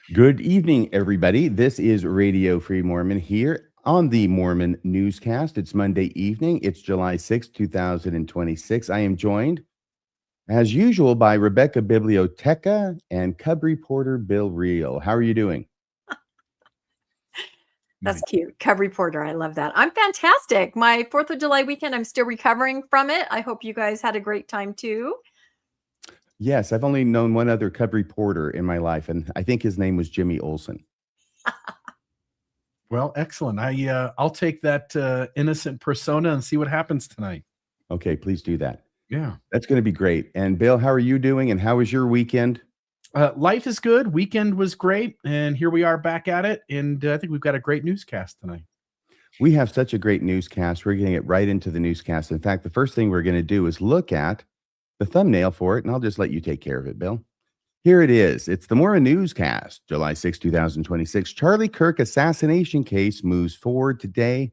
Good evening, everybody. This is Radio Free Mormon here on the Mormon Newscast. It's Monday evening. It's July 6th, 2026. I am joined, as usual, by Rebecca Biblioteca and Cub reporter Bill Reel. How are you doing? That's cute. Cub reporter. I love that. I'm fantastic. My 4th of July weekend, I'm still recovering from it. I hope you guys had a great time too. Yes, I've only known one other Cub reporter in my life, and I think his name was Jimmy Olsen. Well, excellent. I'll take that innocent persona and see what happens tonight. Okay, please do that. Yeah. That's going to be great. And Bill, how are you doing? And how was your weekend? Life is good. Weekend was great. And here we are back at it. And I think we've got a great newscast tonight. We have such a great newscast. We're going to get right into the newscast. In fact, the first thing we're going to do is look at the thumbnail for it, and I'll just let you take care of it, Bill. Here it is. It's the Mormon Newscast, July 6, 2026. Charlie Kirk assassination case moves forward today.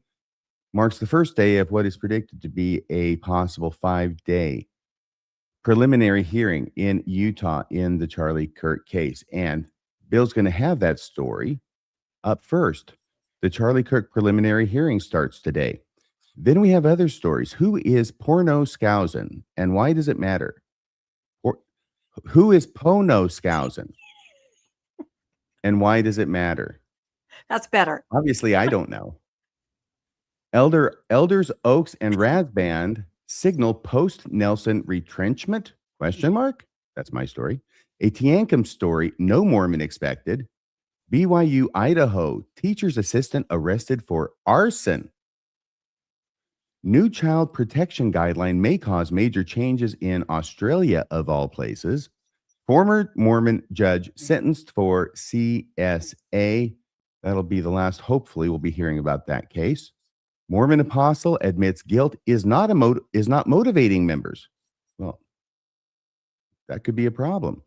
Marks the first day of what is predicted to be a possible 5-day preliminary hearing in Utah in the Charlie Kirk case. And Bill's going to have that story up first. The Charlie Kirk preliminary hearing starts today. Then we have other stories. Who is Porno Skousen and why does it matter? Who is Pono Skousen and why does it matter? That's better. Obviously, I don't know. Elders Oaks and Rasband signal post-Nelson retrenchment? Question mark? That's my story. A Tiancum story, no Mormon expected. BYU, Idaho, teacher's assistant arrested for arson. New child protection guideline may cause major changes in Australia, of all places. Former Mormon judge sentenced for CSA. That'll be the last. Hopefully, we'll be hearing about that case. Mormon apostle admits guilt is not motivating members. Well, that could be a problem.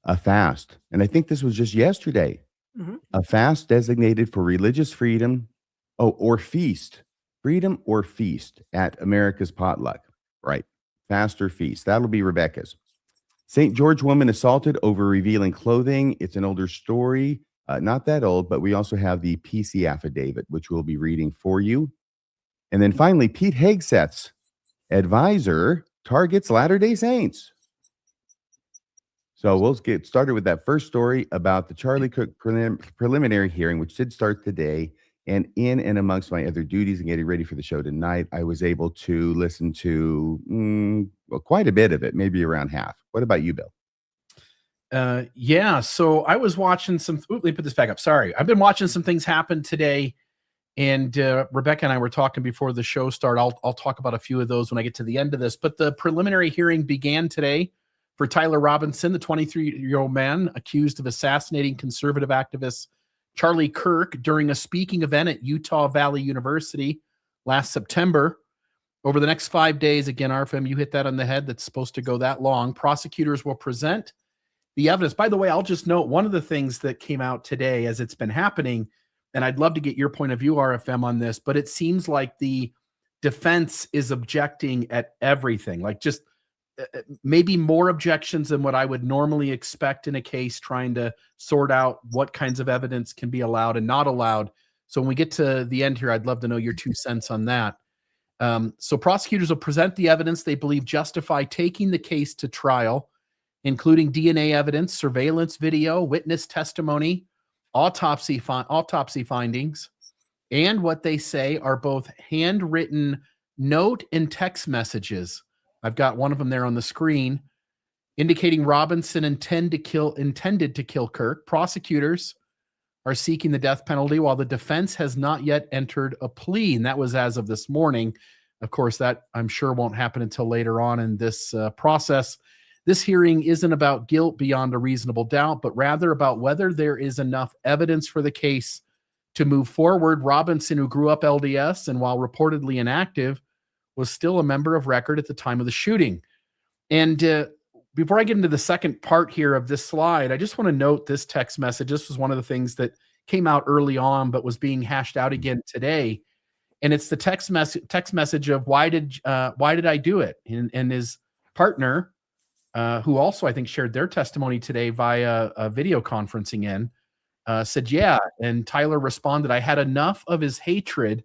A fast, and I think this was just yesterday. A fast designated for religious freedom, or feast. Freedom or feast at America's potluck. Right. Fast or feast. That'll be Rebecca's. St. George woman assaulted over revealing clothing. It's an older story. Not that old, but we also have the PC affidavit, which we'll be reading for you. And then finally, Pete Hegseth's advisor targets Latter-day Saints. So we'll get started with that first story about the Charlie Kirk preliminary hearing, which did start today. And in and amongst my other duties and getting ready for the show tonight, I was able to listen to quite a bit of it, maybe around half. What about you, Bill? Yeah, so I was watching some. Let me put this back up. Sorry. I've been watching some things happen today. And Rebecca and I were talking before the show started. I'll talk about a few of those when I get to the end of this. But the preliminary hearing began today for Tyler Robinson, the 23-year-old man accused of assassinating conservative activist Charlie Kirk during a speaking event at Utah Valley University last September. Over the next 5 days, again, RFM, you hit that on the head. That's supposed to go that long. Prosecutors will present the evidence. By the way, I'll just note one of the things that came out today as it's been happening, and I'd love to get your point of view, RFM, on this, but it seems like the defense is objecting at everything, like just maybe more objections than what I would normally expect in a case, trying to sort out what kinds of evidence can be allowed and not allowed. So when we get to the end here, I'd love to know your 2 cents on that. So prosecutors will present the evidence they believe justify taking the case to trial, including DNA evidence, surveillance video, witness testimony, autopsy findings, and what they say are both handwritten note and text messages. I've got one of them there on the screen, indicating Robinson intended to kill Kirk. Prosecutors are seeking the death penalty while the defense has not yet entered a plea. And that was as of this morning. Of course, that I'm sure won't happen until later on in this process. This hearing isn't about guilt beyond a reasonable doubt, but rather about whether there is enough evidence for the case to move forward. Robinson, who grew up LDS and while reportedly inactive, was still a member of record at the time of the shooting. And before I get into the second part here of this slide, I just want to note this text message. This was one of the things that came out early on, but was being hashed out again today. And it's the text message of why did I do it? And his partner, who also I think shared their testimony today via a video conferencing in, said, yeah. And Tyler responded, I had enough of his hatred.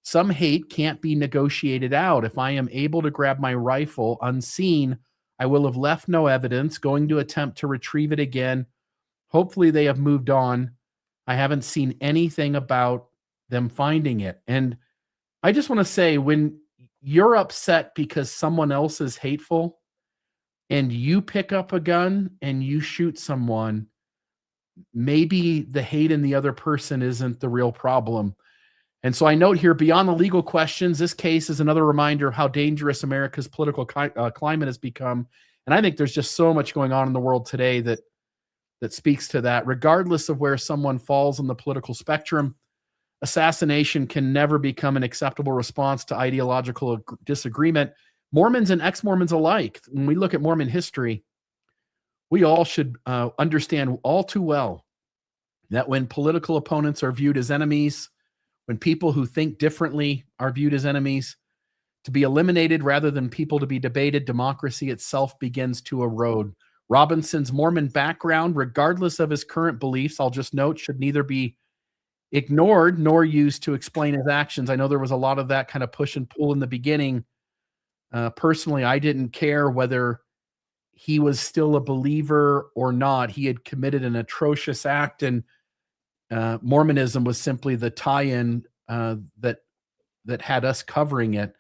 Some hate can't be negotiated out. If I am able to grab my rifle unseen, I will have left no evidence, going to attempt to retrieve it again. Hopefully they have moved on. I haven't seen anything about them finding it. And I just want to say, when you're upset because someone else is hateful and you pick up a gun and you shoot someone, maybe the hate in the other person isn't the real problem. And so I note here, beyond the legal questions, this case is another reminder of how dangerous America's political climate has become. And I think there's just so much going on in the world today that speaks to that. Regardless of where someone falls on the political spectrum, assassination can never become an acceptable response to ideological disagreement. Mormons and ex-Mormons alike, when we look at Mormon history, we all should understand all too well that when political opponents are viewed as enemies, when people who think differently are viewed as enemies, to be eliminated rather than people to be debated, democracy itself begins to erode. Robinson's Mormon background, regardless of his current beliefs, I'll just note, should neither be ignored nor used to explain his actions. I know there was a lot of that kind of push and pull in the beginning. Personally, I didn't care whether he was still a believer or not. He had committed an atrocious act, and Mormonism was simply the tie-in that had us covering it.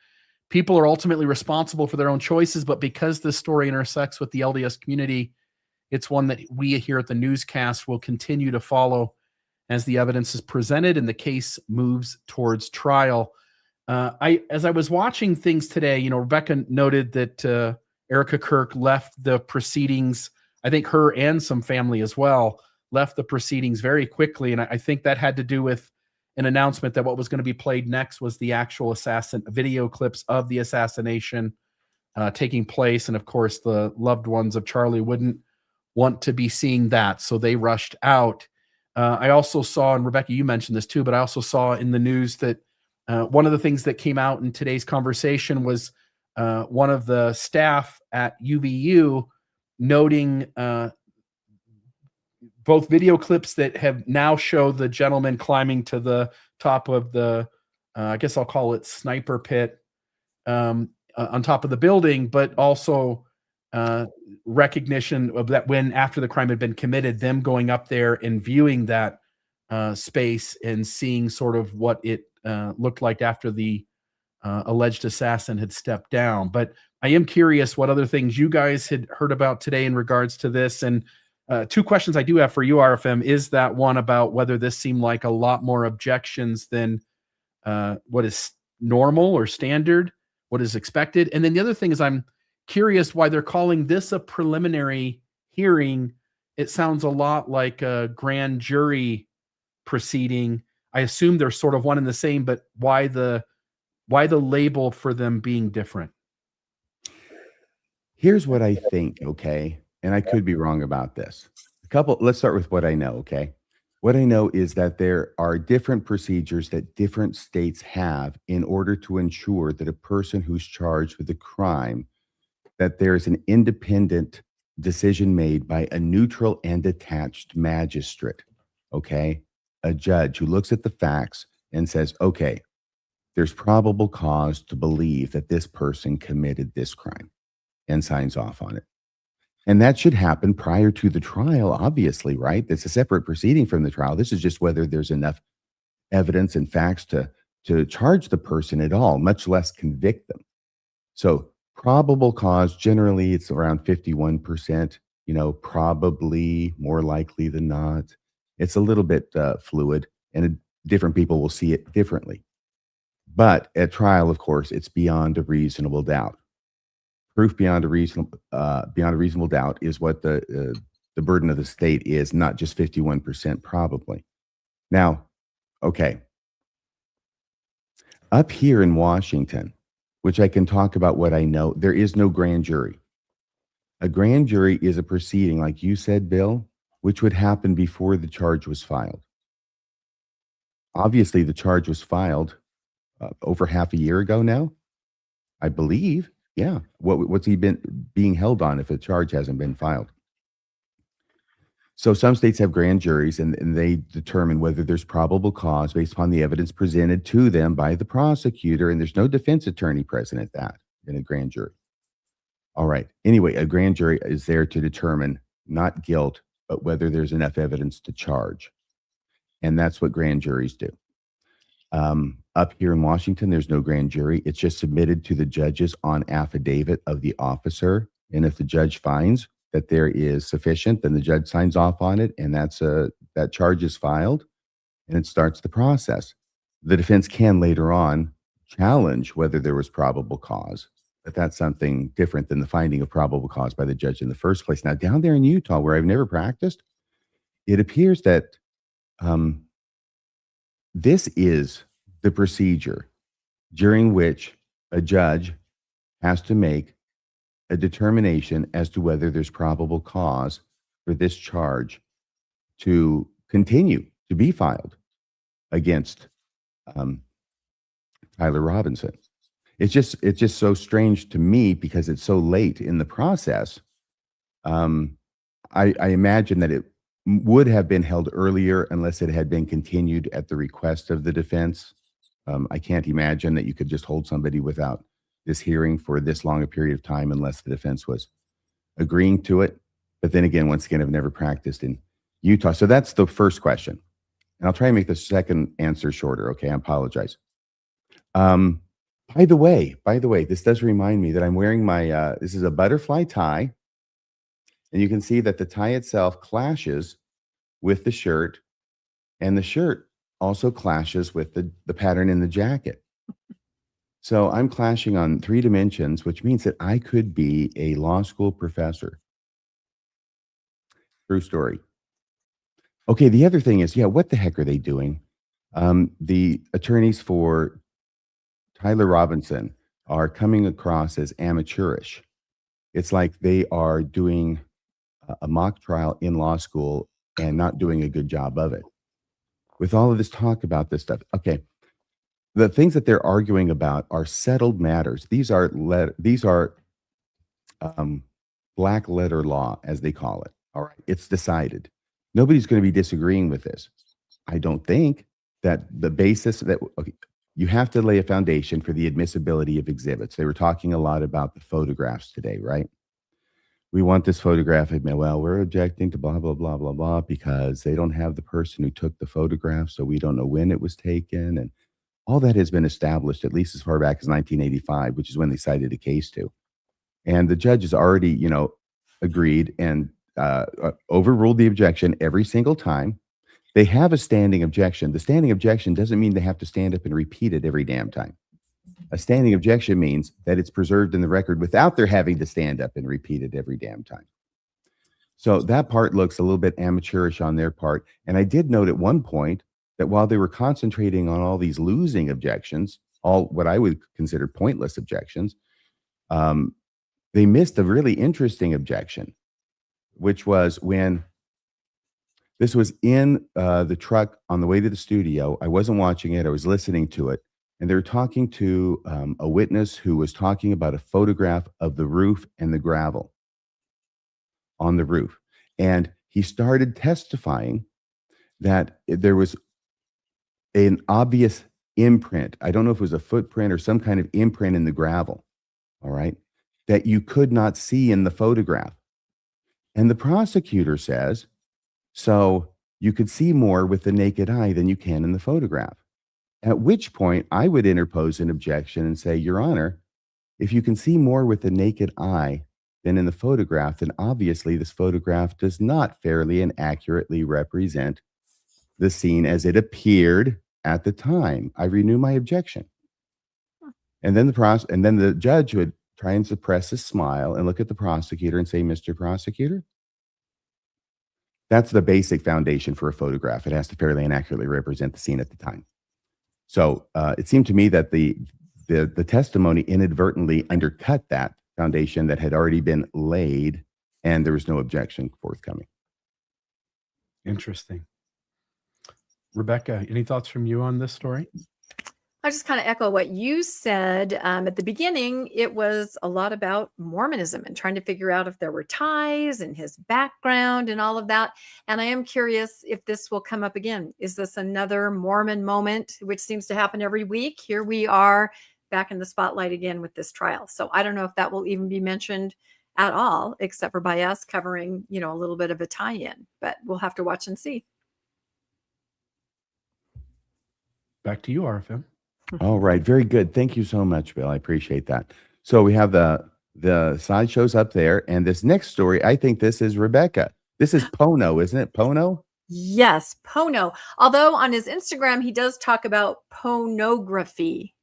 People are ultimately responsible for their own choices, but because this story intersects with the LDS community, it's one that we here at the newscast will continue to follow as the evidence is presented and the case moves towards trial. As I was watching things today, Rebecca noted that Erica Kirk left the proceedings. I think her and some family as well left the proceedings very quickly. And I think that had to do with an announcement that what was going to be played next was the actual video clips of the assassination taking place. And of course, the loved ones of Charlie wouldn't want to be seeing that. So they rushed out. I also saw, and Rebecca, you mentioned this too, but I also saw in the news that one of the things that came out in today's conversation was one of the staff at UVU noting both video clips that have now show the gentleman climbing to the top of the, I guess I'll call it sniper pit on top of the building, but also recognition of that when after the crime had been committed, them going up there and viewing that space and seeing sort of what it looked like after the alleged assassin had stepped down. But I am curious what other things you guys had heard about today in regards to this. And two questions I do have for you, RFM, is that one about whether this seemed like a lot more objections than what is normal or standard, what is expected. And then the other thing is I'm curious why they're calling this a preliminary hearing. It sounds a lot like a grand jury proceeding. I assume they're sort of one and the same, but why the label for them being different? Here's what I think, okay? And I could be wrong about this. Let's start with what I know, okay? What I know is that there are different procedures that different states have in order to ensure that a person who's charged with a crime, that there's an independent decision made by a neutral and detached magistrate, okay? A judge who looks at the facts and says, okay, there's probable cause to believe that this person committed this crime, and signs off on it. And that should happen prior to the trial, obviously, right? It's a separate proceeding from the trial. This is just whether there's enough evidence and facts to charge the person at all, much less convict them. So probable cause, generally it's around 51%, probably more likely than not. It's a little bit fluid, and different people will see it differently. But at trial, of course, it's beyond a reasonable doubt. Proof beyond a reasonable doubt is what the burden of the state is, not just 51% probably. Now, okay, up here in Washington, which I can talk about what I know, there is no grand jury. A grand jury is a proceeding, like you said, Bill, which would happen before the charge was filed. Obviously, the charge was filed over half a year ago now, I believe. Yeah. What's he been being held on if a charge hasn't been filed? So some states have grand juries, and they determine whether there's probable cause based upon the evidence presented to them by the prosecutor, and there's no defense attorney present at that in a grand jury. All right. Anyway, a grand jury is there to determine not guilt, but whether there's enough evidence to charge. And that's what grand juries do. Up here in Washington, there's no grand jury. It's just submitted to the judges on affidavit of the officer. And if the judge finds that there is sufficient, then the judge signs off on it, and that charge is filed, and it starts the process. The defense can later on challenge whether there was probable cause, but that's something different than the finding of probable cause by the judge in the first place. Now, down there in Utah, where I've never practiced, it appears that this is the procedure during which a judge has to make a determination as to whether there's probable cause for this charge to continue to be filed against Tyler Robinson. It's just so strange to me because it's so late in the process. I imagine that it would have been held earlier unless it had been continued at the request of the defense. I can't imagine that you could just hold somebody without this hearing for this long a period of time unless the defense was agreeing to it. But then again, once again, I've never practiced in Utah. So that's the first question. And I'll try and make the second answer shorter. Okay, I apologize. By the way, this does remind me that I'm wearing my, this is a butterfly tie. And you can see that the tie itself clashes with the shirt, and the shirt also clashes with the pattern in the jacket. So I'm clashing on 3 dimensions, which means that I could be a law school professor. True story. Okay, the other thing is, what the heck are they doing? The attorneys for Tyler Robinson are coming across as amateurish. It's like they are doing a mock trial in law school and not doing a good job of it. With all of this talk about this stuff, okay, the things that they're arguing about are settled matters. These are black letter law, as they call it. All right, it's decided. Nobody's going to be disagreeing with this. I don't think that the basis that you have to lay a foundation for the admissibility of exhibits. They were talking a lot about the photographs today, right? We want this photograph. Well, we're objecting to blah, blah, blah, blah, blah, because they don't have the person who took the photograph, so we don't know when it was taken. And all that has been established, at least as far back as 1985, which is when they cited a case to. And the judge has already, agreed and overruled the objection every single time. They have a standing objection. The standing objection doesn't mean they have to stand up and repeat it every damn time. A standing objection means that it's preserved in the record without their having to stand up and repeat it every damn time. So that part looks a little bit amateurish on their part. And I did note at one point that while they were concentrating on all these losing objections, all what I would consider pointless objections, they missed a really interesting objection, which was when this was in the truck on the way to the studio. I wasn't watching it. I was listening to it. And they were talking to a witness who was talking about a photograph of the roof and the gravel on the roof. And he started testifying that there was an obvious imprint. I don't know if it was a footprint or some kind of imprint in the gravel, all right, that you could not see in the photograph. And the prosecutor says, so you could see more with the naked eye than you can in the photograph. At which point I would interpose an objection and say, Your Honor, if you can see more with the naked eye than in the photograph, then obviously this photograph does not fairly and accurately represent the scene as it appeared at the time. I renew my objection. And then the judge would try and suppress a smile and look at the prosecutor and say, Mr. Prosecutor, that's the basic foundation for a photograph. It has to fairly and accurately represent the scene at the time. So it seemed to me that the testimony inadvertently undercut that foundation that had already been laid, and there was no objection forthcoming. Interesting. Rebecca, any thoughts from you on this story? I just kind of echo what you said at the beginning. It was a lot about Mormonism and trying to figure out if there were ties and his background and all of that. And I am curious if this will come up again. Is this another Mormon moment, which seems to happen every week? Here we are back in the spotlight again with this trial. So I don't know if that will even be mentioned at all, except for by us covering, a little bit of a tie-in, but we'll have to watch and see. Back to you, RFM. All right. Very good. Thank you so much, Bill. I appreciate that. So we have the sideshows up there. And this next story, I think this is Rebecca. This is Pono, isn't it? Pono? Yes, Pono. Although on his Instagram, he does talk about pornography,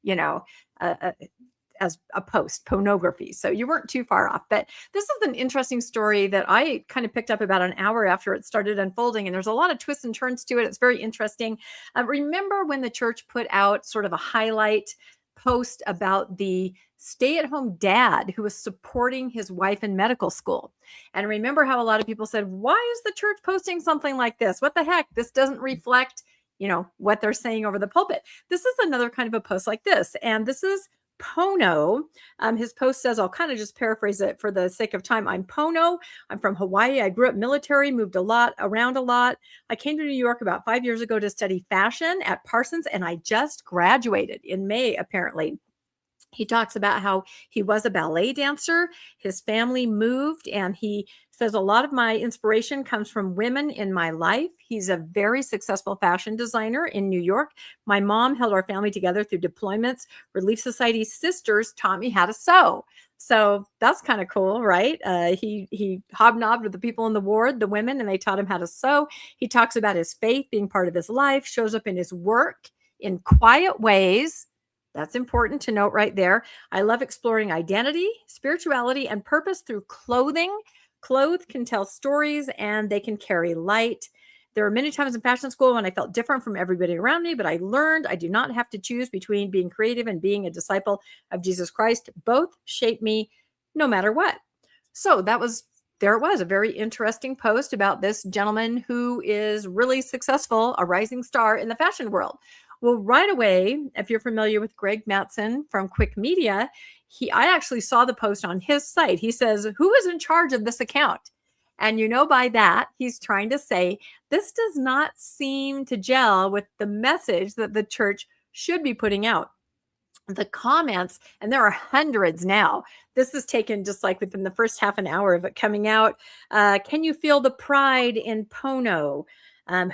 as a post, pornography. So you weren't too far off. But this is an interesting story that I kind of picked up about an hour after it started unfolding. And there's a lot of twists and turns to it. It's very interesting. Remember when the church put out sort of a highlight post about the stay-at-home dad who was supporting his wife in medical school? And remember how a lot of people said, why is the church posting something like this? What the heck? This doesn't reflect, what they're saying over the pulpit. This is another kind of a post like this. And this is Pono. His post says, I'll kind of just paraphrase it for the sake of time. I'm Pono. I'm from Hawaii. I grew up military, moved around a lot. I came to New York about 5 years ago to study fashion at Parsons, and I just graduated in May, apparently. He talks about how he was a ballet dancer. His family moved, and he says a lot of my inspiration comes from women in my life. He's a very successful fashion designer in New York. My mom held our family together through deployments. Relief Society sisters taught me how to sew. So that's kind of cool, right? He hobnobbed with the people in the ward, the women, and they taught him how to sew. He talks about his faith being part of his life, shows up in his work in quiet ways. That's important to note right there. I love exploring identity, spirituality, and purpose through clothing. Clothes can tell stories and they can carry light. There were many times in fashion school when I felt different from everybody around me, but I learned I do not have to choose between being creative and being a disciple of Jesus Christ. Both shape me no matter what. So there it was, a very interesting post about this gentleman who is really successful, a rising star in the fashion world. Well, right away, if you're familiar with Greg Mattson from Quick Media, I actually saw the post on his site. He says, who is in charge of this account? And by that, he's trying to say, this does not seem to gel with the message that the church should be putting out. The comments, and there are hundreds now. This is taken just like within the first half an hour of it coming out. Can you feel the pride in Pono?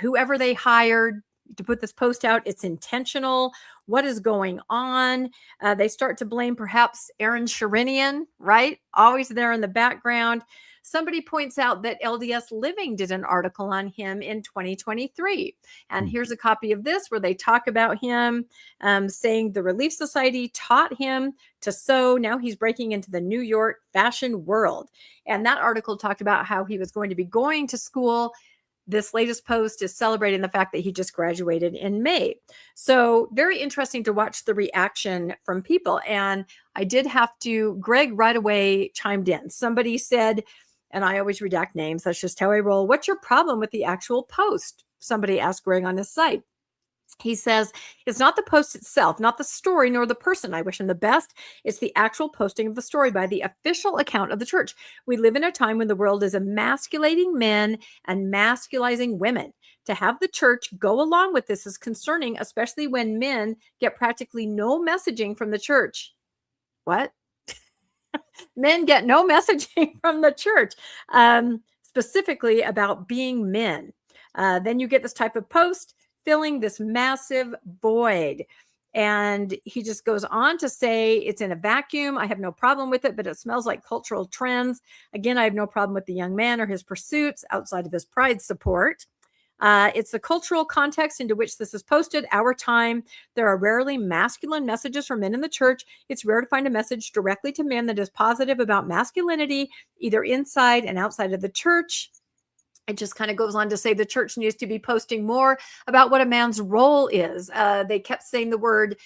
Whoever they hired to put this post out, it's intentional. What is going on? They start to blame perhaps Aaron Sherinian, right? Always there in the background. Somebody points out that LDS Living did an article on him in 2023. And here's a copy of this where they talk about him saying the Relief Society taught him to sew. Now he's breaking into the New York fashion world. And that article talked about how he was going to be going to school. This latest post is celebrating the fact that he just graduated in May. So very interesting to watch the reaction from people. And I did have to, Greg right away chimed in. Somebody said, and I always redact names, that's just how I roll, what's your problem with the actual post? Somebody asked Greg on his site. He says, it's not the post itself, not the story, nor the person. I wish him the best. It's the actual posting of the story by the official account of the church. We live in a time when the world is emasculating men and masculizing women. To have the church go along with this is concerning, especially when men get practically no messaging from the church. What? Men get no messaging from the church, specifically about being men. Then you get this type of post, filling this massive void. And he just goes on to say, it's in a vacuum. I have no problem with it, but it smells like cultural trends. Again, I have no problem with the young man or his pursuits outside of his pride support. It's the cultural context into which this is posted. Our time, there are rarely masculine messages from men in the church. It's rare to find a message directly to men that is positive about masculinity, either inside and outside of the church. It just kind of goes on to say the church needs to be posting more about what a man's role is. They kept saying the word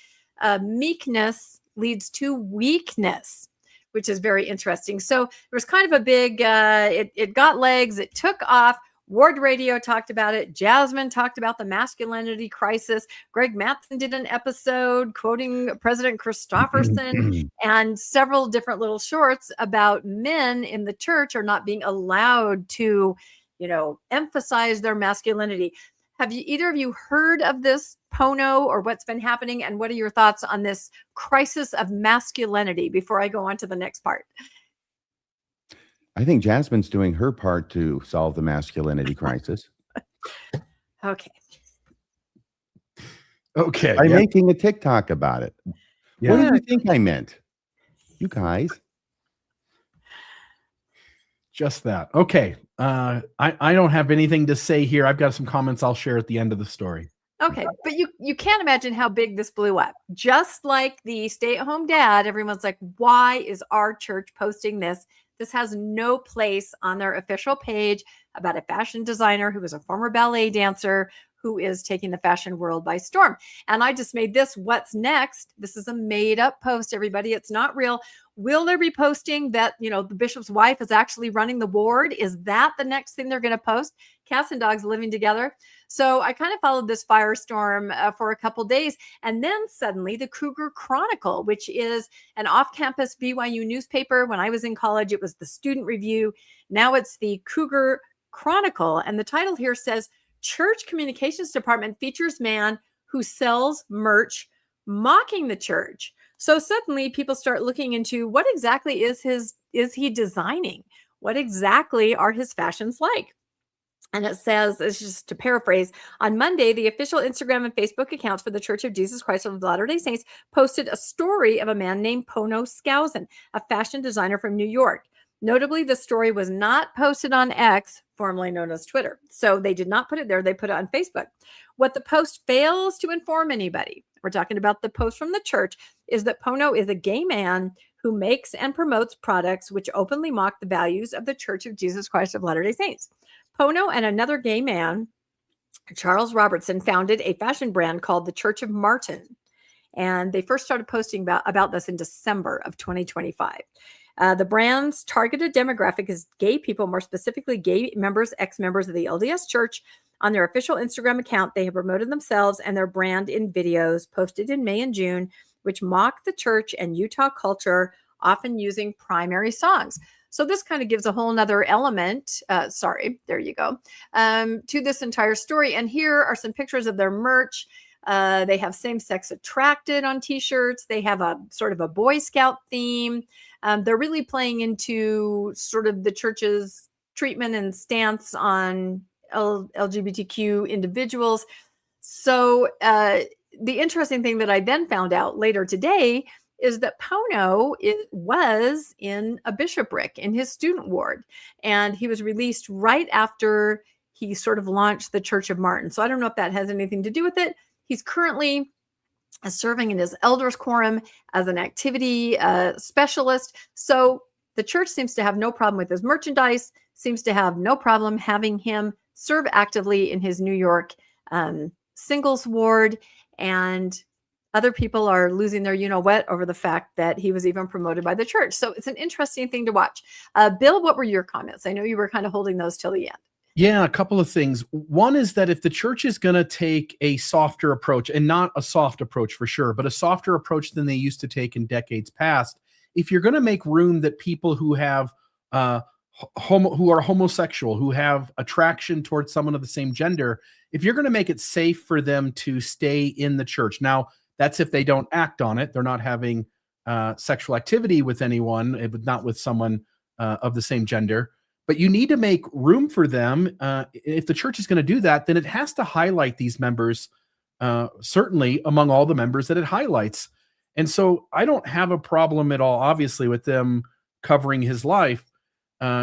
meekness leads to weakness, which is very interesting. So there was kind of a big, it got legs, it took off. Ward Radio talked about it. Jasmine talked about the masculinity crisis. Greg Mattson did an episode quoting President Christopherson and several different little shorts about men in the church are not being allowed to, emphasize their masculinity. Have either of you heard of this Pono or what's been happening? And what are your thoughts on this crisis of masculinity before I go on to the next part? I think Jasmine's doing her part to solve the masculinity crisis. Okay. By making a TikTok about it. Yeah. What did you think I meant? You guys. Just that. Okay. I don't have anything to say here. I've got some comments I'll share at the end of the story. Okay. But you can't imagine how big this blew up. Just like the stay-at-home dad, everyone's like, why is our church posting this? This has no place on their official page about a fashion designer who was a former ballet dancer who is taking the fashion world by storm. And I just made this what's next. This is a made up post, everybody. It's not real. Will they be posting that, the bishop's wife is actually running the ward? Is that the next thing they're going to post? Cats and dogs living together. So I kind of followed this firestorm for a couple days. And then suddenly the Cougar Chronicle, which is an off-campus BYU newspaper. When I was in college, it was the Student Review. Now it's the Cougar Chronicle. And the title here says, Church Communications Department features man who sells merch mocking the church. So suddenly people start looking into what exactly is he designing? What exactly are his fashions like? And it says, it's just to paraphrase, on Monday, the official Instagram and Facebook accounts for the Church of Jesus Christ of Latter-day Saints posted a story of a man named Pono Skousen, a fashion designer from New York. Notably, the story was not posted on X, formerly known as Twitter. So they did not put it there. They put it on Facebook. What the post fails to inform anybody, we're talking about the post from the church, is that Pono is a gay man who makes and promotes products which openly mock the values of the Church of Jesus Christ of Latter-day Saints. Pono and another gay man, Charles Robertson, founded a fashion brand called the Church of Martin. And they first started posting about this in December of 2025. The brand's targeted demographic is gay people, more specifically gay members, ex-members of the LDS Church. On their official Instagram account, they have promoted themselves and their brand in videos posted in May and June, which mock the church and Utah culture, often using primary songs. So this kind of gives a whole nother element, there you go, to this entire story. And here are some pictures of their merch. They have same-sex attracted on t-shirts. They have a sort of a Boy Scout theme. They're really playing into sort of the church's treatment and stance on LGBTQ individuals. So the interesting thing that I then found out later today is that Pono was in a bishopric in his student ward, and he was released right after he sort of launched the Church of Martin. So I don't know if that has anything to do with it. He's currently serving in his elders quorum as an activity specialist. So the church seems to have no problem with his merchandise, seems to have no problem having him serve actively in his New York singles ward. And other people are losing their you-know-what over the fact that he was even promoted by the church. So it's an interesting thing to watch. Bill, what were your comments? I know you were kind of holding those till the end. Yeah, a couple of things. One is that if the church is going to take a softer approach, and not a soft approach for sure, but a softer approach than they used to take in decades past, if you're going to make room that people who have who are homosexual, who have attraction towards someone of the same gender, if you're going to make it safe for them to stay in the church. Now, that's if they don't act on it. They're not having sexual activity with anyone, not with someone of the same gender. But you need to make room for them. If the church is going to do that, then it has to highlight these members, certainly among all the members that it highlights. And so I don't have a problem at all, obviously, with them covering his life,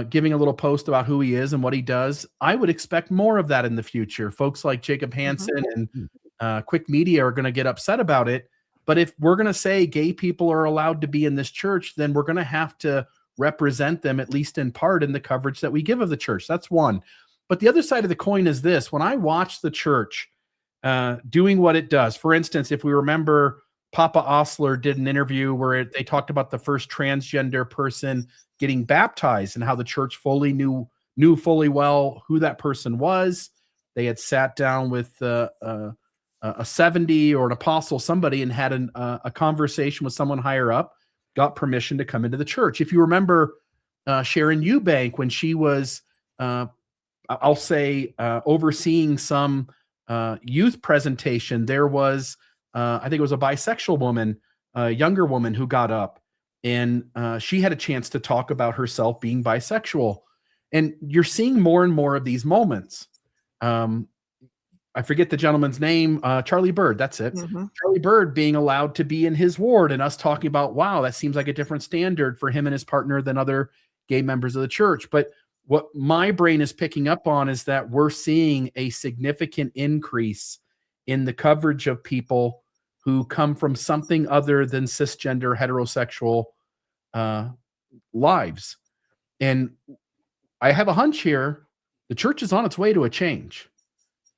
giving a little post about who he is and what he does. I would expect more of that in the future. Folks like Jacob Hansen and Quick Media are going to get upset about it. But if we're going to say gay people are allowed to be in this church, then we're going to have to represent them, at least in part, in the coverage that we give of the church. That's one. But the other side of the coin is this. When I watch the church doing what it does, for instance, if we remember, Papa Osler did an interview where they talked about the first transgender person getting baptized and how the church fully knew knew fully well who that person was. They had sat down with a 70 or an apostle, somebody, and had a conversation with someone higher up, got permission to come into the church. If you remember Sharon Eubank, when she was, I'll say, overseeing some youth presentation, there was, I think it was a bisexual woman, a younger woman who got up, and she had a chance to talk about herself being bisexual. And you're seeing more and more of these moments. I forget the gentleman's name, Charlie Bird, that's it. Mhm. Charlie Bird being allowed to be in his ward, and us talking about, wow, that seems like a different standard for him and his partner than other gay members of the church. But what my brain is picking up on is that we're seeing a significant increase in the coverage of people who come from something other than cisgender heterosexual lives. And I have a hunch here, the church is on its way to a change.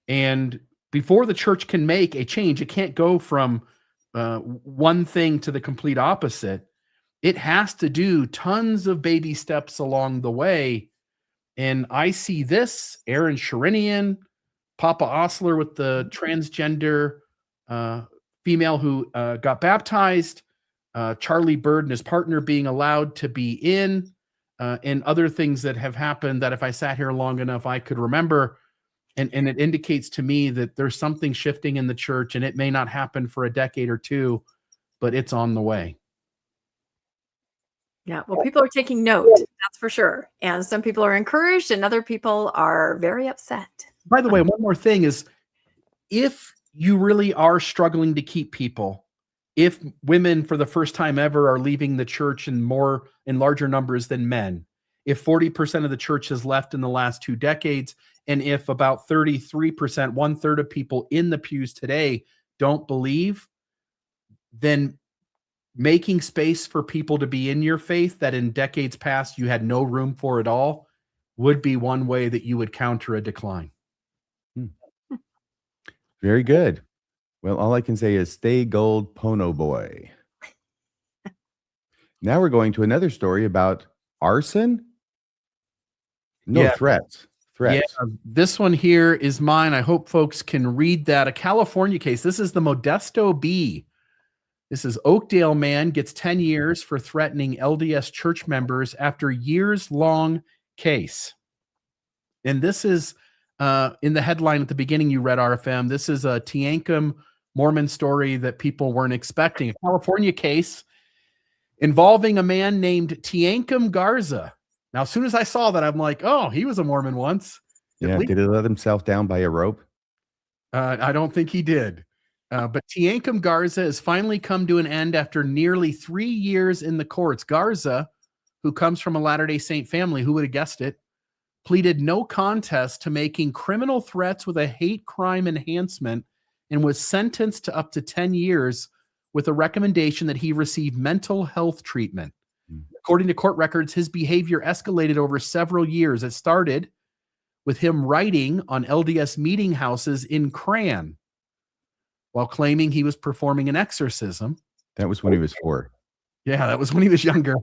And before the church can make a change, it can't go from one thing to the complete opposite. It has to do tons of baby steps along the way. And I see this, Aaron Sherinian, Papa Osler with the transgender female who got baptized, Charlie Bird and his partner being allowed to be in, and other things that have happened that if I sat here long enough, I could remember. And it indicates to me that there's something shifting in the church, and it may not happen for a decade or two, but it's on the way. Yeah, well, people are taking note, that's for sure. And some people are encouraged and other people are very upset. By the way, one more thing is, if you really are struggling to keep people, if women for the first time ever are leaving the church in larger numbers than men, if 40% of the church has left in the last 2 decades, and if about 33%, 1/3 of people in the pews today don't believe, then making space for people to be in your faith that in decades past you had no room for at all would be one way that you would counter a decline. Very good. Well, all I can say is stay gold, Pono boy. Now we're going to another story about arson. No, Yeah. threats. Yeah, this one here is mine. I hope folks can read that. A California case. This is the Modesto Bee. This is Oakdale man gets 10 years for threatening LDS church members after years-long case. And this is in the headline at the beginning you read, RFM. This is a Teancum Mormon story that people weren't expecting. A California case involving a man named Teancum Garza. Now, as soon as I saw that, I'm like, oh, he was a Mormon once. Yeah, did he let himself down by a rope? I don't think he did. But Teancum Garza has finally come to an end after nearly 3 years in the courts. Garza, who comes from a Latter-day Saint family, who would have guessed it, pleaded no contest to making criminal threats with a hate crime enhancement and was sentenced to up to 10 years with a recommendation that he receive mental health treatment. According to court records, his behavior escalated over several years. It started with him writing on LDS meeting houses in crayon while claiming he was performing an exorcism. That was when he was 4. Yeah, that was when he was younger.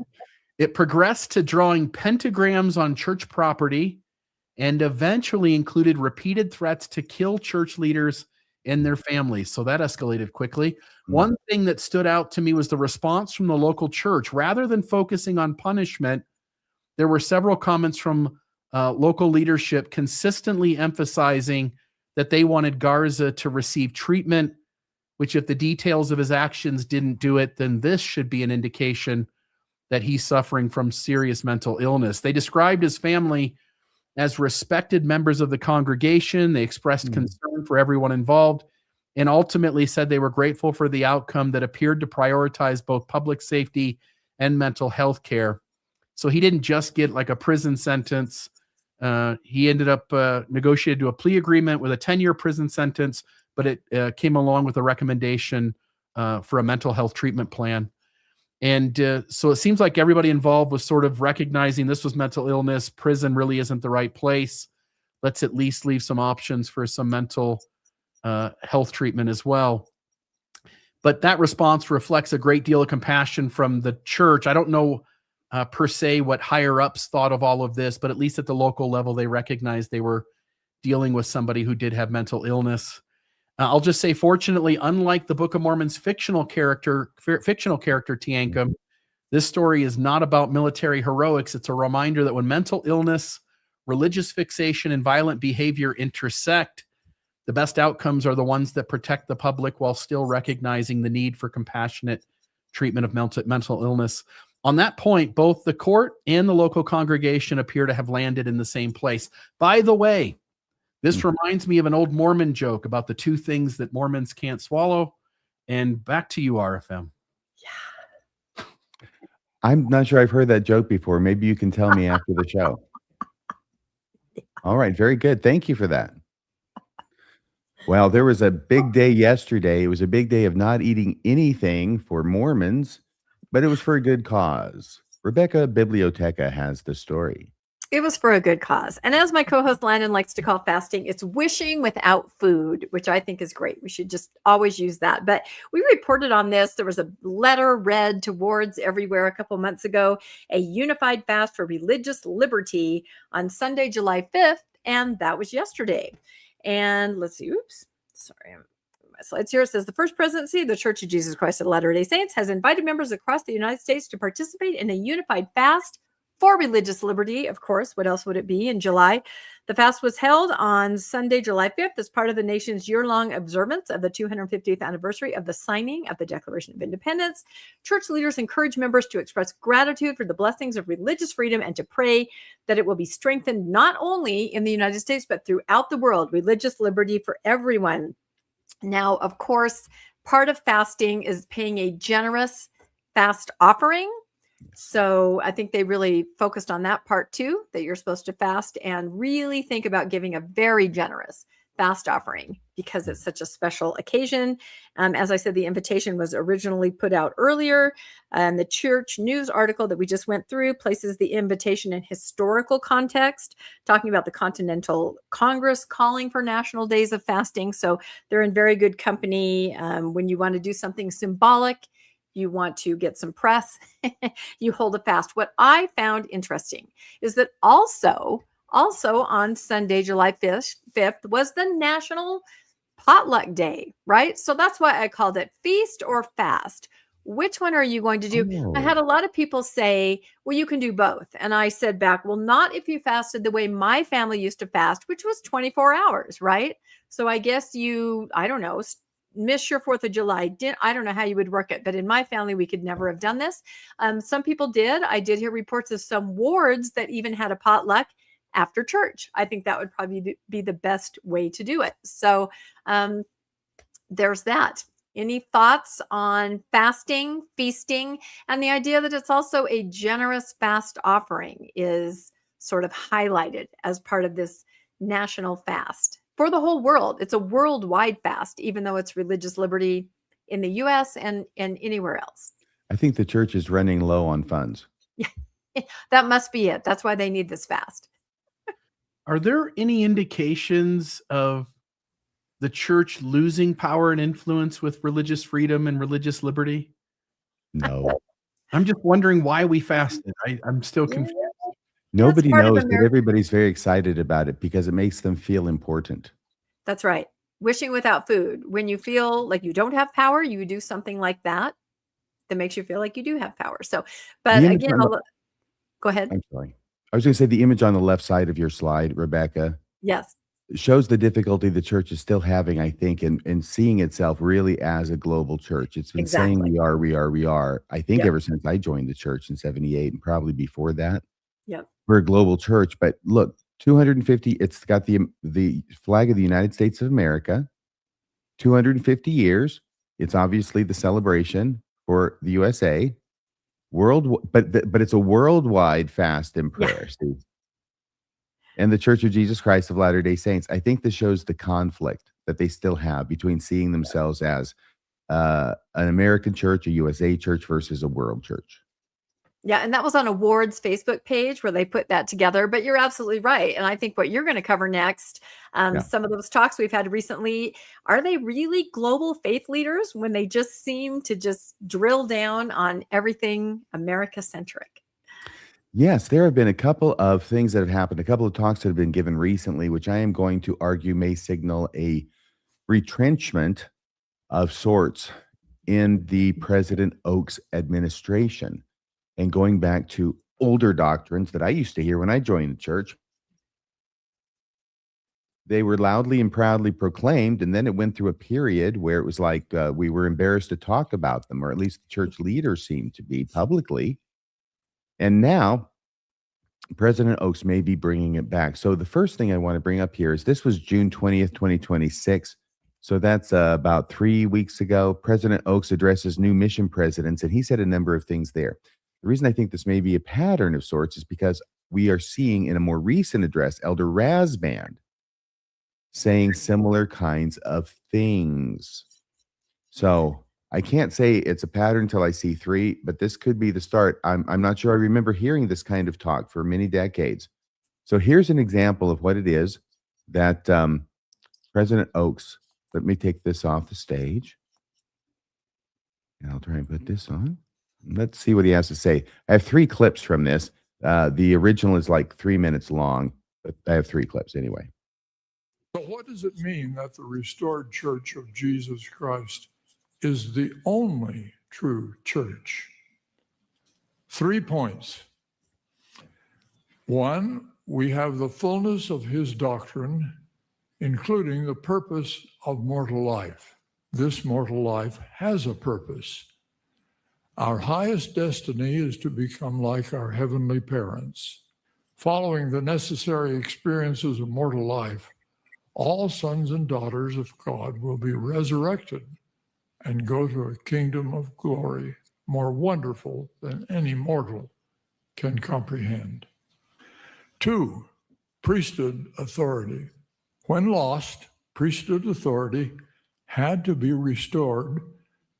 It progressed to drawing pentagrams on church property and eventually included repeated threats to kill church leaders and their families. So that escalated quickly. One thing that stood out to me was the response from the local church. Rather than focusing on punishment, there were several comments from local leadership consistently emphasizing that they wanted Garza to receive treatment, which if the details of his actions didn't do it, then this should be an indication that he's suffering from serious mental illness. They described his family as respected members of the congregation. They expressed concern for everyone involved and ultimately said they were grateful for the outcome that appeared to prioritize both public safety and mental health care. So he didn't just get like a prison sentence. He ended up negotiated to a plea agreement with a 10-year prison sentence, but it came along with a recommendation for a mental health treatment plan. And so it seems like everybody involved was sort of recognizing this was mental illness. Prison really isn't the right place. Let's at least leave some options for some mental health treatment as well. But that response reflects a great deal of compassion from the church. I don't know per se what higher ups thought of all of this, but at least at the local level, they recognized they were dealing with somebody who did have mental illness. I'll just say, fortunately, unlike the Book of Mormon's fictional character Tiankum, this story is not about military heroics. It's a reminder that when mental illness, religious fixation, and violent behavior intersect, the best outcomes are the ones that protect the public while still recognizing the need for compassionate treatment of mental illness. On that point, both the court and the local congregation appear to have landed in the same place. By the way, this reminds me of an old Mormon joke about the two things that Mormons can't swallow. And back to you, RFM. Yeah. I'm not sure I've heard that joke before. Maybe you can tell me after the show. All right. Very good. Thank you for that. Well, there was a big day yesterday. It was a big day of not eating anything for Mormons, but it was for a good cause. Rebecca Biblioteca has the story. It was for a good cause. And as my co-host Landon likes to call fasting, it's wishing without food, which I think is great. We should just always use that. But we reported on this. There was a letter read to wards everywhere a couple months ago, a unified fast for religious liberty on Sunday, July 5th. And that was yesterday. And let's see. Oops. Sorry. My slides here. It says the First Presidency of the Church of Jesus Christ of Latter-day Saints has invited members across the United States to participate in a unified fast for religious liberty. Of course, what else would it be in July? The fast was held on Sunday, July 5th, as part of the nation's year-long observance of the 250th anniversary of the signing of the Declaration of Independence. Church leaders encourage members to express gratitude for the blessings of religious freedom and to pray that it will be strengthened not only in the United States, but throughout the world. Religious liberty for everyone. Now, of course, part of fasting is paying a generous fast offering. So I think they really focused on that part too, that you're supposed to fast and really think about giving a very generous fast offering because it's such a special occasion. As I said, the invitation was originally put out earlier. The church news article that we just went through places the invitation in historical context, talking about the Continental Congress calling for national days of fasting. So they're in very good company. When you want to do something symbolic, you want to get some press, you hold a fast. What I found interesting is that also on Sunday, July 5th was the National Potluck Day, right? So that's why I called it feast or fast. Which one are you going to do? Oh. I had a lot of people say, well, you can do both. And I said back, well, not if you fasted the way my family used to fast, which was 24 hours, right? So I guess I don't know, miss your 4th of July. I don't know how you would work it, but in my family, we could never have done this. Some people did. I did hear reports of some wards that even had a potluck after church. I think that would probably be the best way to do it. So there's that. Any thoughts on fasting, feasting, and the idea that it's also a generous fast offering is sort of highlighted as part of this national fast for the whole world. It's a worldwide fast, even though it's religious liberty in the U.S. and anywhere else. I think the church is running low on funds. Yeah, that must be it. That's why they need this fast. Are there any indications of the church losing power and influence with religious freedom and religious liberty? No. I'm just wondering why we fasted. I'm still confused. Nobody part of knows, but America. everybody's very excited about it because it makes them feel important. That's right. Wishing without food. When you feel like you don't have power, you do something like that makes you feel like you do have power. So, but again, go ahead. I'm sorry. I was going to say the image on the left side of your slide, Rebecca. Yes. Shows the difficulty the church is still having, I think, in seeing itself really as a global church. It's been saying we are. I think ever since I joined the church in 78 and probably before that. Yep. We're a global church, but look, 250, it's got the flag of the United States of America, 250 years. It's obviously the celebration for the USA. But it's a worldwide fast and prayer, Steve. And the Church of Jesus Christ of Latter-day Saints, I think this shows the conflict that they still have between seeing themselves as an American church, a USA church versus a world church. Yeah, and that was on Award's Facebook page where they put that together. But you're absolutely right. And I think what you're going to cover next, some of those talks we've had recently, are they really global faith leaders when they just seem to just drill down on everything America-centric? Yes, there have been a couple of things that have happened, a couple of talks that have been given recently, which I am going to argue may signal a retrenchment of sorts in the President Oaks administration. And going back to older doctrines that I used to hear when I joined the church, they were loudly and proudly proclaimed. And then it went through a period where it was like we were embarrassed to talk about them, or at least the church leaders seemed to be publicly. And now President Oaks may be bringing it back. So the first thing I want to bring up here is this was June 20th, 2026. So that's about 3 weeks ago. President Oaks addresses new mission presidents, and he said a number of things there. The reason I think this may be a pattern of sorts is because we are seeing in a more recent address, Elder Rasband saying similar kinds of things. So I can't say it's a pattern until I see 3, but this could be the start. I'm not sure I remember hearing this kind of talk for many decades. So here's an example of what it is that President Oaks, let me take this off the stage. And I'll try and put this on. Let's see what he has to say. I have 3 clips from this. The original is like 3 minutes long, but I have 3 clips anyway. So what does it mean that the restored church of Jesus Christ is the only true church? 3 points. 1, we have the fullness of his doctrine, including the purpose of mortal life. This mortal life has a purpose. Our highest destiny is to become like our heavenly parents. Following the necessary experiences of mortal life, all sons and daughters of God will be resurrected and go to a kingdom of glory more wonderful than any mortal can comprehend. 2, priesthood authority. When lost, priesthood authority had to be restored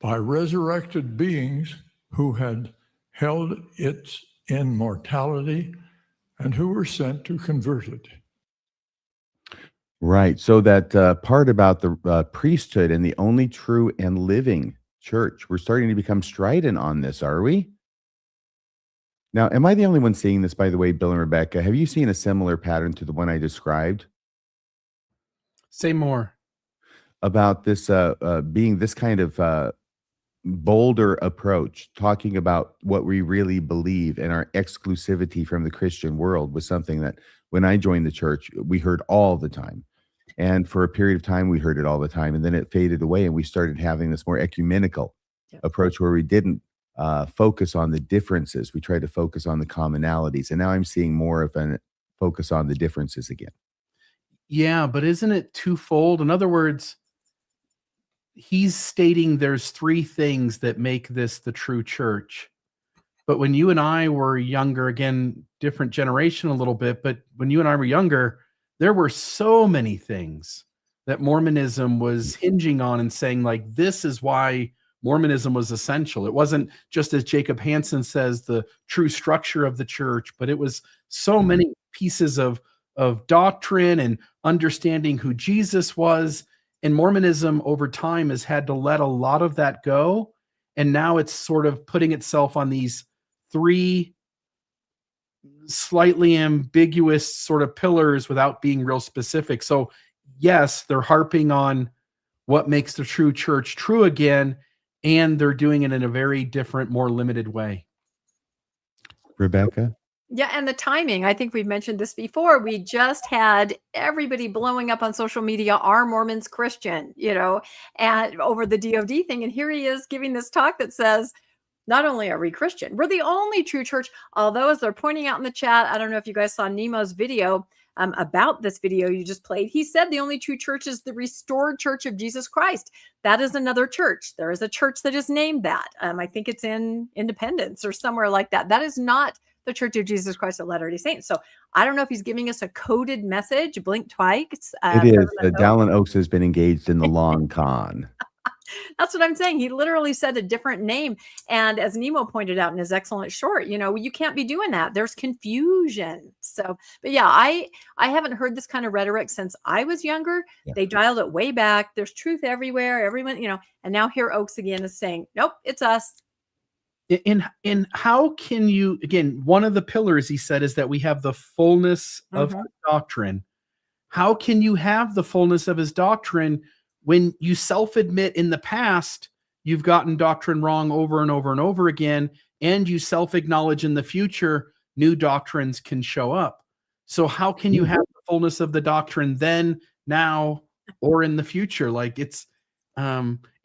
by resurrected beings who had held it in mortality and who were sent to convert it. Right. So that part about the priesthood and the only true and living church, we're starting to become strident on this, are we? Now, am I the only one seeing this, by the way, Bill and Rebecca? Have you seen a similar pattern to the one I described Say more. about this being this kind of bolder approach, talking about what we really believe and our exclusivity from the Christian world was something that when I joined the church, we heard all the time. And for a period of time, we heard it all the time. And then it faded away and we started having this more ecumenical approach where we didn't focus on the differences. We tried to focus on the commonalities. And now I'm seeing more of a focus on the differences again. Yeah, but isn't it twofold? In other words, he's stating there's 3 things that make this the true church. But when you and I were younger, again, different generation a little bit, but when you and I were younger, there were so many things that Mormonism was hinging on and saying, like, this is why Mormonism was essential. It wasn't just, as Jacob Hansen says, the true structure of the church, but it was so many pieces of doctrine and understanding who Jesus was. And Mormonism over time has had to let a lot of that go. And now it's sort of putting itself on these 3 slightly ambiguous sort of pillars without being real specific. So yes, they're harping on what makes the true church true again, and they're doing it in a very different, more limited way. Rebecca? Yeah, and the timing, I think we've mentioned this before. We just had everybody blowing up on social media, are Mormons Christian, and over the DOD thing. And here he is giving this talk that says, not only are we Christian, we're the only true church. Although, as they're pointing out in the chat, I don't know if you guys saw Nemo's video about this video you just played. He said the only true church is the restored church of Jesus Christ. That is another church. There is a church that is named that. I think it's in Independence or somewhere like that. That is not the Church of Jesus Christ of Latter-day Saints. So I don't know if he's giving us a coded message. Blink twice. It is. Dallin Oaks has been engaged in the long con. That's what I'm saying. He literally said a different name. And as Nemo pointed out in his excellent short, you can't be doing that. There's confusion. So, but yeah, I haven't heard this kind of rhetoric since I was younger. Yeah. They dialed it way back. There's truth everywhere. Everyone, and now here Oaks again is saying, nope, it's us. In how can you, again, one of the pillars he said is that we have the fullness of Mhm. his doctrine. How can you have the fullness of his doctrine when you self-admit in the past you've gotten doctrine wrong over and over and over again, and you self-acknowledge in the future new doctrines can show up? So how can you have the fullness of the doctrine then, now, or in the future? Like it's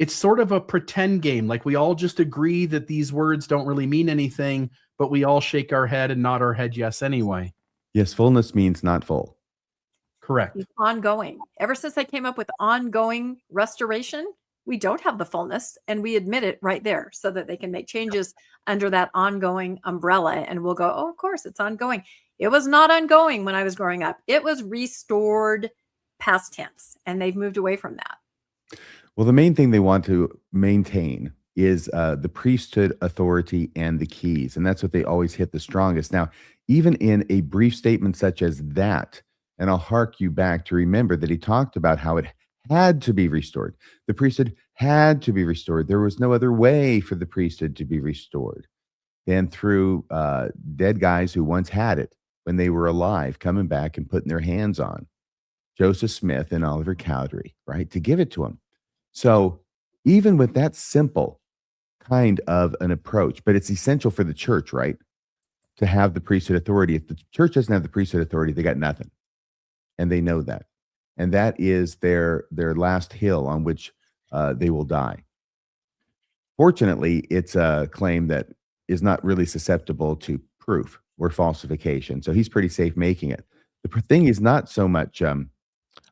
sort of a pretend game. Like we all just agree that these words don't really mean anything, but we all shake our head and nod our head yes anyway. Yes, fullness means not full. Correct. It's ongoing. Ever since I came up with ongoing restoration, we don't have the fullness, and we admit it right there so that they can make changes under that ongoing umbrella. And we'll go, oh, of course, it's ongoing. It was not ongoing when I was growing up. It was restored past tense, and they've moved away from that. Well, the main thing they want to maintain is the priesthood authority and the keys. And that's what they always hit the strongest. Now, even in a brief statement such as that, and I'll hark you back to remember that he talked about how it had to be restored. The priesthood had to be restored. There was no other way for the priesthood to be restored than through dead guys who once had it when they were alive, coming back and putting their hands on Joseph Smith and Oliver Cowdery, right, to give it to him. So even with that simple kind of an approach, but it's essential for the church, right, to have the priesthood authority. If the church doesn't have the priesthood authority, they got nothing. And they know that. And that is their last hill on which they will die. Fortunately, it's a claim that is not really susceptible to proof or falsification. So he's pretty safe making it. The thing is not so much, let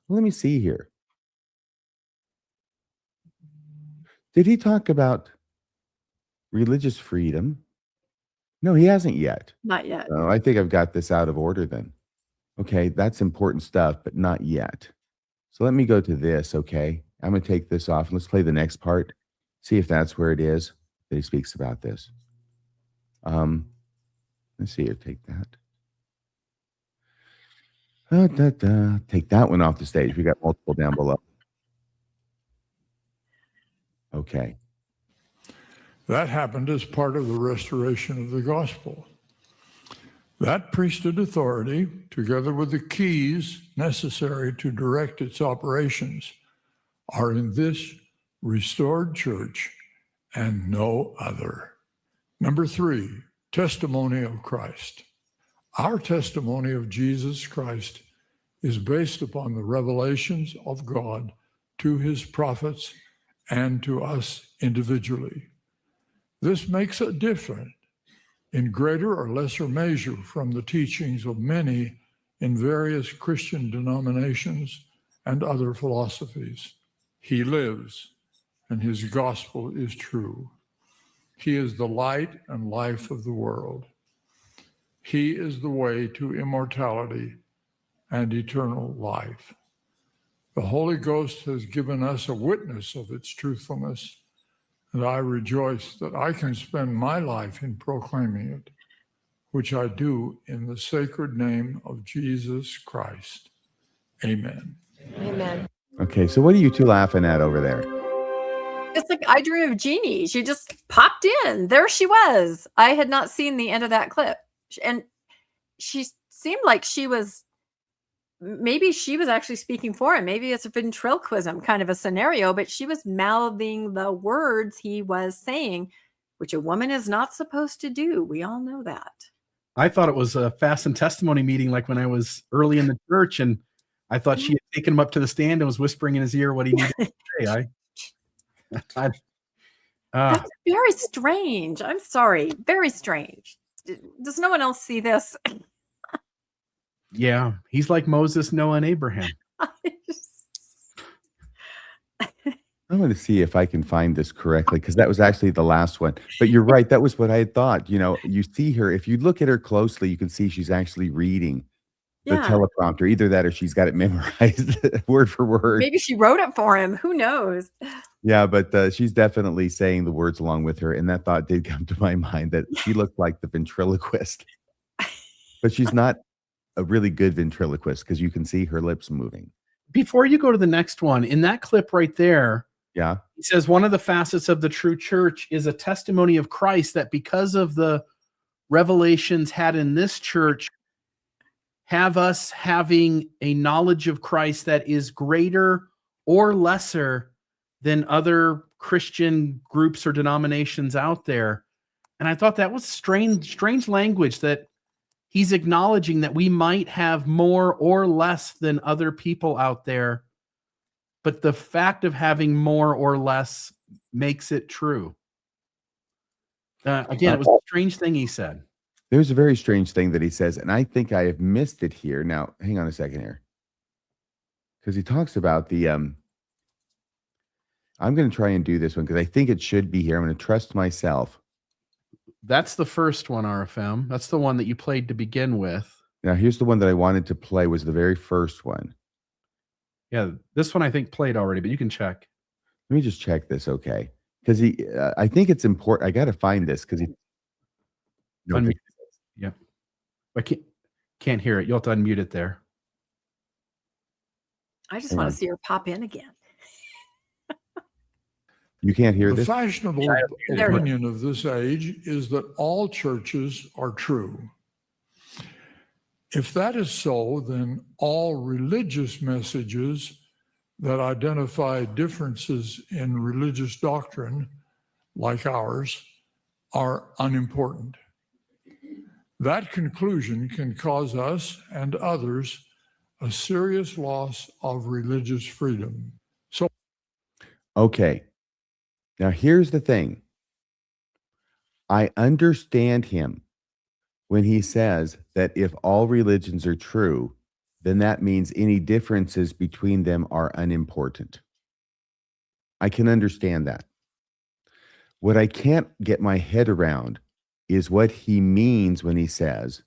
me see here. Did he talk about religious freedom? No, he hasn't yet. Not yet. Oh, I think I've got this out of order then. Okay, that's important stuff, but not yet. So let me go to this, okay? I'm going to take this off, and let's play the next part. See if that's where it is that he speaks about this. Let's see here. Take that. Take that one off the stage. We got multiple down below. Okay. That happened as part of the restoration of the gospel. That priesthood authority, together with the keys necessary to direct its operations, are in this restored church and no other. Number 3, testimony of Christ. Our testimony of Jesus Christ is based upon the revelations of God to his prophets and to us individually. This makes it different in greater or lesser measure from the teachings of many in various Christian denominations and other philosophies. He lives, and his gospel is true. He is the light and life of the world. He is the way to immortality and eternal life. The Holy Ghost has given us a witness of its truthfulness, and I rejoice that I can spend my life in proclaiming it, which I do in the sacred name of Jesus Christ. Amen. Amen. Okay, so what are you two laughing at over there? It's like I Dream of Jeannie. She just popped in. There she was. I had not seen the end of that clip. And she seemed like maybe she was actually speaking for him. Maybe it's a ventriloquism kind of a scenario, but she was mouthing the words he was saying, which a woman is not supposed to do. We all know that. I thought it was a fast and testimony meeting, like when I was early in the church, and I thought she had taken him up to the stand and was whispering in his ear what he needed to say. That's very strange. I'm sorry. Very strange. Does no one else see this? Yeah, he's like Moses, Noah, and Abraham. I'm going to see if I can find this correctly, because that was actually the last one. But you're right. That was what I had thought. You know, you see her, if you look at her closely, you can see she's actually reading the teleprompter. Either that or she's got it memorized word for word. Maybe she wrote it for him. Who knows? Yeah, but she's definitely saying the words along with her. And that thought did come to my mind, that she looked like the ventriloquist. But she's not a really good ventriloquist, because you can see her lips moving. Before you go to the next one, in that clip right there, Yeah. He says one of the facets of the true church is a testimony of Christ, that because of the revelations had in this church, have us having a knowledge of Christ that is greater or lesser than other Christian groups or denominations out there. And I thought that was strange language, that he's acknowledging that we might have more or less than other people out there, but the fact of having more or less makes it true. Again, it was a strange thing he said. There's a very strange thing that he says, and I think I have missed it here. Now, hang on a second here. Because he talks about the I'm going to try and do this one because I think it should be here. I'm going to trust myself. That's the first one, RFM. That's the one that you played to begin with. Now, here's the one that I wanted to play, was the very first one. Yeah, this one I think played already, but you can check. Let me just check this, okay? Because I think it's important. I got to find this because he. No, Unmute. Yeah, I can't hear it. You'll have to unmute it there. I just Hang want on. to see her pop in again. You can't hear The this? fashionable There it is. opinion of this age is that all churches are true. If that is so, then all religious messages that identify differences in religious doctrine, like ours, are unimportant. That conclusion can cause us and others a serious loss of religious freedom. So, Okay. Now, here's the thing. I understand him when he says that if all religions are true, then that means any differences between them are unimportant. I can understand that. What I can't get my head around is what he means when he says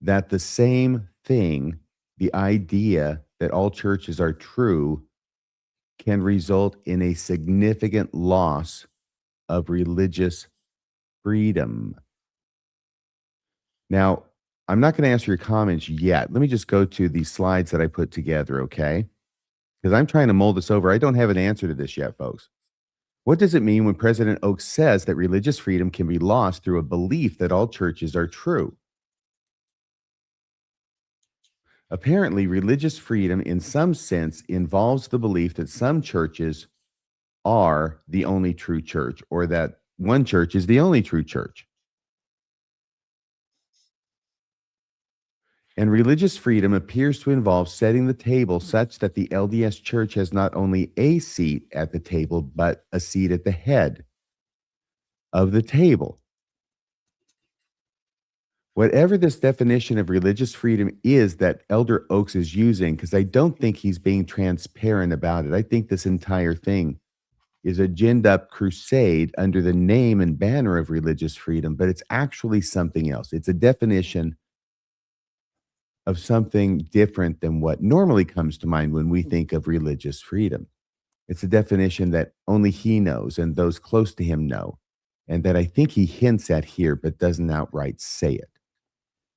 that the same thing, the idea that all churches are true, can result in a significant loss of religious freedom. Now, I'm not going to answer your comments yet. Let me just go to the slides that I put together, okay? Because I'm trying to mull this over. I don't have an answer to this yet, folks. What does it mean when President Oaks says that religious freedom can be lost through a belief that all churches are true? Apparently, religious freedom in some sense involves the belief that some churches are the only true church, or that one church is the only true church. And religious freedom appears to involve setting the table such that the LDS Church has not only a seat at the table, but a seat at the head of the table. Whatever this definition of religious freedom is that Elder Oaks is using, because I don't think he's being transparent about it. I think this entire thing is a ginned up crusade under the name and banner of religious freedom, but it's actually something else. It's a definition of something different than what normally comes to mind when we think of religious freedom. It's a definition that only he knows and those close to him know, and that I think he hints at here, but doesn't outright say it.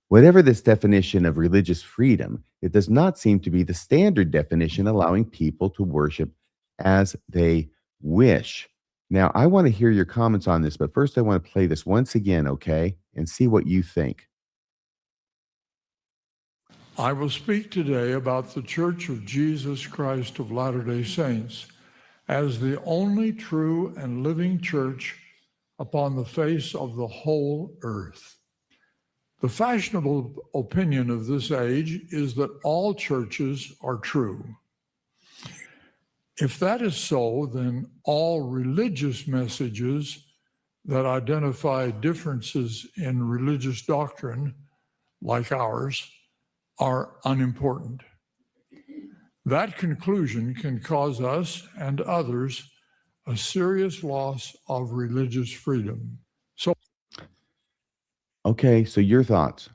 Whatever this definition of religious freedom, it does not seem to be the standard definition allowing people to worship as they wish. Now, I want to hear your comments on this, but first I want to play this once again, okay, and see what you think. I will speak today about the Church of Jesus Christ of Latter-day Saints as the only true and living church upon the face of the whole earth. The fashionable opinion of this age is that all churches are true. If that is so, then all religious messages that identify differences in religious doctrine, like ours, are unimportant. That conclusion can cause us and others a serious loss of religious freedom. Okay, so your thoughts.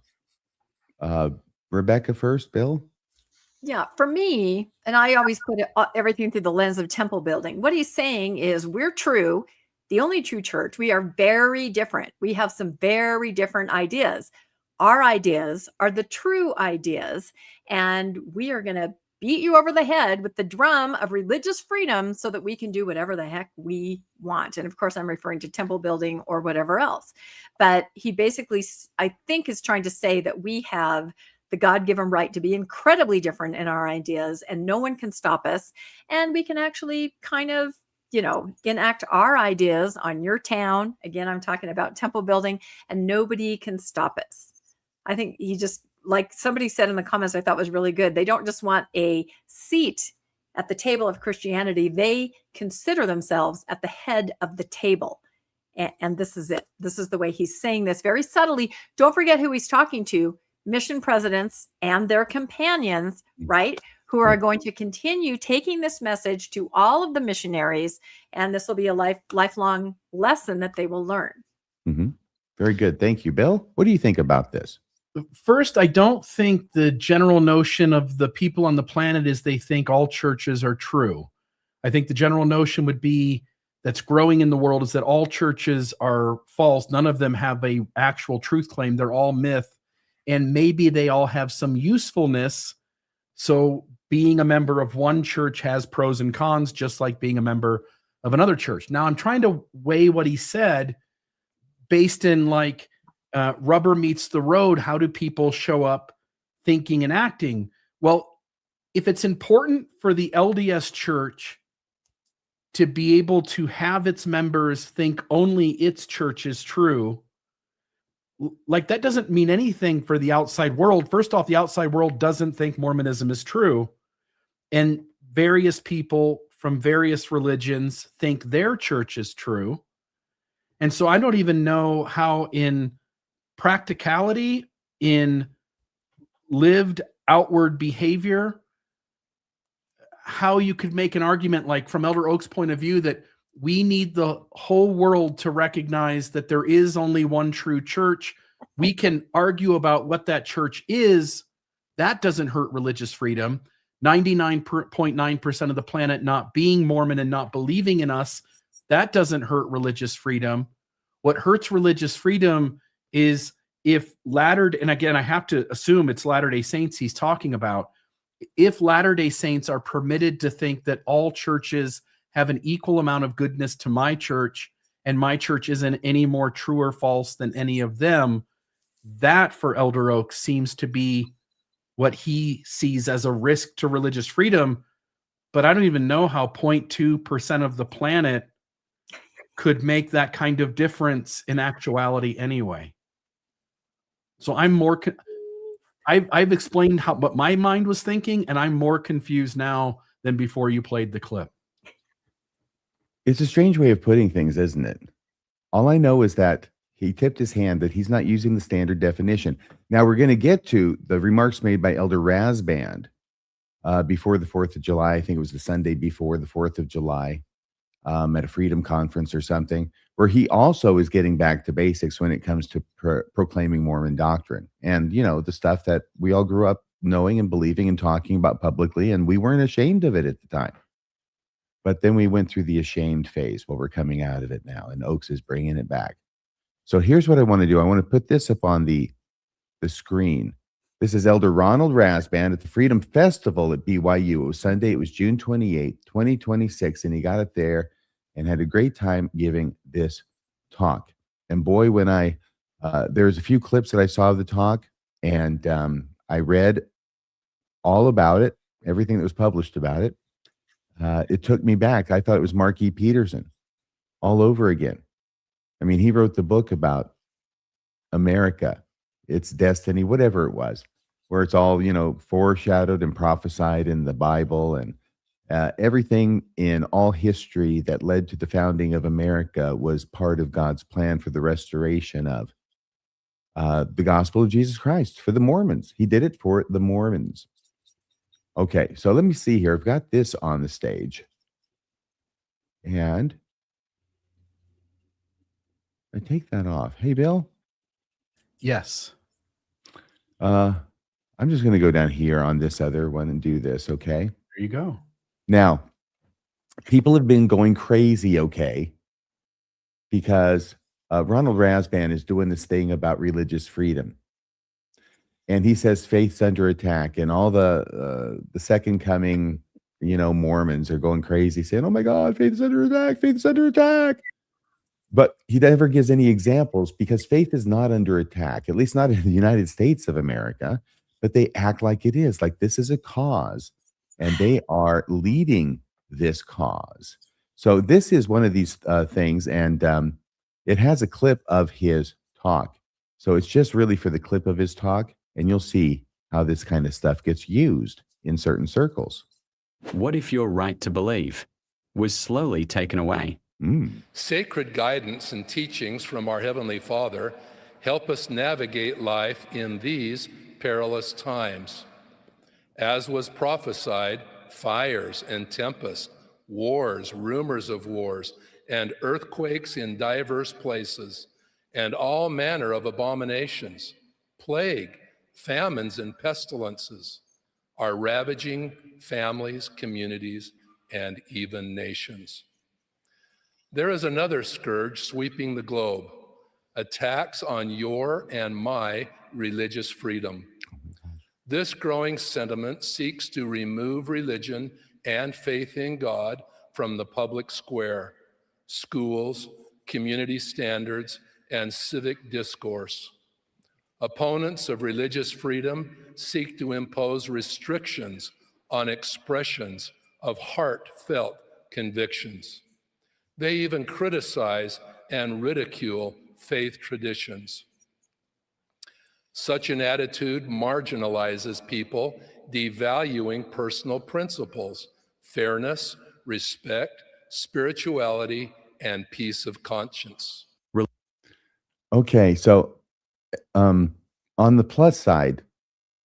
Rebecca first, Bill? Yeah, for me, and I always put everything through the lens of temple building. What he's saying is we're true, the only true church. We are very different. We have some very different ideas. Our ideas are the true ideas, and we are going to beat you over the head with the drum of religious freedom so that we can do whatever the heck we want. And of course, I'm referring to temple building or whatever else. But he basically, I think, is trying to say that we have the God-given right to be incredibly different in our ideas, and no one can stop us. And we can actually kind of, enact our ideas on your town. Again, I'm talking about temple building, and nobody can stop us. I think he just, like somebody said in the comments, I thought was really good. They don't just want a seat at the table of Christianity. They consider themselves at the head of the table. And this is it. This is the way he's saying this very subtly. Don't forget who he's talking to: mission presidents and their companions, right? Who are going to continue taking this message to all of the missionaries. And this will be a lifelong lesson that they will learn. Mm-hmm. Very good. Thank you, Bill. What do you think about this? First, I don't think the general notion of the people on the planet is they think all churches are true. I think the general notion would be that's growing in the world is that all churches are false. None of them have a actual truth claim. They're all myth. And maybe they all have some usefulness. So being a member of one church has pros and cons, just like being a member of another church. Now, I'm trying to weigh what he said based in rubber meets the road. How do people show up thinking and acting? Well, if it's important for the LDS church to be able to have its members think only its church is true, that doesn't mean anything for the outside world. First off, the outside world doesn't think Mormonism is true. And various people from various religions think their church is true. And so I don't even know how in practicality, in lived outward behavior, how you could make an argument from Elder Oak's point of view that we need the whole world to recognize that there is only one true church. We can argue about what that church is. That doesn't hurt religious freedom. 99.9% of the planet not being Mormon and not believing in us, that doesn't hurt religious freedom. What hurts religious freedom is if and again, I have to assume it's Latter-day Saints he's talking about. If Latter-day Saints are permitted to think that all churches have an equal amount of goodness to my church, and my church isn't any more true or false than any of them, that for Elder Oak seems to be what he sees as a risk to religious freedom. But I don't even know how 0.2% of the planet could make that kind of difference in actuality anyway. So I'm more, I've explained what my mind was thinking, and I'm more confused now than before you played the clip. It's a strange way of putting things, isn't it? All I know is that he tipped his hand that he's not using the standard definition. Now we're going to get to the remarks made by Elder Rasband before the 4th of July. I think it was the Sunday before the 4th of July at a Freedom Conference or something, where he also is getting back to basics when it comes to proclaiming Mormon doctrine. And, the stuff that we all grew up knowing and believing and talking about publicly, and we weren't ashamed of it at the time. But then we went through the ashamed phase. Well, we're coming out of it now, and Oaks is bringing it back. So here's what I want to do. I want to put this up on the screen. This is Elder Ronald Rasband at the Freedom Festival at BYU. It was Sunday. It was June 28, 2026, and he got up there and had a great time giving this talk. And boy, when there's a few clips that I saw of the talk, and I read all about it, everything that was published about it. It took me back. I thought it was Mark E. Peterson all over again. I mean, he wrote the book about America, its destiny, whatever it was, where it's all, foreshadowed and prophesied in the Bible, and everything in all history that led to the founding of America was part of God's plan for the restoration of the gospel of Jesus Christ for the Mormons. He did it for the Mormons. Okay, so let me see here. I've got this on the stage. And I take that off. Hey, Bill? Yes. I'm just going to go down here on this other one and do this, okay? There you go. Now, people have been going crazy, okay, because Ronald Rasband is doing this thing about religious freedom. and he says faith's under attack, and all the second coming, Mormons are going crazy, saying, "Oh my God, faith is under attack! Faith is under attack!" But he never gives any examples because faith is not under attack, at least not in the United States of America. But they act like it is, like this is a cause, and they are leading this cause. So this is one of these things, and it has a clip of his talk. So it's just really for the clip of his talk, and you'll see how this kind of stuff gets used in certain circles. What if your right to believe was slowly taken away? Sacred guidance and teachings from our Heavenly Father help us navigate life in these perilous times. As was prophesied, fires and tempests, wars, rumors of wars, and earthquakes in diverse places, and all manner of abominations, plague, famines, and pestilences are ravaging families, communities, and even nations. There is another scourge sweeping the globe, attacks on your and my religious freedom. This growing sentiment seeks to remove religion and faith in God from the public square, schools, community standards, and civic discourse. Opponents of religious freedom seek to impose restrictions on expressions of heartfelt convictions. They even criticize and ridicule faith traditions. Such an attitude marginalizes people, devaluing personal principles, fairness, respect, spirituality, and peace of conscience. Okay, so on the plus side,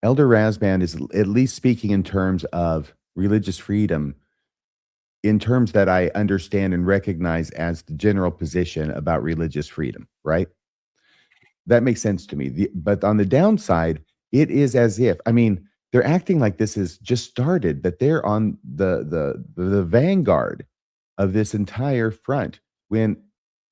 Elder Rasband is at least speaking in terms of religious freedom, in terms that I understand and recognize as the general position about religious freedom, right? That makes sense to me. But on the downside, it is as if, they're acting like this is just started, that they're on the vanguard of this entire front, when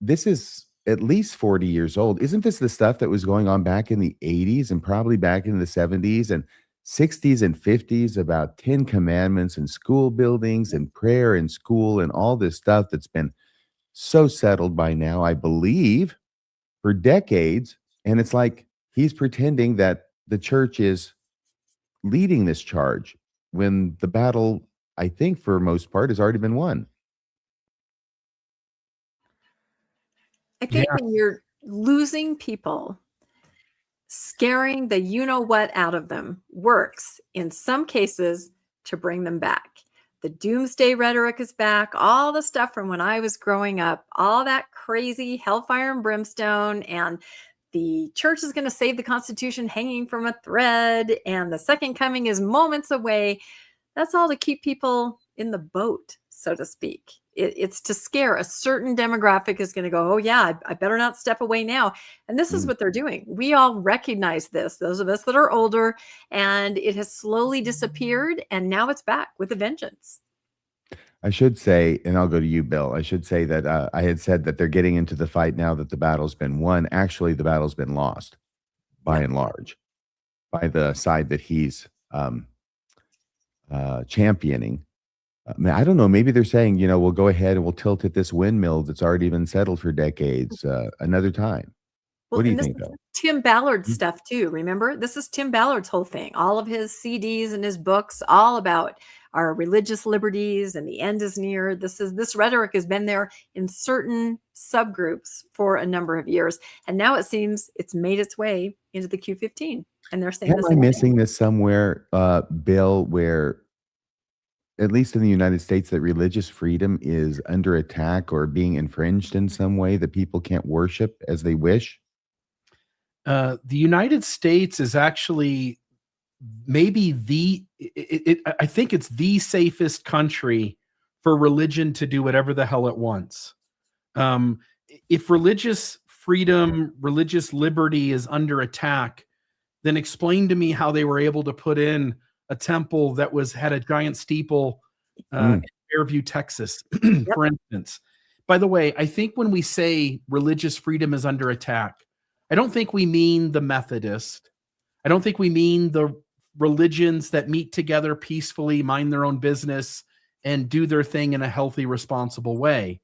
this is at least 40 years old. Isn't this the stuff that was going on back in the 80s and probably back in the 70s and 60s and 50s about 10 commandments and school buildings and prayer in school and all this stuff that's been so settled by now, I believe, for decades? And it's like he's pretending that the church is leading this charge when the battle, I think, for most part, has already been won. I think when you're losing people, scaring the you-know-what out of them works in some cases to bring them back. The doomsday rhetoric is back. All the stuff from when I was growing up, all that crazy hellfire and brimstone, and the church is going to save the Constitution hanging from a thread, and the second coming is moments away. That's all to keep people in the boat, so to speak. It's to scare a certain demographic is going to go, oh yeah, I better not step away now. And this is what they're doing. We all recognize this, those of us that are older, and it has slowly disappeared. And now it's back with a vengeance. I should say, and I'll go to you, Bill, I should say that I had said that they're getting into the fight now that the battle's been won. Actually, the battle's been lost by and large by the side that he's championing. I don't know. Maybe they're saying, we'll go ahead and we'll tilt at this windmill that's already been settled for decades another time. Well, what do you think, though? Tim Ballard's stuff too. Remember, this is Tim Ballard's whole thing. All of his CDs and his books, all about our religious liberties and the end is near. This rhetoric has been there in certain subgroups for a number of years, and now it seems it's made its way into the Q15. And they're saying, am I missing this somewhere, Bill, where at least in the United States, that religious freedom is under attack or being infringed in some way, that people can't worship as they wish? The United States is actually maybe I think it's the safest country for religion to do whatever the hell it wants. If religious freedom, religious liberty is under attack, then explain to me how they were able to put in a temple that had a giant steeple in Fairview, Texas, for instance. By the way, I think when we say religious freedom is under attack, I don't think we mean the Methodist. I don't think we mean the religions that meet together peacefully, mind their own business, and do their thing in a healthy, responsible way.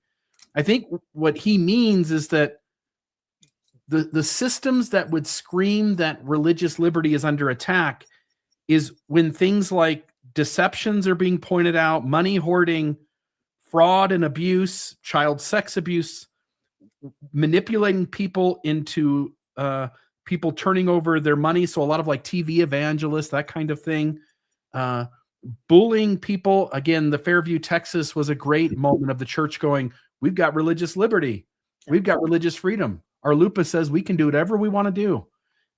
I think what he means is that the systems that would scream that religious liberty is under attack is when things like deceptions are being pointed out, money hoarding, fraud and abuse, child sex abuse, manipulating people into people turning over their money. So a lot of like TV evangelists, that kind of thing, bullying people. Again, the Fairview, Texas was a great moment of the church going, we've got religious liberty. We've got religious freedom. Our Lupa says we can do whatever we want to do.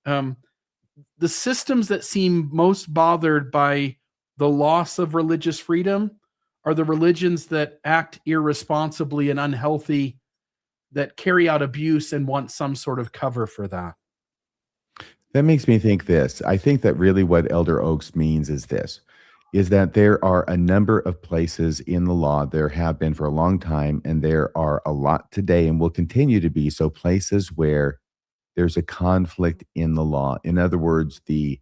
The systems that seem most bothered by the loss of religious freedom are the religions that act irresponsibly and unhealthy, that carry out abuse and want some sort of cover for that. That makes me think this. I think that really what Elder Oaks means is this, is that there are a number of places in the law, there have been for a long time, and there are a lot today and will continue to be, so places where there's a conflict in the law. In other words, the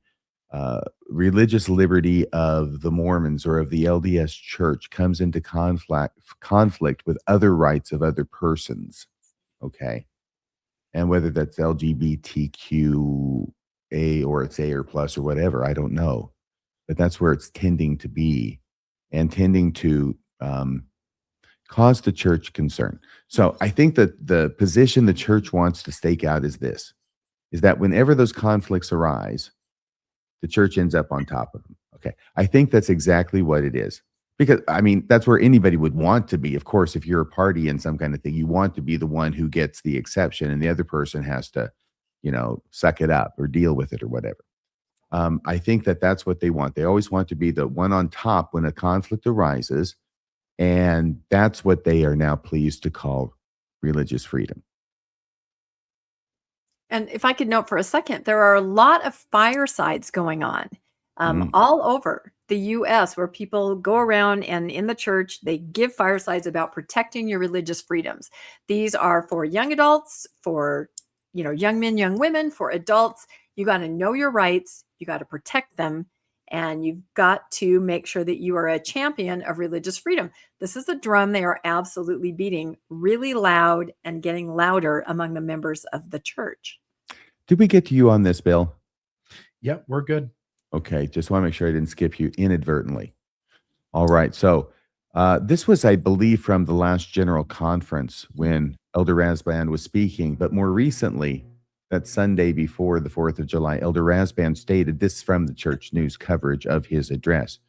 religious liberty of the Mormons or of the LDS Church comes into conflict with other rights of other persons, okay? And whether that's LGBTQA or it's A or plus or whatever, I don't know. But that's where it's tending to be and tending to cause the church concern. So I think that the position the church wants to stake out is this, is that whenever those conflicts arise, the church ends up on top of them. Okay. I think that's exactly what it is. Because, I mean, that's where anybody would want to be. Of course, if you're a party in some kind of thing, you want to be the one who gets the exception and the other person has to, suck it up or deal with it or whatever. I think that that's what they want. They always want to be the one on top when a conflict arises. And that's what they are now pleased to call religious freedom. And if I could note for a second, there are a lot of firesides going on all over the U.S. where people go around and in the church, they give firesides about protecting your religious freedoms. These are for young adults, for young men, young women, for adults. You got to know your rights. You got to protect them. And you've got to make sure that you are a champion of religious freedom. This is a drum they are absolutely beating really loud and getting louder among the members of the church. Did we get to you on this, Bill? Yep, we're good. Okay, just want to make sure I didn't skip you inadvertently. All right, so this was, I believe, from the last general conference when Elder Rasband was speaking, but more recently, that Sunday before the 4th of July, Elder Rasband stated this from the church news coverage of his address.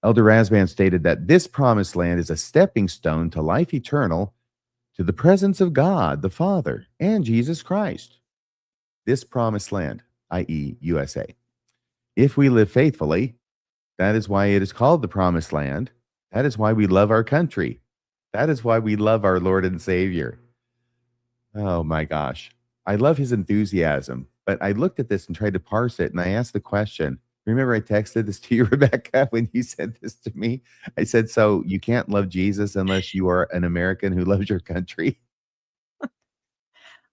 Elder Rasband stated that this promised land is a stepping stone to life eternal, to the presence of God, the Father, and Jesus Christ. This promised land, i.e. USA. If we live faithfully, that is why it is called the promised land. That is why we love our country. That is why we love our Lord and Savior. Oh my gosh. I love his enthusiasm, but I looked at this and tried to parse it, and I asked the question. Remember I texted this to you, Rebecca, when you said this to me? I said, so you can't love Jesus unless you are an American who loves your country?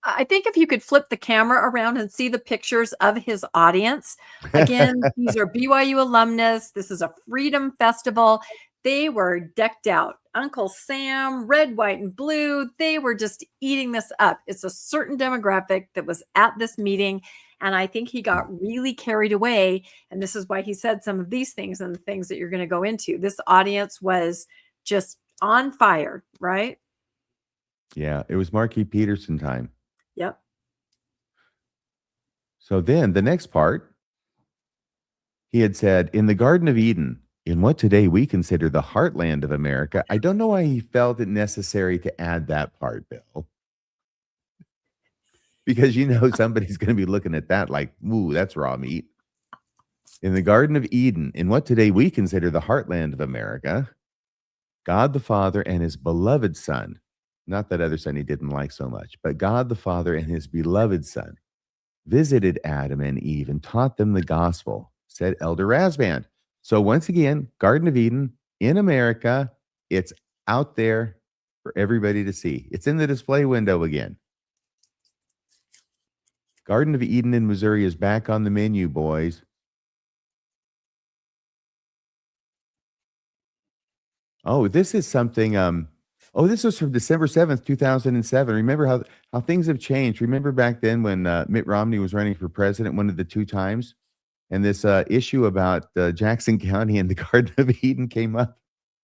I think if you could flip the camera around and see the pictures of his audience, again, these are BYU alumnus. This is a freedom festival. They were decked out. Uncle Sam, red, white, and blue. They were just eating this up. It's a certain demographic that was at this meeting. And I think he got really carried away. And this is why he said some of these things and the things that you're going to go into. This audience was just on fire, right? Yeah, it was Marquis Peterson time. Yep. So then the next part, he had said, in the Garden of Eden, in what today we consider the heartland of America. I don't know why he felt it necessary to add that part, Bill. Because somebody's going to be looking at that like, ooh, that's raw meat. In the Garden of Eden, in what today we consider the heartland of America, God the Father and his beloved Son, not that other son he didn't like so much, but God the Father and his beloved Son visited Adam and Eve and taught them the gospel, said Elder Rasband. So once again, Garden of Eden in America, it's out there for everybody to see. It's in the display window again. Garden of Eden in Missouri is back on the menu, boys. Oh, this is something. This was from December 7th, 2007. Remember how things have changed. Remember back then when Mitt Romney was running for president one of the two times, and this issue about Jackson County and the Garden of Eden came up.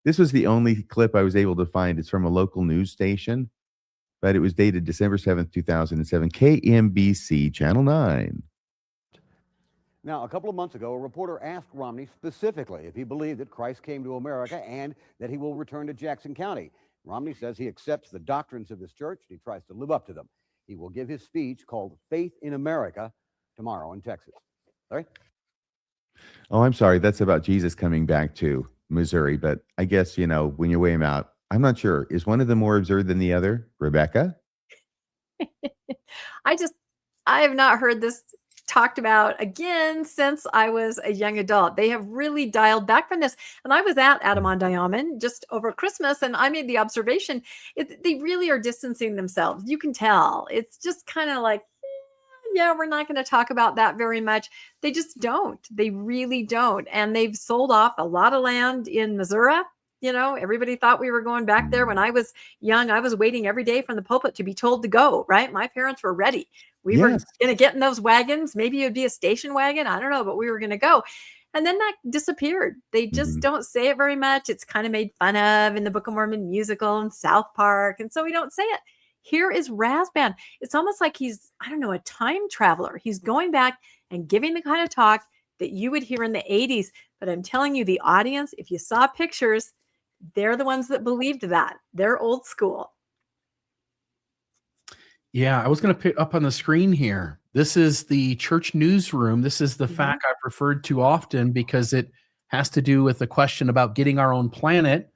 This was the only clip I was able to find. It's from a local news station, but it was dated December 7th, 2007, KMBC, Channel 9. Now, a couple of months ago, a reporter asked Romney specifically if he believed that Christ came to America and that he will return to Jackson County. Romney says he accepts the doctrines of his church and he tries to live up to them. He will give his speech called Faith in America tomorrow in Texas. Larry? Oh, I'm sorry. That's about Jesus coming back to Missouri. But I guess, when you weigh them out, I'm not sure. Is one of them more absurd than the other? Rebecca? I have not heard this talked about again since I was a young adult. They have really dialed back from this. And I was at Adam-on-Diamond just over Christmas, and I made the observation, they really are distancing themselves. You can tell. It's just kind of like, yeah, we're not going to talk about that very much. They just don't. They really don't. And they've sold off a lot of land in Missouri. Everybody thought we were going back there. When I was young, I was waiting every day from the pulpit to be told to go, right? My parents were ready. We were going to get in those wagons. Maybe it would be a station wagon. I don't know, but we were going to go. And then that disappeared. They just don't say it very much. It's kind of made fun of in the Book of Mormon musical and South Park. And so we don't say it. Here is Rasband. It's almost like he's, a time traveler. He's going back and giving the kind of talk that you would hear in the 80s. But I'm telling you, the audience, if you saw pictures, they're the ones that believed that. They're old school. Yeah, I was going to put up on the screen here. This is the church newsroom. This is the fact I've referred to often because it has to do with the question about getting our own planet.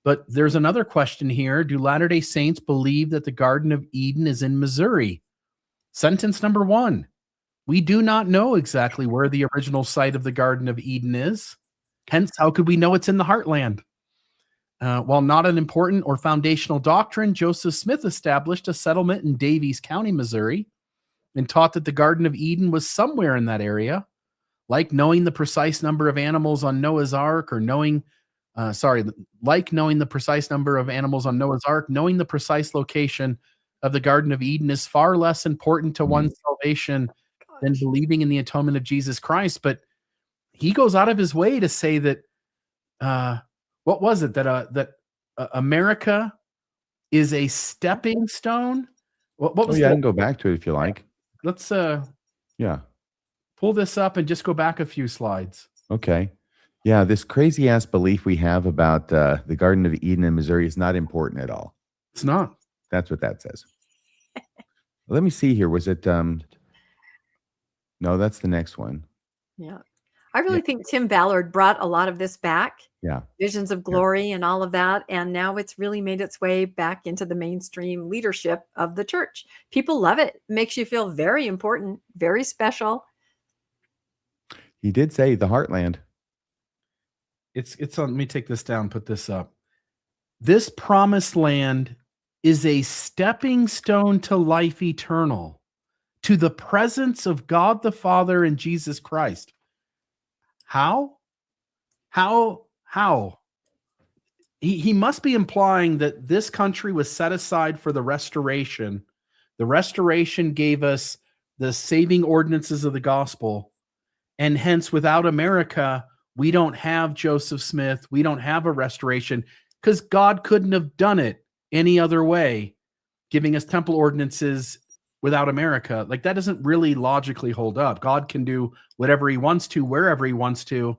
But there's another question here. Do Latter-day Saints believe that the Garden of Eden is in Missouri? Sentence number 1. We do not know exactly where the original site of the Garden of Eden is. Hence, how could we know it's in the heartland? While not an important or foundational doctrine, Joseph Smith established a settlement in Daviess County, Missouri, and taught that the Garden of Eden was somewhere in that area, like knowing the precise number of animals on Noah's Ark, or knowing the precise number of animals on Noah's Ark, knowing the precise location of the Garden of Eden is far less important to one's salvation than believing in the atonement of Jesus Christ. But he goes out of his way to say that, what was it? That America is a stepping stone? What was I can go back to it if you like. Let's Yeah. pull this up and just go back a few slides. Okay. Yeah, this crazy ass belief we have about the Garden of Eden in Missouri is not important at all. It's not. That's what that says. Let me see here. Was it no, that's the next one. Yeah. I really think Tim Ballard brought a lot of this back. Yeah. Visions of glory and all of that. And now it's really made its way back into the mainstream leadership of the church. People love it. Makes you feel very important, very special. He did say the heartland. It's on. Let me take this down, put this up. This promised land is a stepping stone to life eternal, to the presence of God the Father and Jesus Christ. How? He must be implying that this country was set aside for the restoration. The restoration gave us the saving ordinances of the gospel. And hence, without America, we don't have Joseph Smith. We don't have a restoration because God couldn't have done it any other way, giving us temple ordinances without America. Like, that doesn't really logically hold up. God can do whatever he wants to, wherever he wants to.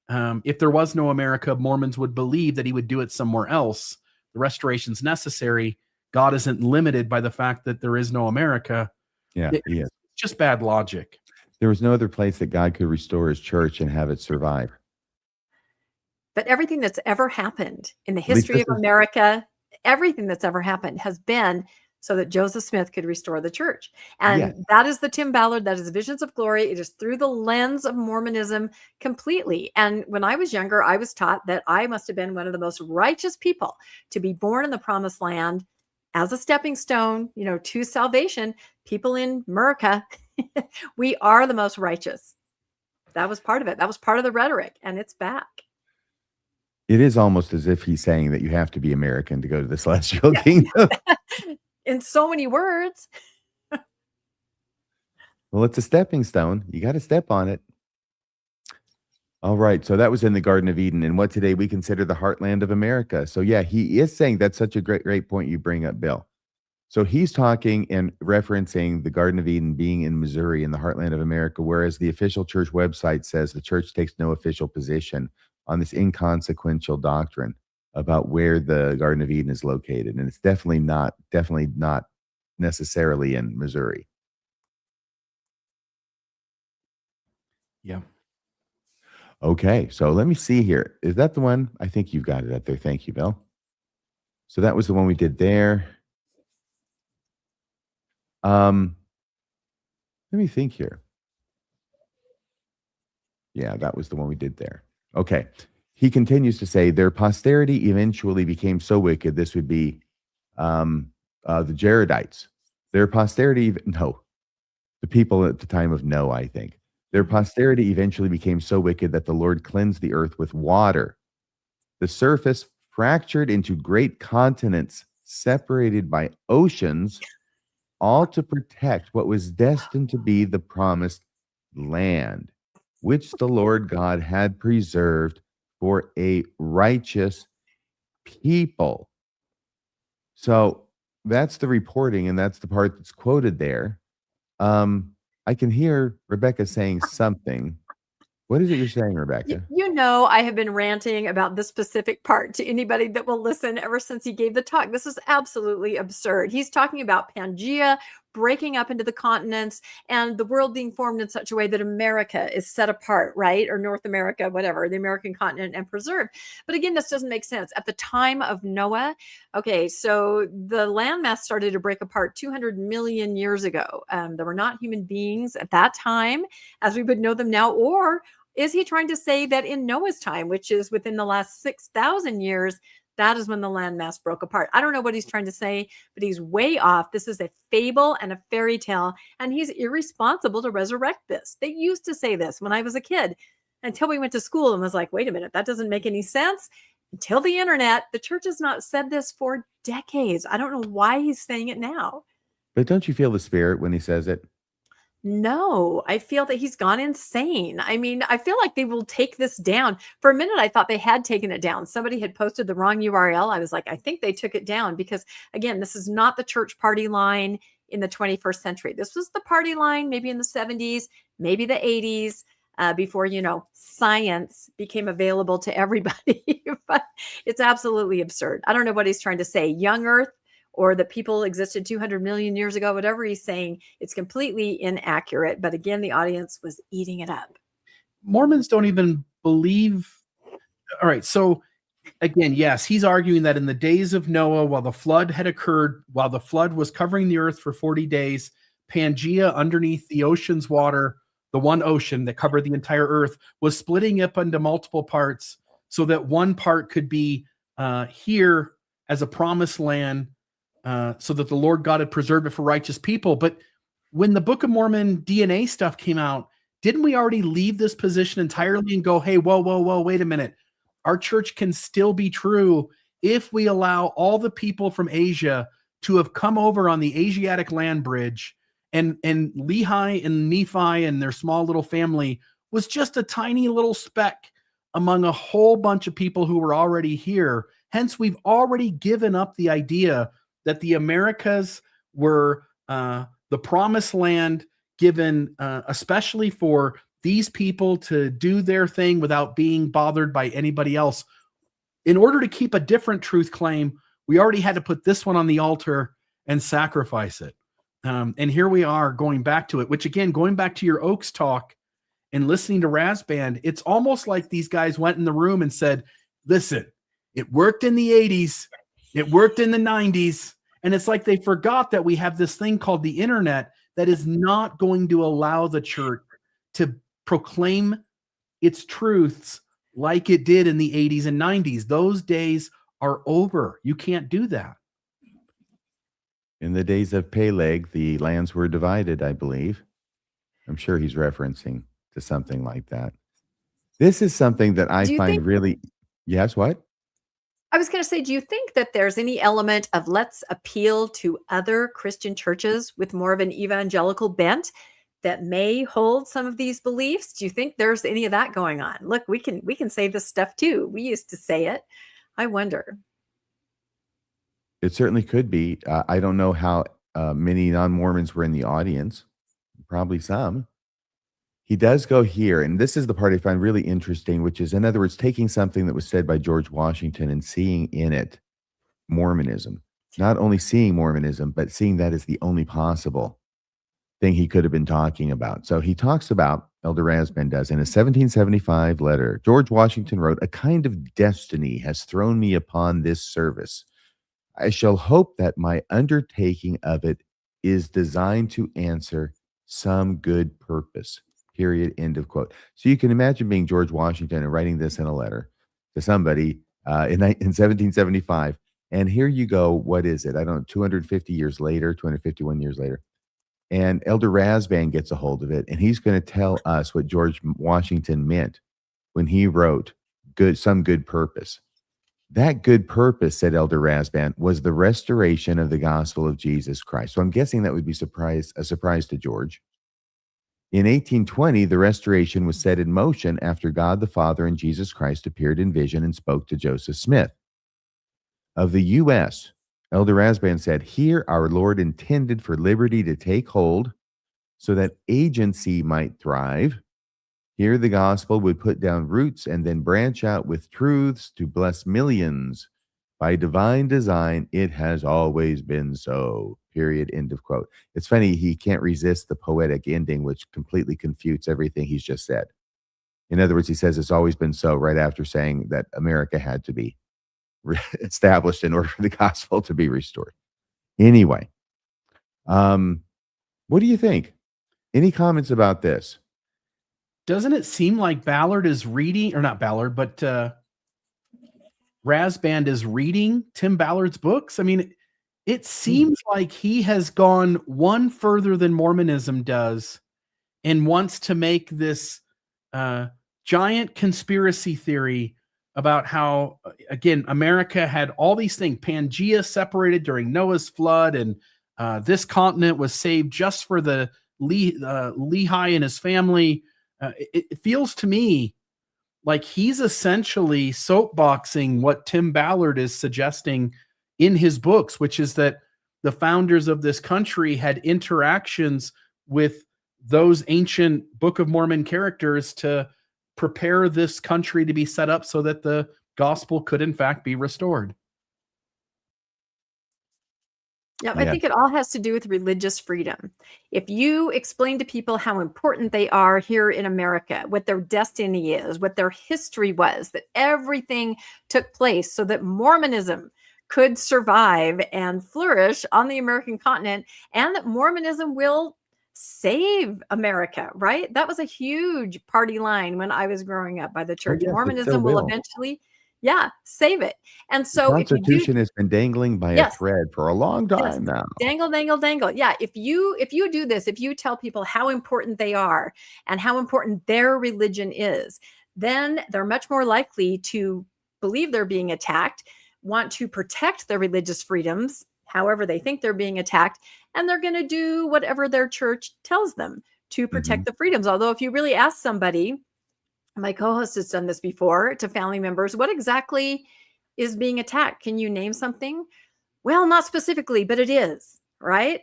If there was no America, Mormons would believe that he would do it somewhere else. The restoration's necessary. God isn't limited by the fact that there is no America. Yeah, he is. It's just bad logic. There was no other place that God could restore his church and have it survive. But everything that's ever happened in the history of America, everything that's ever happened has been so that Joseph Smith could restore the church. And that is the Tim Ballard, that is Visions of Glory. It is through the lens of Mormonism completely. And when I was younger, I was taught that I must have been one of the most righteous people to be born in the promised land as a stepping stone, to salvation. People in America, We are the most righteous. That was part of it. That was part of the rhetoric, and it's back. It is almost as if he's saying that you have to be American to go to the celestial Yeah. kingdom. In so many words. Well, it's a stepping stone. You got to step on it. All right. So that was in the Garden of Eden, and what today we consider the heartland of America. So yeah, he is saying that's such a great point you bring up, Bill. So he's talking and referencing the Garden of Eden being in Missouri in the heartland of America, whereas the official church website says the church takes no official position on this inconsequential doctrine about where the Garden of Eden is located. And it's definitely not necessarily in Missouri. Yeah. Okay, so let me see here. Is that the one? I think you've got it up there. Thank you, Bill. So that was the one we did there. Let me think here. Yeah, that was the one we did there. Okay. He continues to say their posterity eventually became so wicked. This would be the Jaredites. Their posterity, the people at the time of Noah, I think. Their posterity eventually became so wicked that the Lord cleansed the earth with water. The surface fractured into great continents separated by oceans, all to protect what was destined to be the promised land, which the Lord God had preserved for a righteous people. So that's the reporting, and that's the part that's quoted there. I can hear Rebecca saying something. What is it you're saying, Rebecca? You know, I have been ranting about this specific part to anybody that will listen ever since he gave the talk. This is absolutely absurd. He's talking about Pangea breaking up into the continents and the world being formed in such a way that America is set apart, right? Or North America, whatever, the American continent, and preserved. But again, this doesn't make sense. At the time of Noah, okay, so the landmass started to break apart 200 million years ago. There were not human beings at that time as we would know them now, or is he trying to say that in Noah's time, which is within the last 6,000 years, that is when the landmass broke apart? I don't know what he's trying to say, but he's way off. This is a fable and a fairy tale, and he's irresponsible to resurrect this. They used to say this when I was a kid until we went to school and was like, wait a minute, that doesn't make any sense. Until the internet, the church has not said this for decades. I don't know why he's saying it now. But don't you feel the spirit when he says it? No, I feel that he's gone insane. I mean, I feel like they will take this down. For a minute, I thought they had taken it down. Somebody had posted the wrong URL. I was like, I think they took it down because, again, this is not the church party line in the 21st century. This was the party line maybe in the 70s, maybe the 80s, before, science became available to everybody. But it's absolutely absurd. I don't know what he's trying to say. Young Earth, or that people existed 200 million years ago, whatever he's saying, it's completely inaccurate. But again, the audience was eating it up. Mormons don't even believe. All right. So again, yes, he's arguing that in the days of Noah, while the flood had occurred, while the flood was covering the earth for 40 days, Pangea underneath the ocean's water, the one ocean that covered the entire earth, was splitting up into multiple parts so that one part could be here as a promised land, so that the Lord God had preserved it for righteous people. But when the Book of Mormon DNA stuff came out, didn't we already leave this position entirely and go, hey, whoa, wait a minute. Our church can still be true if we allow all the people from Asia to have come over on the Asiatic land bridge, and Lehi and Nephi and their small little family was just a tiny little speck among a whole bunch of people who were already here. Hence, we've already given up the idea that the Americas were the promised land given especially for these people to do their thing without being bothered by anybody else. In order to keep a different truth claim, we already had to put this one on the altar and sacrifice it. And here we are going back to it, which again, going back to your Oaks talk and listening to Rasband, it's almost like these guys went in the room and said, listen, it worked in the 80s. It worked in the 90s. And it's like they forgot that we have this thing called the internet that is not going to allow the church to proclaim its truths like it did in the 80s and 90s. Those days are over. You can't do that. In the days of Peleg, the lands were divided, I believe. I'm sure he's referencing to something like that. This is something that I Do you find think really, yes, what? I was going to say, do you think that there's any element of let's appeal to other Christian churches with more of an evangelical bent that may hold some of these beliefs? Do you think there's any of that going on? Look, we can say this stuff too. We used to say it. I wonder. It certainly could be. I don't know how many non-Mormons were in the audience. Probably some. He does go here, and this is the part I find really interesting, which is, in other words, taking something that was said by George Washington and seeing in it Mormonism. Not only seeing Mormonism, but seeing that as the only possible thing he could have been talking about. So he talks about, Elder Rasband does, in a 1775 letter, George Washington wrote, "A kind of destiny has thrown me upon this service. I shall hope that my undertaking of it is designed to answer some good purpose." Period. End of quote. So you can imagine being George Washington and writing this in a letter to somebody in 1775. And here you go. What is it? I don't know, 250 years later, 251 years later. And Elder Rasband gets a hold of it, and he's going to tell us what George Washington meant when he wrote some good purpose. That good purpose, said Elder Rasband, was the restoration of the gospel of Jesus Christ. So I'm guessing that would be a surprise to George. In 1820, the restoration was set in motion after God the Father and Jesus Christ appeared in vision and spoke to Joseph Smith. Of the U.S., Elder Rasband said, "Here our Lord intended for liberty to take hold so that agency might thrive. Here the gospel would put down roots and then branch out with truths to bless millions. By divine design, it has always been so." Period. End of quote. It's funny, he can't resist the poetic ending, which completely confutes everything he's just said. In other words, he says it's always been so right after saying that America had to be established in order for the gospel to be restored. Anyway, what do you think? Any comments about this? Doesn't it seem like Ballard is reading, or not Ballard, but Rasband is reading Tim Ballard's books? I mean, it seems like he has gone one further than Mormonism does and wants to make this giant conspiracy theory about how, again, America had all these things. Pangea separated during Noah's flood, and this continent was saved just for the Lehi and his family. It feels to me like he's essentially soapboxing what Tim Ballard is suggesting in his books, which is that the founders of this country had interactions with those ancient Book of Mormon characters to prepare this country to be set up so that the gospel could in fact be restored. Yeah, I think it all has to do with religious freedom. If you explain to people how important they are here in America, what their destiny is, what their history was, that everything took place so that Mormonism could survive and flourish on the American continent, and that Mormonism will save America, right? That was a huge party line when I was growing up by the church. yes, it Mormonism still will will. eventually, save it. And The so if you do, Constitution has been dangling by a Yes. thread for a long yes, time now. dangle, dangle, dangle. Yeah, if you do this, if you tell people how important they are and how important their religion is, then they're much more likely to believe they're being attacked, want to protect their religious freedoms, however they think they're being attacked, and they're going to do whatever their church tells them to protect the freedoms. Although if you really ask somebody, my co-host has done this before, to family members, what exactly is being attacked? Can you name something? Well, not specifically, but it is, right?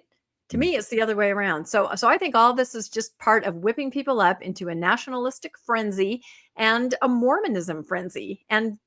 To me, it's the other way around. So I think all this is just part of whipping people up into a nationalistic frenzy and a Mormonism frenzy, and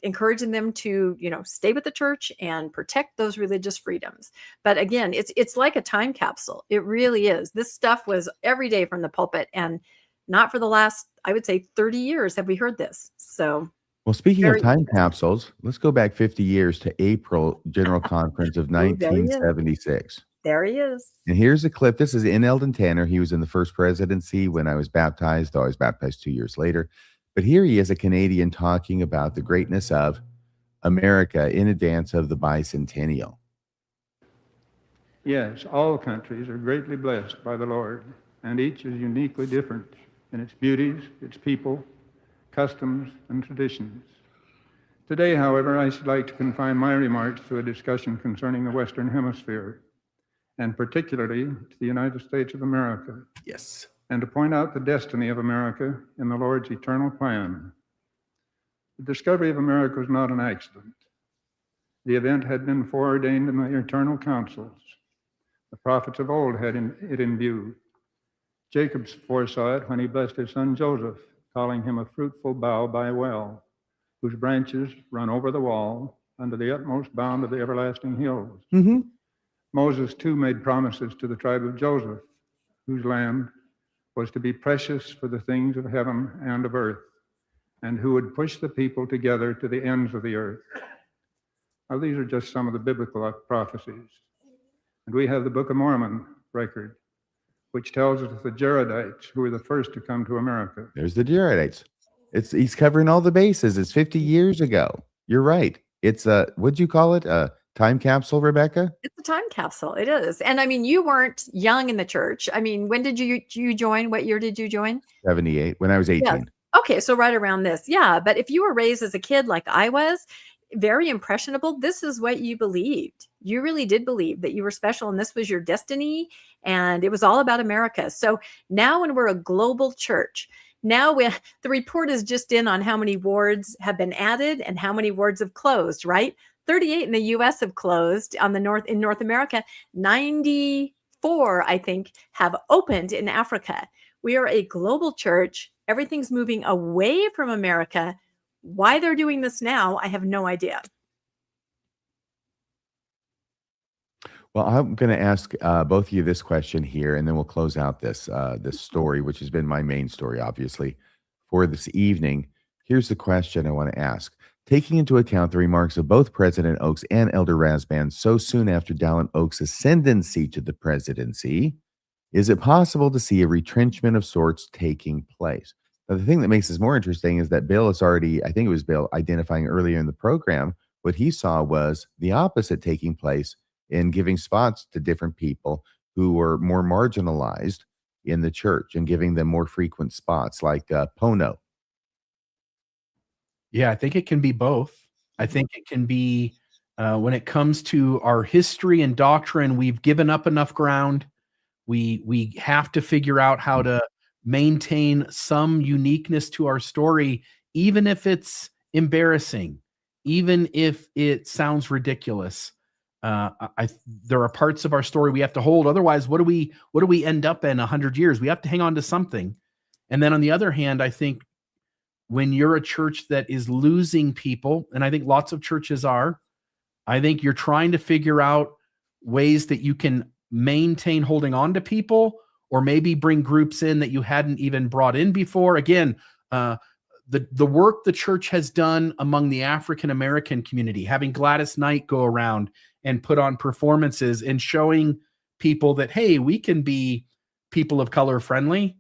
encouraging them to, stay with the church and protect those religious freedoms. But again, it's like a time capsule. It really is. This stuff was every day from the pulpit, and not for the last, I would say, 30 years have we heard this. So, well, speaking of very time interesting. capsules, let's go back 50 years to April General Conference of Oh, there he is. 1976. There he is. And here's a clip. This is in Eldon Tanner. He was in the first presidency when I was baptized, though I was baptized 2 years later. But here he is, a Canadian, talking about the greatness of America in advance of the bicentennial. Yes, all countries are greatly blessed by the Lord. and each is uniquely different in its beauties, its people, customs, and traditions. Today, however, I should like to confine my remarks to a discussion concerning the Western Hemisphere, and particularly to the United States of America, Yes. and to point out the destiny of America in the Lord's eternal plan. The discovery of America was not an accident. The event had been foreordained in the eternal councils. The prophets of old had it in view. Jacob foresaw it when he blessed his son Joseph, calling him a fruitful bough by a well, whose branches run over the wall under the utmost bound of the everlasting hills. Mm-hmm. Moses too made promises to the tribe of Joseph, whose land was to be precious for the things of heaven and of earth, and who would push the people together to the ends of the earth. Now, these are just some of the biblical prophecies. And we have the Book of Mormon record, which tells us the Jaredites, who were the first to come to America. There's the Jaredites. He's covering all the bases. It's 50 years ago. You're right. It's what'd you call it? A time capsule, Rebecca? It's a time capsule. It is. And I mean, you weren't young in the church. I mean, when did you join? What year did you join? 78, when I was 18. Yes. Okay, so right around this. Yeah, but if you were raised as a kid like I was, very impressionable, this is what you believed. You really did believe that you were special and this was your destiny, and it was all about America. So now when we're a global church, now the report is just in on how many wards have been added and how many wards have closed, right? 38 in the US have closed in North America. 94, I think, have opened in Africa. We are a global church. Everything's moving away from America. Why they're doing this now, I have no idea. Well, I'm going to ask both of you this question here, and then we'll close out this story, which has been my main story, obviously, for this evening. Here's the question I want to ask. Taking into account the remarks of both President Oaks and Elder Rasband so soon after Dallin Oaks' ascendancy to the presidency, is it possible to see a retrenchment of sorts taking place? Now, the thing that makes this more interesting is that Bill is already, I think it was Bill, identifying earlier in the program, what he saw was the opposite taking place in giving spots to different people who were more marginalized in the church and giving them more frequent spots like Pono. Yeah, I think it can be both. I think it can be when it comes to our history and doctrine, we've given up enough ground. We have to figure out how to maintain some uniqueness to our story, even if it's embarrassing, even if it sounds ridiculous. There are parts of our story we have to hold. Otherwise, what do we end up in 100 years? We have to hang on to something. And then on the other hand, I think when you're a church that is losing people, and I think lots of churches are, I think you're trying to figure out ways that you can maintain holding on to people, or maybe bring groups in that you hadn't even brought in before. Again, the work the church has done among the African American community, having Gladys Knight go around and put on performances and showing people that, hey, we can be people of color friendly.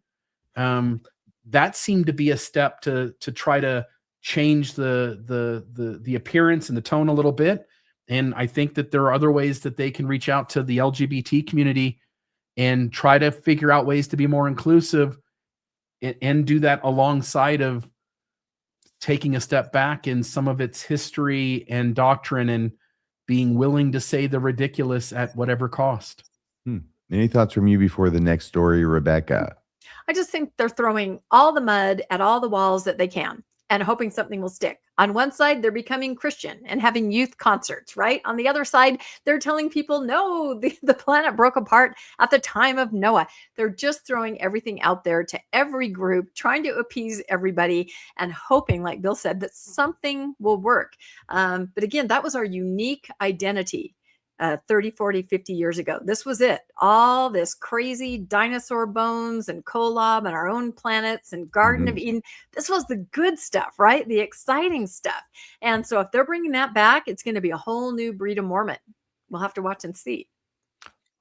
That seemed to be a step to try to change the appearance and the tone a little bit. And I think that there are other ways that they can reach out to the LGBT community and try to figure out ways to be more inclusive and do that alongside of taking a step back in some of its history and doctrine and being willing to say the ridiculous at whatever cost. Any thoughts from you before the next story, Rebecca? I just think they're throwing all the mud at all the walls that they can and hoping something will stick. On one side, they're becoming Christian and having youth concerts, right? On the other side, they're telling people, no, the planet broke apart at the time of Noah. They're just throwing everything out there to every group, trying to appease everybody and hoping, like Bill said, that something will work. But again, that was our unique identity. 30, 40, 50 years ago. This was it. All this crazy dinosaur bones and Kolob and our own planets and Garden of Eden. This was the good stuff, right? The exciting stuff. And so if they're bringing that back, it's going to be a whole new breed of Mormon. We'll have to watch and see.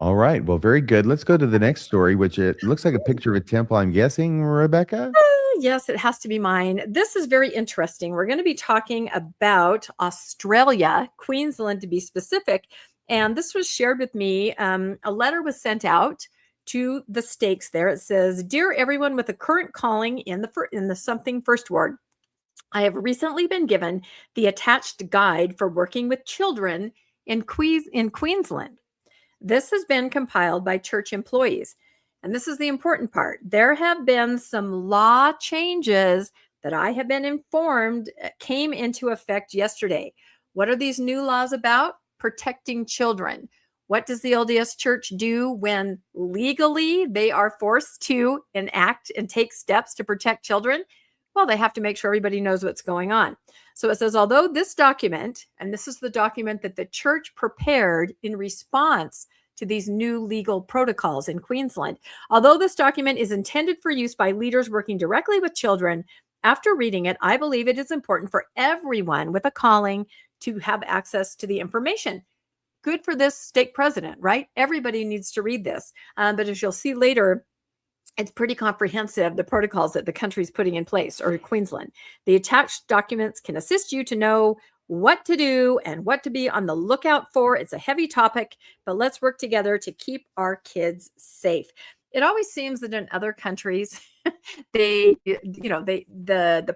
All right. Well, very good. Let's go to the next story, which it looks like a picture of a temple, I'm guessing, Rebecca? Yes, it has to be mine. This is very interesting. We're going to be talking about Australia, Queensland to be specific. And this was shared with me. A letter was sent out to the stakes there. It says, "Dear everyone with a current calling in the something first ward, I have recently been given the attached guide for working with children in Queensland. This has been compiled by church employees." And this is the important part. There have been some law changes that I have been informed came into effect yesterday. What are these new laws about? Protecting children. What does the LDS Church do when legally they are forced to enact and take steps to protect children? Well, they have to make sure everybody knows what's going on. So it says, although this document, and this is the document that the church prepared in response to these new legal protocols in Queensland, although this document is intended for use by leaders working directly with children, after reading it, I believe it is important for everyone with a calling to have access to the information. Good for this stake president, right? Everybody needs to read this. But as you'll see later, it's pretty comprehensive, the protocols that the country's putting in place, or Queensland. The attached documents can assist you to know what to do and what to be on the lookout for. It's a heavy topic, but let's work together to keep our kids safe. It always seems that in other countries, the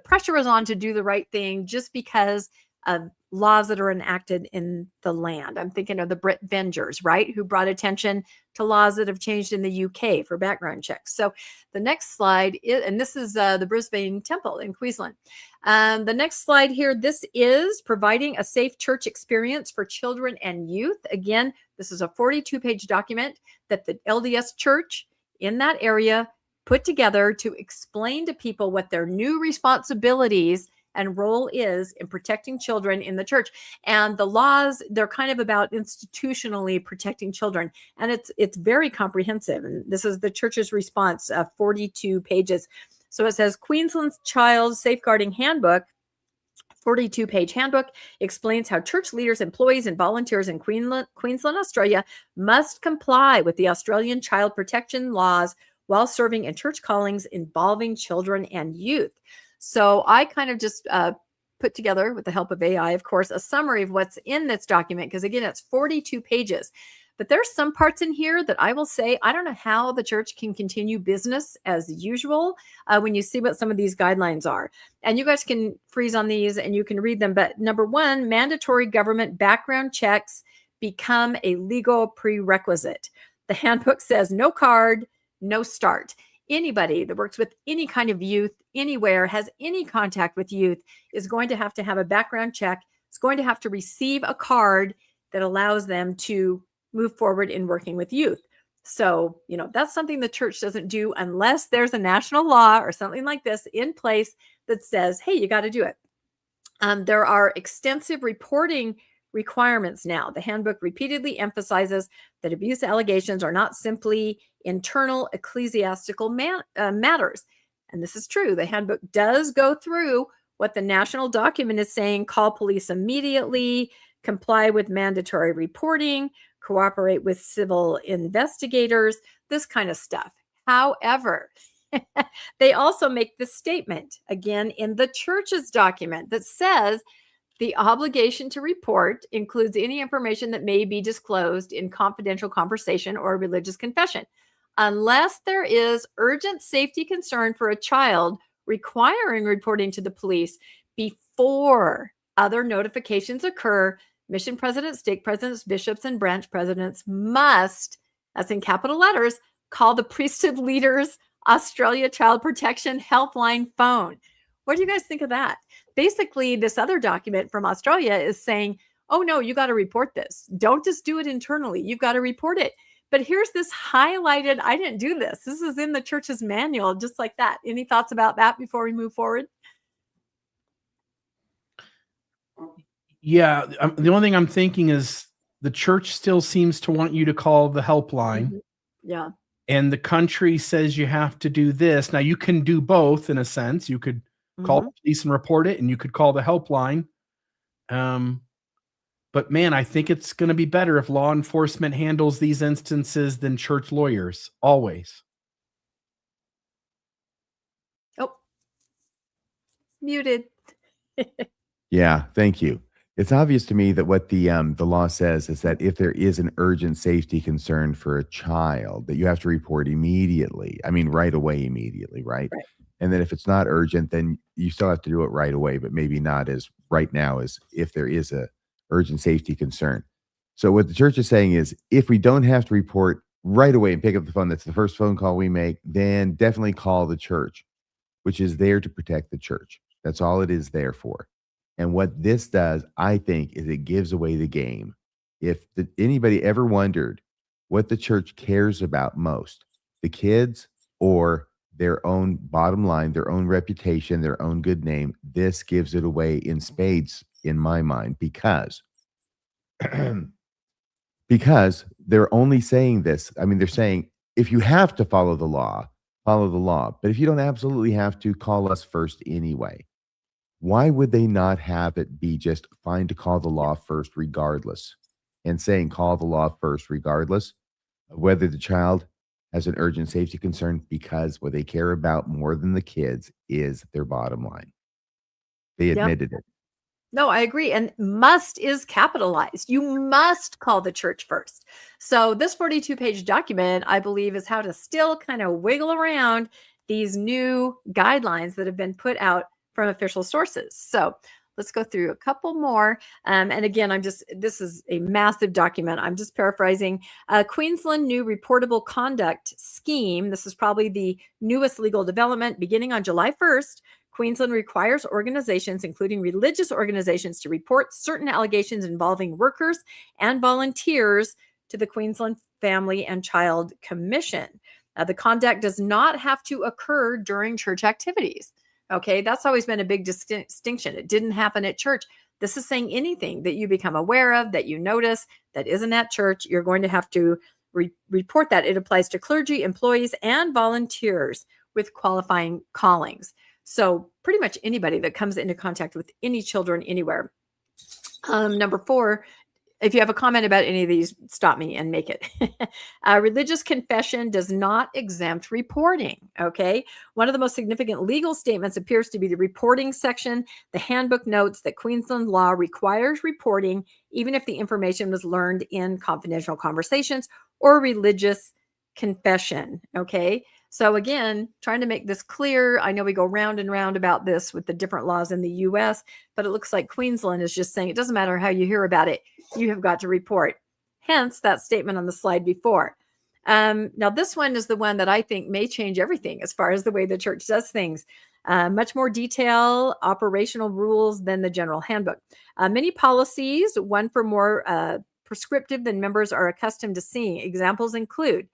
pressure is on to do the right thing just because of laws that are enacted in the land. I'm thinking of the Brit Vengers, right, who brought attention to laws that have changed in the UK for background checks. So the next slide is, and this is the Brisbane Temple in Queensland. The next slide here, this is providing a safe church experience for children and youth. Again, this is a 42-page document that the LDS Church in that area put together to explain to people what their new responsibilities and role is in protecting children in the church. And the laws, they're kind of about institutionally protecting children. And it's very comprehensive. And this is the church's response, 42 pages. So it says, Queensland's Child Safeguarding Handbook, 42-page handbook, explains how church leaders, employees, and volunteers in Queensland, Australia must comply with the Australian child protection laws while serving in church callings involving children and youth. So I kind of just put together, with the help of AI, of course, a summary of what's in this document, because again, it's 42 pages. But there's some parts in here that I will say, I don't know how the church can continue business as usual when you see what some of these guidelines are. And you guys can freeze on these and you can read them. But number one, mandatory government background checks become a legal prerequisite. The handbook says no card, no start. Anybody that works with any kind of youth anywhere, has any contact with youth, is going to have a background check. It's going to have to receive a card that allows them to move forward in working with youth. So, that's something the church doesn't do unless there's a national law or something like this in place that says, hey, you got to do it. There are extensive reporting requirements now. The handbook repeatedly emphasizes that abuse allegations are not simply internal ecclesiastical matters. And this is true. The handbook does go through what the national document is saying: call police immediately, comply with mandatory reporting, cooperate with civil investigators, this kind of stuff. However, they also make this statement, again, in the church's document that says the obligation to report includes any information that may be disclosed in confidential conversation or religious confession, unless there is urgent safety concern for a child requiring reporting to the police before other notifications occur. Mission presidents, stake presidents, bishops, and branch presidents must, that's in capital letters, call the Priesthood Leaders Australia Child Protection Helpline phone. What do you guys think of that? Basically, this other document from Australia is saying, oh no, you got to report this. Don't just do it internally. You've got to report it. But here's this highlighted, I didn't do this. This is in the church's manual, just like that. Any thoughts about that before we move forward? Yeah, the only thing I'm thinking is the church still seems to want you to call the helpline. Mm-hmm. Yeah. And the country says you have to do this. Now, you can do both in a sense. You could call the police and report it, and you could call the helpline. But man, I think it's going to be better if law enforcement handles these instances than church lawyers, always. Oh, muted. Yeah, thank you. It's obvious to me that what the law says is that if there is an urgent safety concern for a child, that you have to report immediately. I mean, right away, immediately, right? Right. And then if it's not urgent, then you still have to do it right away, but maybe not as right now as if there is a urgent safety concern. So what the church is saying is, if we don't have to report right away and pick up the phone, that's the first phone call we make, then definitely call the church, which is there to protect the church. That's all it is there for. And what this does, I think, is it gives away the game. If anybody ever wondered what the church cares about most, the kids or their own bottom line, their own reputation, their own good name, this gives it away in spades in my mind, because because they're only saying this. I mean, they're saying, if you have to follow the law, follow the law. But if you don't absolutely have to, call us first anyway. Why would they not have it be just fine to call the law first regardless? And saying call the law first regardless of whether the child has an urgent safety concern, because what they care about more than the kids is their bottom line. They Yep. admitted it. No, I agree. And must is capitalized. You must call the church first. So this 42-page document, I believe, is how to still kind of wiggle around these new guidelines that have been put out from official sources. So let's go through a couple more. And again, this is a massive document. I'm just paraphrasing. Queensland new reportable conduct scheme. This is probably the newest legal development. Beginning on July 1st, Queensland requires organizations, including religious organizations, to report certain allegations involving workers and volunteers to the Queensland Family and Child Commission. The conduct does not have to occur during church activities. Okay, that's always been a big distinction. It didn't happen at church. This is saying anything that you become aware of, that you notice, that isn't at church, you're going to have to report that. It applies to clergy, employees, and volunteers with qualifying callings. So pretty much anybody that comes into contact with any children anywhere. Number 4, if you have a comment about any of these, stop me and make it. Religious confession does not exempt reporting. Okay. One of the most significant legal statements appears to be the reporting section. The handbook notes that Queensland law requires reporting, even if the information was learned in confidential conversations or religious confession. Okay. So again, trying to make this clear. I know we go round and round about this with the different laws in the US, but it looks like Queensland is just saying it doesn't matter how you hear about it, you have got to report. Hence that statement on the slide before. Now this one is the one that I think may change everything as far as the way the church does things. Much more detail, operational rules than the general handbook. Many policies, one for more prescriptive than members are accustomed to seeing. Examples include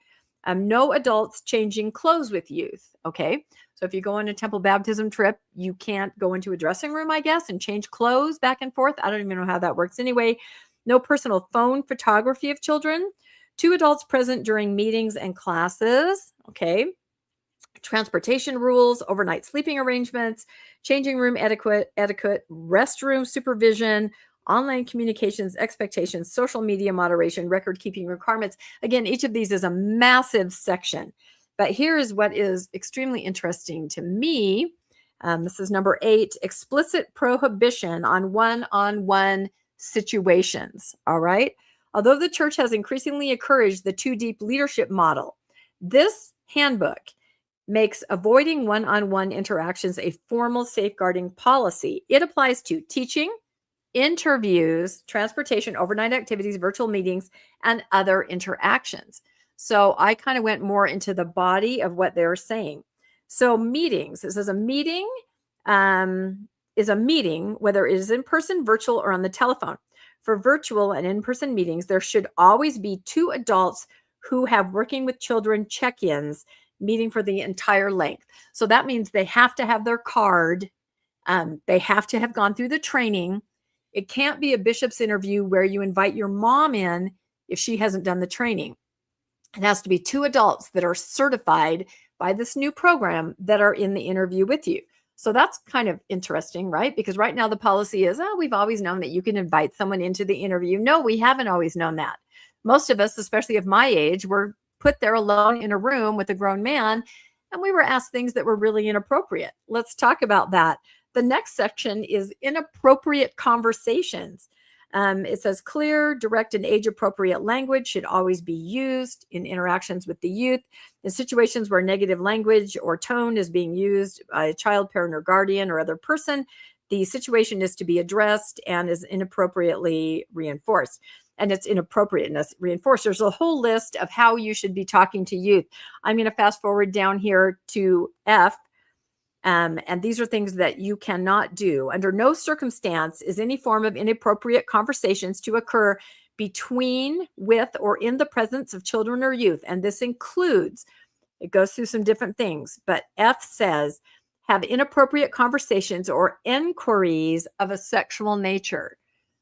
no adults changing clothes with youth. Okay. So if you go on a temple baptism trip, you can't go into a dressing room, I guess, and change clothes back and forth. I don't even know how that works anyway. No personal phone photography of children. 2 adults present during meetings and classes. Okay. Transportation rules, overnight sleeping arrangements, changing room etiquette, restroom supervision, online communications, expectations, social media moderation, record keeping requirements. Again, each of these is a massive section. But here is what is extremely interesting to me. This is number 8, explicit prohibition on one-on-one situations. All right. Although the church has increasingly encouraged the 2-deep leadership model, this handbook makes avoiding one-on-one interactions a formal safeguarding policy. It applies to teaching, interviews, transportation, overnight activities, virtual meetings, and other interactions. So I kind of went more into the body of what they're saying. So meetings, it says a meeting is a meeting, whether it is in person, virtual, or on the telephone. For virtual and in-person meetings, there should always be 2 adults who have working with children check-ins meeting for the entire length. So that means they have to have their card. They have to have gone through the training. It can't be a bishop's interview where you invite your mom in if she hasn't done the training. It has to be 2 adults that are certified by this new program that are in the interview with you. So that's kind of interesting, right? Because right now the policy is, we've always known that you can invite someone into the interview. No, we haven't always known that. Most of us, especially of my age, were put there alone in a room with a grown man, and we were asked things that were really inappropriate. Let's talk about that. The next section is inappropriate conversations. It says clear, direct, and age-appropriate language should always be used in interactions with the youth. In situations where negative language or tone is being used by a child, parent, or guardian or other person, the situation is to be addressed and is inappropriately reinforced. And its inappropriateness reinforced. There's a whole list of how you should be talking to youth. I'm going to fast forward down here to F. And these are things that you cannot do. Under no circumstance is any form of inappropriate conversations to occur between, with, or in the presence of children or youth. And this includes, it goes through some different things, but F says, have inappropriate conversations or inquiries of a sexual nature.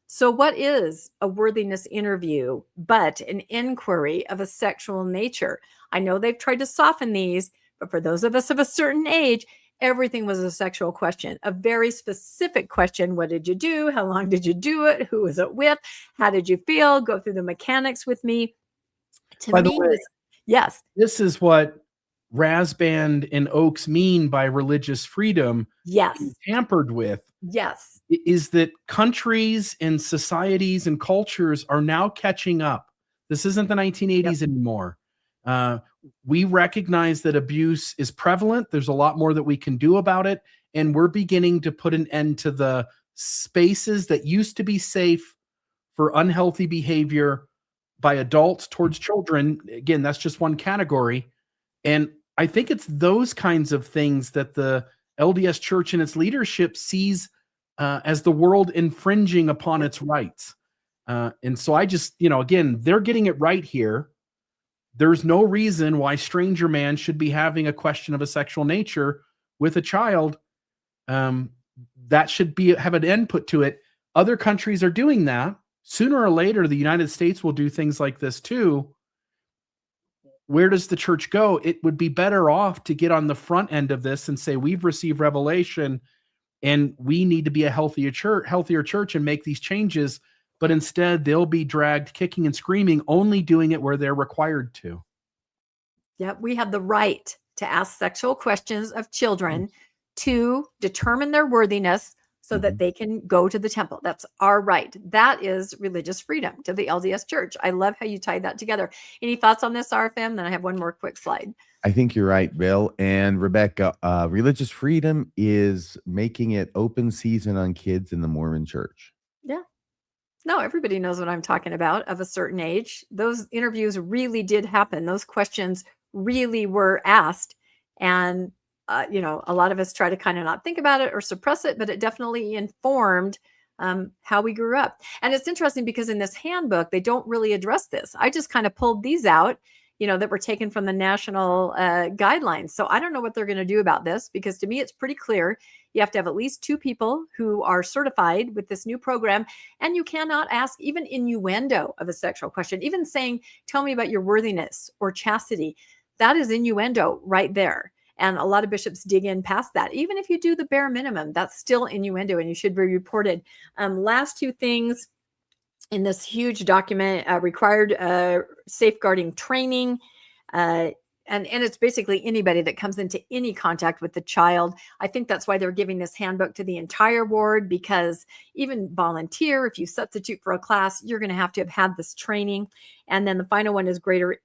So what is a worthiness interview but an inquiry of a sexual nature? I know they've tried to soften these, but for those of us of a certain age, everything was a sexual question, a very specific question. What did you do? How long did you do it? Who was it with? How did you feel? Go through the mechanics with me. By the way, yes. This is what Rasband and Oakes mean by religious freedom. Yes. Tampered with. Yes. Is that countries and societies and cultures are now catching up. This isn't the 1980s anymore. We recognize that abuse is prevalent. There's a lot more that we can do about it. And we're beginning to put an end to the spaces that used to be safe for unhealthy behavior by adults towards children. Again, that's just one category. And I think it's those kinds of things that the LDS Church and its leadership sees as the world infringing upon its rights. And so I just, again, they're getting it right here. There's no reason why stranger man should be having a question of a sexual nature with a child. That should have an end put to it. Other countries are doing that. Sooner or later, the United States will do things like this too. Where does the church go? It would be better off to get on the front end of this and say, we've received revelation and we need to be a healthier church and make these changes. But instead, they'll be dragged kicking and screaming, only doing it where they're required to. Yep, we have the right to ask sexual questions of children to determine their worthiness so that they can go to the temple. That's our right. That is religious freedom to the LDS Church. I love how you tied that together. Any thoughts on this, RFM? Then I have one more quick slide. I think you're right, Bill. And Rebecca, religious freedom is making it open season on kids in the Mormon Church. Yeah. No, everybody knows what I'm talking about of a certain age. Those interviews really did happen. Those questions really were asked. And, a lot of us try to kind of not think about it or suppress it, but it definitely informed how we grew up. And it's interesting because in this handbook, they don't really address this. I just kind of pulled these out, that were taken from the national guidelines. So I don't know what they're going to do about this, because to me, it's pretty clear. You have to have at least 2 people who are certified with this new program. And you cannot ask even innuendo of a sexual question, even saying, tell me about your worthiness or chastity. That is innuendo right there. And a lot of bishops dig in past that. Even if you do the bare minimum, that's still innuendo and you should be reported. Last 2 things in this huge document, required safeguarding training. And it's basically anybody that comes into any contact with the child. I think that's why they're giving this handbook to the entire ward, because even volunteer, if you substitute for a class, you're going to have had this training. And then the final one is greater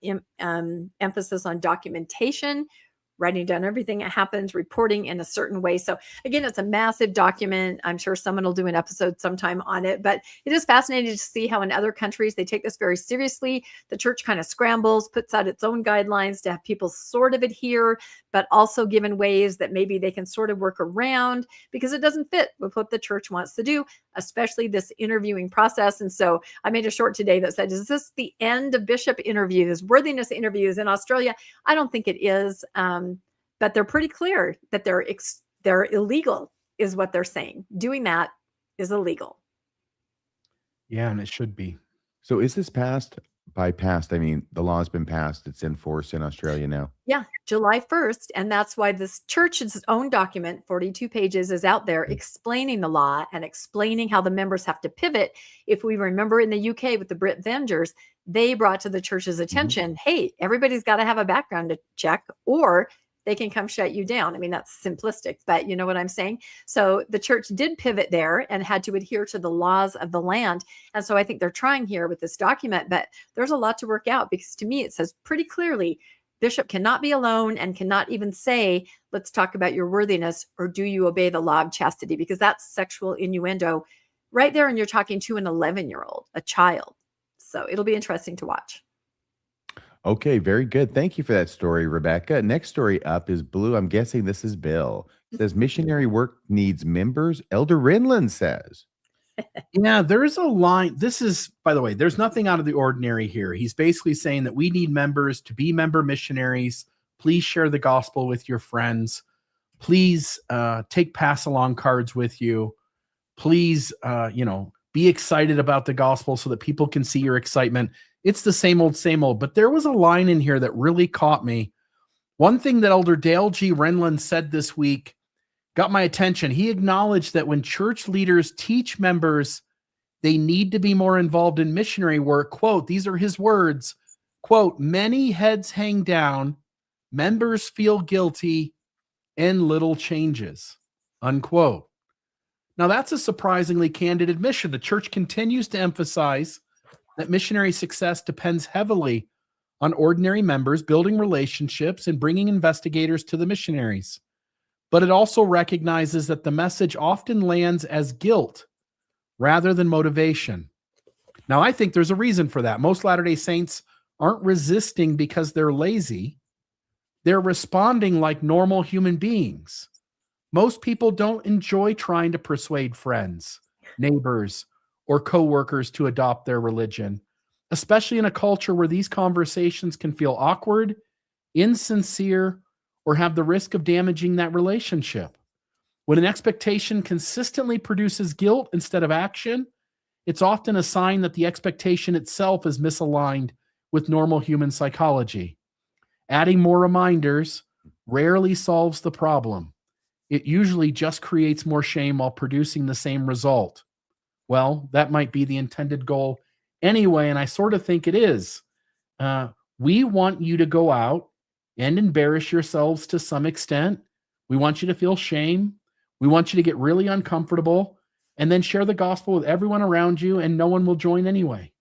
emphasis on documentation, writing down everything that happens, reporting in a certain way. So again, it's a massive document. I'm sure someone will do an episode sometime on it, but it is fascinating to see how in other countries, they take this very seriously. The church kind of scrambles, puts out its own guidelines to have people sort of adhere, but also given ways that maybe they can sort of work around because it doesn't fit with what the church wants to do, especially this interviewing process. And so I made a short today that said, is this the end of bishop interviews, worthiness interviews in Australia? I don't think it is. But they're pretty clear that they're illegal is what they're saying. Doing that is illegal. Yeah, and it should be. So is this passed? By passed, I mean, the law has been passed. It's in force in Australia now. Yeah, July 1st. And that's why this church's own document, 42 pages, is out there explaining the law and explaining how the members have to pivot. If we remember in the UK with the Brit Vengers, they brought to the church's attention, hey, everybody's got to have a background check, or they can come shut you down. I mean, that's simplistic, but you know what I'm saying? So the church did pivot there and had to adhere to the laws of the land. And so I think they're trying here with this document, but there's a lot to work out, because to me, it says pretty clearly, bishop cannot be alone and cannot even say, let's talk about your worthiness, or do you obey the law of chastity? Because that's sexual innuendo right there. And you're talking to an 11-year-old, a child. So it'll be interesting to watch. Okay, very good. Thank you for that story, Rebecca. Next story up is blue. I'm guessing this is Bill. It says missionary work needs members. Elder Renlund says. Yeah, there is a line. This is, by the way, there's nothing out of the ordinary here. He's basically saying that we need members to be member missionaries. Please share the gospel with your friends. Please take pass along cards with you. Please, be excited about the gospel so that people can see your excitement. It's the same old, but there was a line in here that really caught me. One thing that Elder Dale G. Renlund said this week got my attention. He acknowledged that when church leaders teach members they need to be more involved in missionary work, quote, these are his words, quote, many heads hang down, members feel guilty, and little changes, unquote. Now, that's a surprisingly candid admission. The church continues to emphasize that missionary success depends heavily on ordinary members building relationships and bringing investigators to the missionaries. But it also recognizes that the message often lands as guilt rather than motivation. Now, I think there's a reason for that. Most Latter-day Saints aren't resisting because they're lazy. They're responding like normal human beings. Most people don't enjoy trying to persuade friends, neighbors, or coworkers to adopt their religion, especially in a culture where these conversations can feel awkward, insincere, or have the risk of damaging that relationship. When an expectation consistently produces guilt instead of action, it's often a sign that the expectation itself is misaligned with normal human psychology. Adding more reminders rarely solves the problem. It usually just creates more shame while producing the same result. Well, that might be the intended goal anyway, and I sort of think it is. We want you to go out and embarrass yourselves to some extent. We want you to feel shame. We want you to get really uncomfortable and then share the gospel with everyone around you, and no one will join anyway.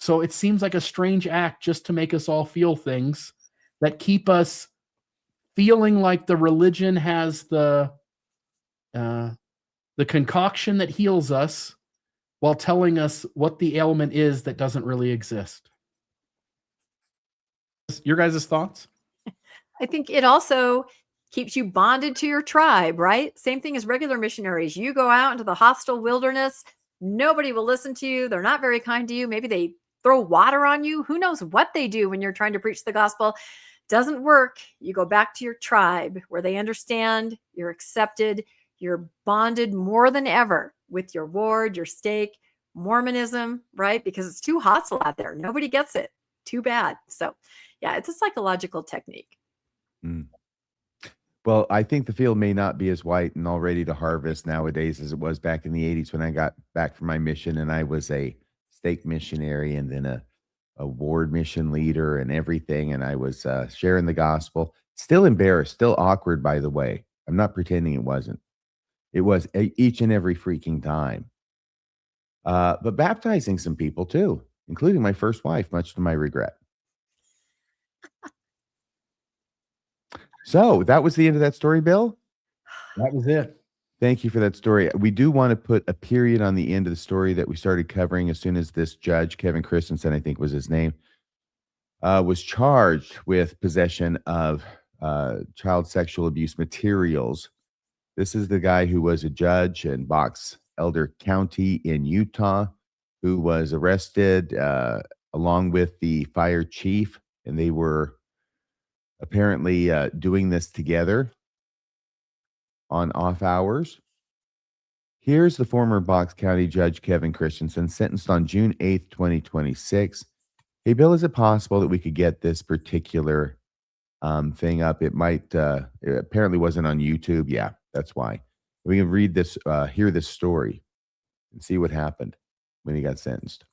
So it seems like a strange act just to make us all feel things that keep us feeling like the religion has the concoction that heals us while telling us what the ailment is that doesn't really exist. Your guys' thoughts? I think it also keeps you bonded to your tribe, right? Same thing as regular missionaries. You go out into the hostile wilderness, nobody will listen to you. They're not very kind to you. Maybe they throw water on you. Who knows what they do when you're trying to preach the gospel? Doesn't work. You go back to your tribe where they understand, you're accepted, you're bonded more than ever with your ward, your stake, Mormonism, right? Because it's too hostile out there. Nobody gets it. Too bad. So yeah, it's a psychological technique. Mm. Well, I think the field may not be as white and all ready to harvest nowadays as it was back in the 80s when I got back from my mission and I was a stake missionary and then a ward mission leader and everything. And I was sharing the gospel. Still embarrassed, still awkward, by the way. I'm not pretending it wasn't. It was each and every freaking time. But baptizing some people too, including my first wife, much to my regret. So that was the end of that story, Bill. That was it. Thank you for that story. We do want to put a period on the end of the story that we started covering as soon as this judge, Kevin Christensen, I think was his name, was charged with possession of child sexual abuse materials. This is the guy who was a judge in Box Elder County in Utah, who was arrested along with the fire chief, and they were apparently doing this together on off hours. Here's the former Box County Judge Kevin Christensen, sentenced on June 8th, 2026. Hey, Bill, is it possible that we could get this particular thing up? It might, it apparently wasn't on YouTube. Yeah, that's why. We can read this, hear this story and see what happened when he got sentenced.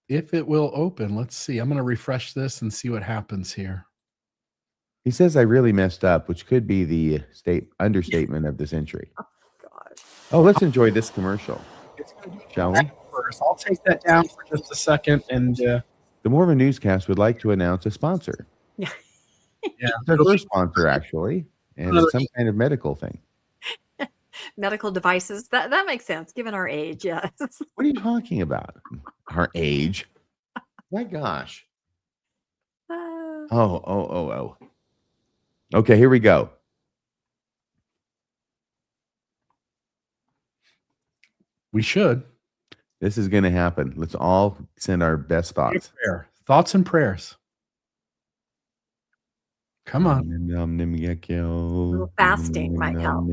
If it will open, let's see. I'm going to refresh this and see what happens here. He says I really messed up, which could be the understatement of the century. Gosh. Oh, let's enjoy this commercial, It's going to be shall we? first. I'll take that down for just a second, and The Mormon Newscast would like to announce a sponsor. Yeah. yeah, It's our first sponsor, actually, and it's some kind of medical thing. Medical devices. That makes sense given our age. Yes. What are you talking about? Our age? My gosh. Oh. Okay, here we go. we should. This is going to happen. Let's all send our best thoughts. Thoughts and prayers. Come on. little fasting might help.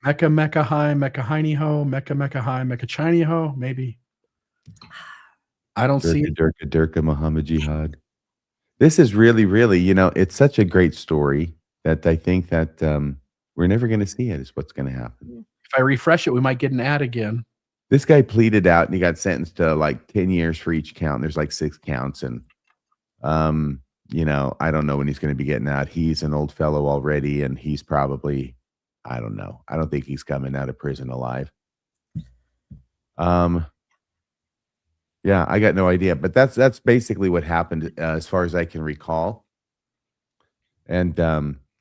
Mecca, Mecca high, Mecca hiney ho, Mecca, Mecca high, Mecca chiny ho, maybe. I don't see it. Durka, Muhammad Jihad. This is really, really, it's such a great story that I think that we're never going to see it is what's going to happen. If I refresh it, we might get an ad again. This guy pleaded out and he got sentenced to like 10 years for each count. There's like 6 counts. And, I don't know when he's going to be getting out. He's an old fellow already. And he's probably, I don't know. I don't think he's coming out of prison alive. Yeah, I got no idea. But that's basically what happened as far as I can recall. And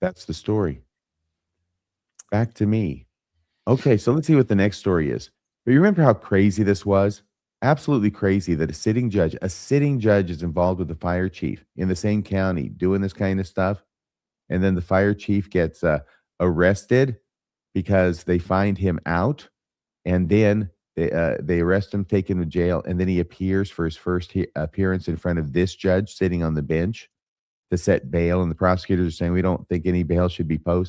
that's the story. Back to me. Okay, so let's see what the next story is. But you remember how crazy this was? Absolutely crazy that a sitting judge is involved with the fire chief in the same county doing this kind of stuff. And then the fire chief gets arrested because they find him out. And then they arrest him, take him to jail. And then he appears for his first appearance in front of this judge sitting on the bench to set bail. And the prosecutors are saying, we don't think any bail should be put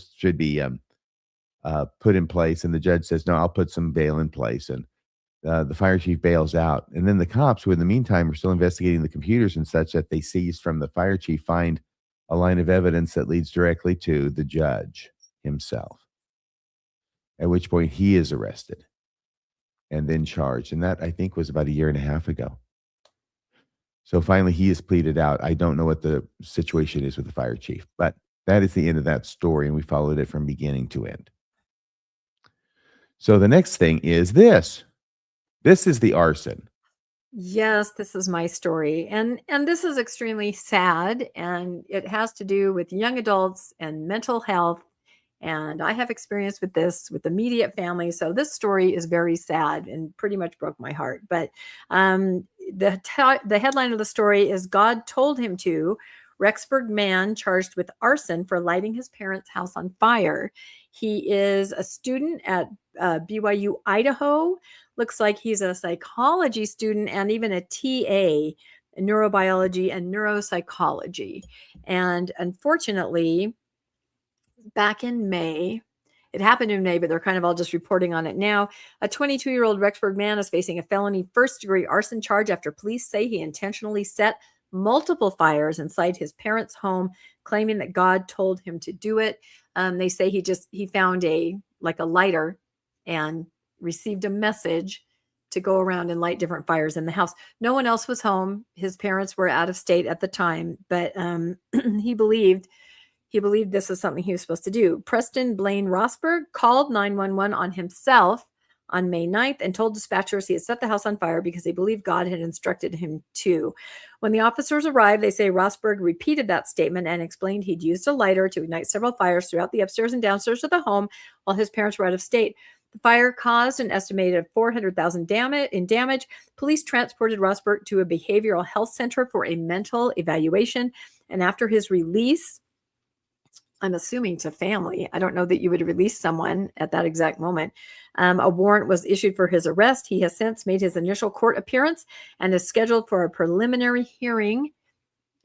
in place. And the judge says, no, I'll put some bail in place. And the fire chief bails out. And then the cops, who in the meantime are still investigating the computers and such that they seized from the fire chief, find a line of evidence that leads directly to the judge himself. At which point he is arrested and then charged. And that, I think, was about 1.5 years ago. So finally he is pleaded out. I don't know what the situation is with the fire chief, but that is the end of that story. And we followed it from beginning to end. So the next thing is this. This is the arson. Yes, this is my story. And this is extremely sad. And it has to do with young adults and mental health. And I have experience with this with immediate family. So this story is very sad and pretty much broke my heart. But the headline of the story is God Told Him to. Rexburg man charged with arson for lighting his parents' house on fire. He is a student at BYU, Idaho. Looks like he's a psychology student and even a TA, neurobiology and neuropsychology. And unfortunately, back in May, it happened in May, but they're kind of all just reporting on it now. A 22-year-old Rexburg man is facing a felony first-degree arson charge after police say he intentionally set multiple fires inside his parents' home, claiming that God told him to do it. They say he found a lighter and received a message to go around and light different fires in the house. No one else was home. His parents were out of state at the time, but he believed this is something he was supposed to do. Preston Blaine Rosberg called 911 on himself on May 9th and told dispatchers he had set the house on fire because he believed God had instructed him to. When the officers arrived, they say Rosberg repeated that statement and explained he'd used a lighter to ignite several fires throughout the upstairs and downstairs of the home while his parents were out of state. The fire caused an estimated $400,000 in damage. Police transported Rosberg to a behavioral health center for a mental evaluation. And after his release, I'm assuming to family, I don't know that you would release someone at that exact moment. A warrant was issued for his arrest. He has since made his initial court appearance and is scheduled for a preliminary hearing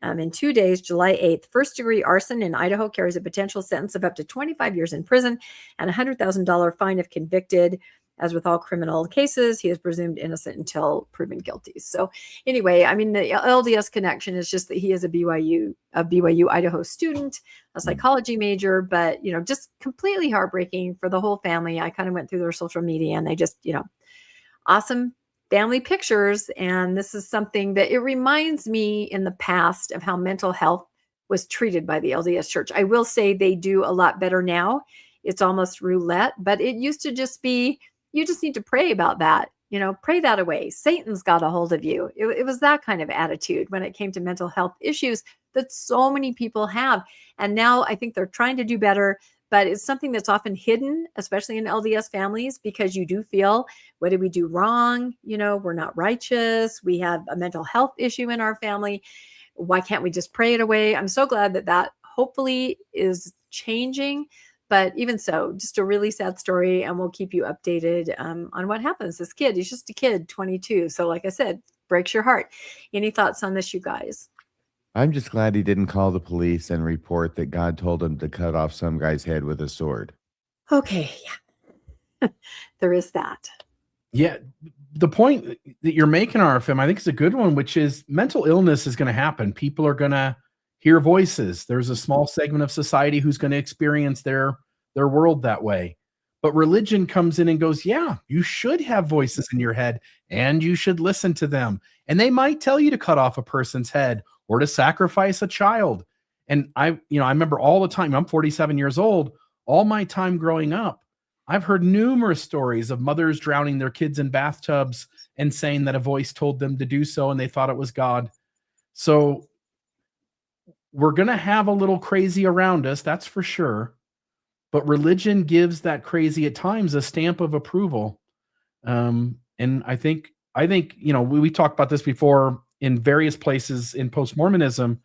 in 2 days, July 8th. First-degree arson in Idaho carries a potential sentence of up to 25 years in prison and a $100,000 fine if convicted. As with all criminal cases, he is presumed innocent until proven guilty. So anyway, I mean, the LDS connection is just that he is a BYU Idaho student, a psychology major, but, just completely heartbreaking for the whole family. I kind of went through their social media and they just, awesome family pictures. And this is something that it reminds me in the past of how mental health was treated by the LDS Church. I will say they do a lot better now. It's almost roulette, but it used to just be, you just need to pray about that. Pray that away. Satan's got a hold of you. It was that kind of attitude when it came to mental health issues that so many people have. And now I think they're trying to do better, but it's something that's often hidden, especially in LDS families, because you do feel, what did we do wrong? We're not righteous. We have a mental health issue in our family. Why can't we just pray it away? I'm so glad that hopefully is changing. But even so, just a really sad story, and we'll keep you updated on what happens. This kid, he's just a kid, 22. So like I said, breaks your heart. Any thoughts on this, you guys? I'm just glad he didn't call the police and report that God told him to cut off some guy's head with a sword. Okay, yeah. There is that. Yeah. The point that you're making, RFM, I think is a good one, which is mental illness is going to happen. People are going to hear voices. There's a small segment of society who's going to experience their world that way. But religion comes in and goes, yeah, you should have voices in your head and you should listen to them. And they might tell you to cut off a person's head or to sacrifice a child. And I remember all the time, I'm 47 years old, all my time growing up, I've heard numerous stories of mothers drowning their kids in bathtubs and saying that a voice told them to do so and they thought it was God. So we're going to have a little crazy around us, that's for sure. But religion gives that crazy at times a stamp of approval. And I think we talked about this before in various places in post-Mormonism,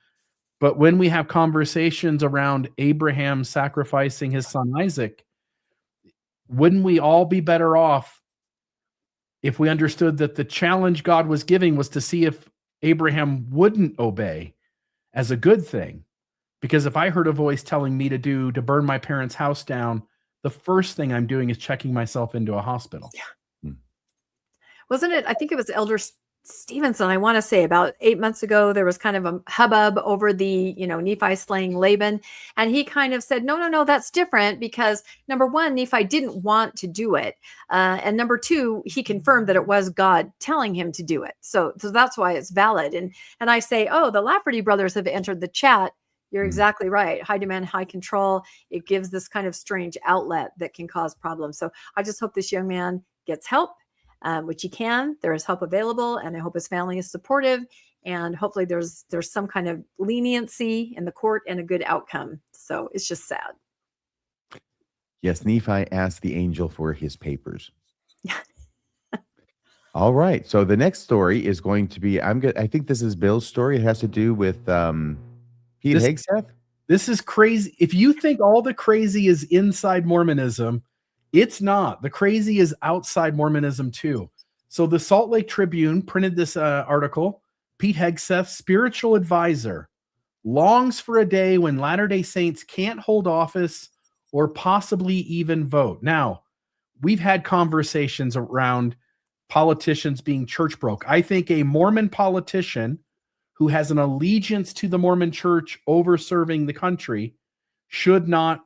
but when we have conversations around Abraham sacrificing his son Isaac, wouldn't we all be better off if we understood that the challenge God was giving was to see if Abraham wouldn't obey as a good thing? Because if I heard a voice telling me to burn my parents' house down, the first thing I'm doing is checking myself into a hospital. Yeah. Wasn't it? I think it was Elder Stevenson. I want to say about 8 months ago, there was kind of a hubbub over the, Nephi slaying Laban. And he kind of said, no, that's different because number one, Nephi didn't want to do it. And number two, he confirmed that it was God telling him to do it. So that's why it's valid. And I say, the Lafferty brothers have entered the chat. You're exactly right. High demand, high control. It gives this kind of strange outlet that can cause problems. So I just hope this young man gets help, which he can. There is help available, and I hope his family is supportive. And hopefully there's some kind of leniency in the court and a good outcome. So it's just sad. Yes, Nephi asked the angel for his papers. Yeah. All right. So the next story is going to be, I think this is Bill's story. It has to do with Pete Hegseth. This is crazy. If you think all the crazy is inside Mormonism, it's not. The crazy is outside Mormonism too. So the Salt Lake Tribune printed this article. Pete Hegseth, spiritual advisor, longs for a day when Latter-day Saints can't hold office or possibly even vote. Now, we've had conversations around politicians being church broke. I think a Mormon politician who has an allegiance to the Mormon church over serving the country should not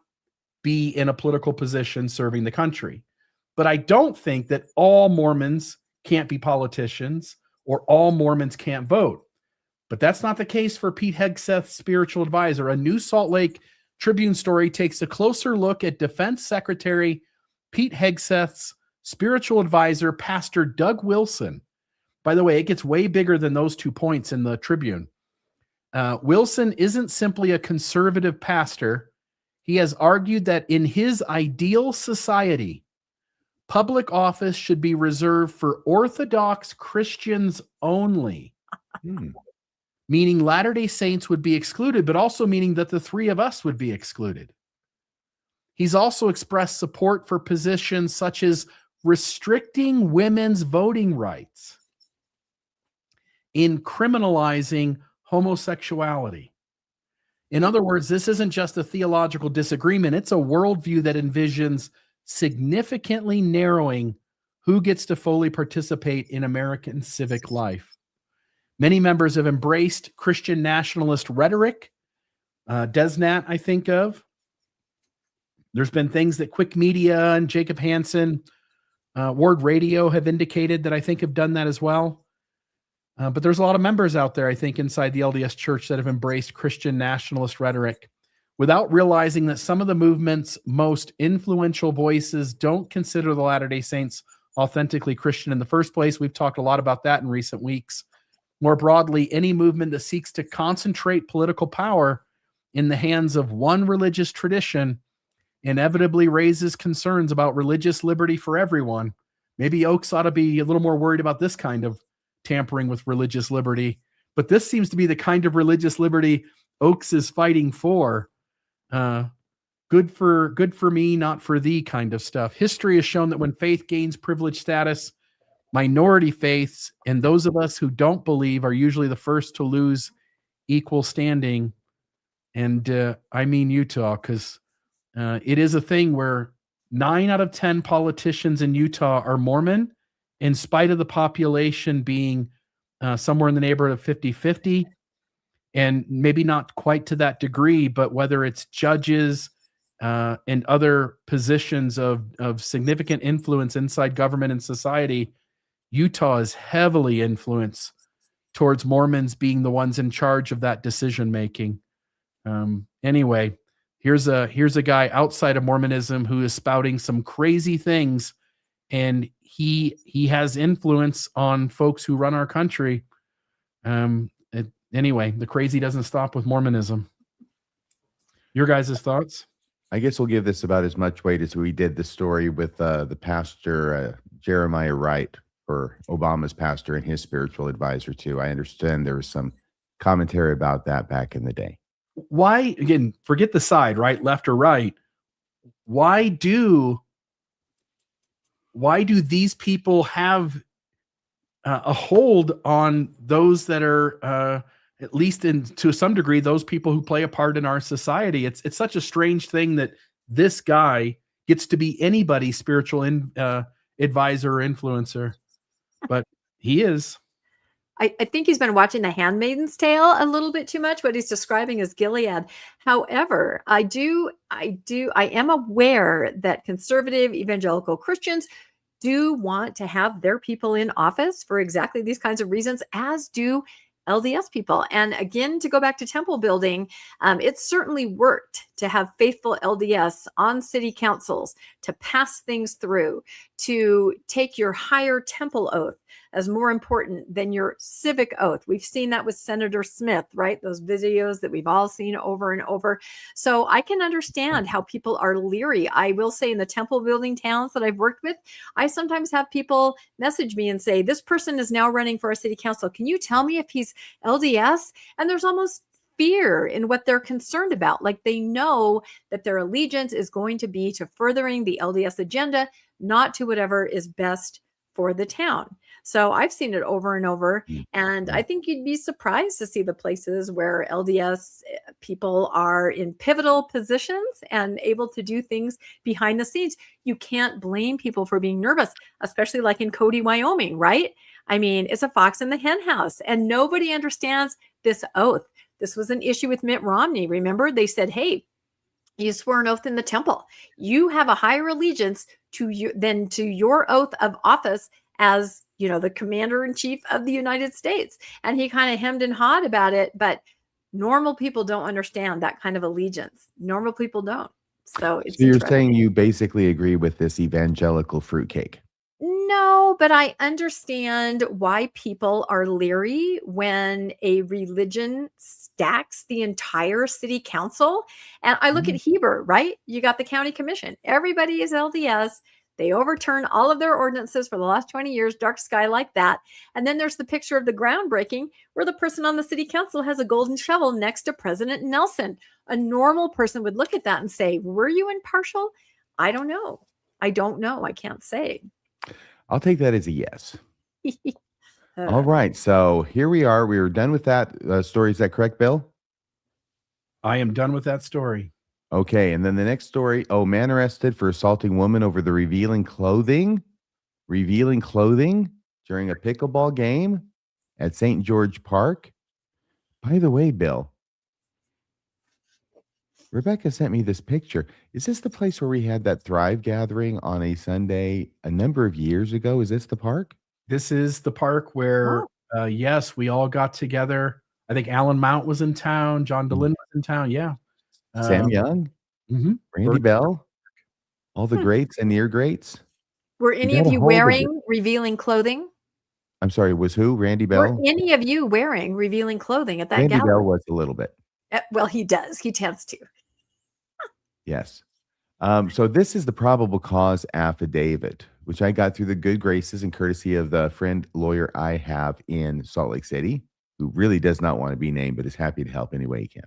be in a political position serving the country. But I don't think that all Mormons can't be politicians or all Mormons can't vote. But that's not the case for Pete Hegseth, spiritual advisor. A new Salt Lake Tribune story takes a closer look at Defense Secretary Pete Hegseth's spiritual advisor, Pastor Doug Wilson. By the way, it gets way bigger than those 2 points in the Tribune. Wilson isn't simply a conservative pastor. He has argued that in his ideal society, public office should be reserved for Orthodox Christians only. Meaning Latter-day Saints would be excluded, but also meaning that the three of us would be excluded. He's also expressed support for positions such as restricting women's voting rights, in criminalizing homosexuality. In other words, this isn't just a theological disagreement. It's a worldview that envisions significantly narrowing who gets to fully participate in American civic life. Many members have embraced Christian nationalist rhetoric. Desnat, I think of. There's been things that Quick Media and Jacob Hansen, Ward Radio have indicated that I think have done that as well. But there's a lot of members out there, I think, inside the LDS Church that have embraced Christian nationalist rhetoric without realizing that some of the movement's most influential voices don't consider the Latter-day Saints authentically Christian in the first place. We've talked a lot about that in recent weeks. More broadly, any movement that seeks to concentrate political power in the hands of one religious tradition inevitably raises concerns about religious liberty for everyone. Maybe Oaks ought to be a little more worried about this kind of tampering with religious liberty, but this seems to be the kind of religious liberty Oaks is fighting for. Good for me, not for thee kind of stuff. History has shown that when faith gains privileged status, minority faiths and those of us who don't believe are usually the first to lose equal standing. And I mean Utah, because it is a thing where 9 out of 10 politicians in Utah are Mormon, in spite of the population being somewhere in the neighborhood of 50-50. And maybe not quite to that degree, but whether it's judges and other positions of significant influence inside government and society, Utah is heavily influenced towards Mormons being the ones in charge of that decision making. Anyway, here's a guy outside of Mormonism who is spouting some crazy things, and he has influence on folks who run our country. Anyway, the crazy doesn't stop with Mormonism. Your guys' thoughts? I guess we'll give this about as much weight as we did the story with the pastor Jeremiah Wright, for Obama's pastor and his spiritual advisor too. I understand there was some commentary about that back in the day. Why, again, forget the side, right, left or right. Why do these people have a hold on those that are at least to some degree, those people who play a part in our society? It's such a strange thing that this guy gets to be anybody's spiritual advisor or influencer, but he is. I think he's been watching The Handmaid's Tale a little bit too much, what he's describing as Gilead. However, I am aware that conservative evangelical Christians do want to have their people in office for exactly these kinds of reasons, as do LDS people. And again, to go back to temple building, it certainly worked to have faithful LDS on city councils, to pass things through, to take your higher temple oath as more important than your civic oath. We've seen that with Senator Smith, right? Those videos that we've all seen over and over. So I can understand how people are leery. I will say in the temple building towns that I've worked with, I sometimes have people message me and say, this person is now running for a city council. Can you tell me if he's LDS? And there's almost fear in what they're concerned about. Like they know that their allegiance is going to be to furthering the LDS agenda, not to whatever is best for the town. So I've seen it over and over. And I think you'd be surprised to see the places where LDS people are in pivotal positions and able to do things behind the scenes. You can't blame people for being nervous, especially like in Cody, Wyoming, right? I mean, it's a fox in the hen house and nobody understands this oath. This was an issue with Mitt Romney. Remember, they said, hey, you swore an oath in the temple. You have a higher allegiance to you than to your oath of office as, you know, the commander in chief of the United States. And he kind of hemmed and hawed about it, but normal people don't understand that kind of allegiance. Normal people don't. So you're saying you basically agree with this evangelical fruitcake? No, but I understand why people are leery when a religion stacks the entire city council. And I look at Heber, right? You got the county commission. Everybody is LDS. They overturn all of their ordinances for the last 20 years, dark sky like that. And then there's the picture of the groundbreaking where the person on the city council has a golden shovel next to President Nelson. A normal person would look at that and say, were you impartial? I don't know. I don't know. I can't say. I'll take that as a yes. All right. So here we are. We were done with that story. Is that correct, Bill? I am done with that story. Okay. And then the next story. Oh, man arrested for assaulting woman over the revealing clothing during a pickleball game at St. George Park. By the way, Bill, Rebecca sent me this picture. Is this the place where we had that Thrive gathering on a Sunday a number of years ago? Is this the park? This is the park where Yes, we all got together. I think Alan Mount was in town. John DeLynn was in town. Yeah. Sam Young, Mhm. Randy Bell, all the Hmm. greats and near greats. Were any of got a you hold of it. wearing revealing clothing? I'm sorry, was who? Randy Were Bell? any of you wearing revealing clothing at that Randy Bell gallery? was a little bit. Well, he does. He tends to. Yes. So this is the probable cause affidavit, which I got through the good graces and courtesy of the friend lawyer I have in Salt Lake City, who really does not want to be named, but is happy to help any way he can.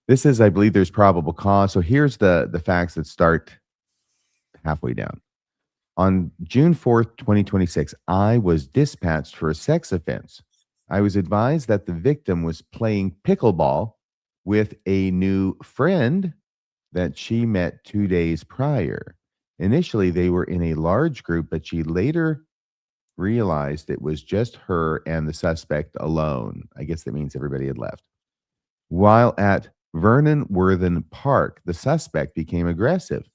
This is, I believe, there's probable cause. So here's the facts that start halfway down. On June 4th, 2026, I was dispatched for a sex offense. I was advised that the victim was playing pickleball with a new friend that she met 2 days prior. Initially, they were in a large group, but she later realized it was just her and the suspect alone. I guess that means everybody had left. While at Vernon Worthen Park, the suspect became aggressive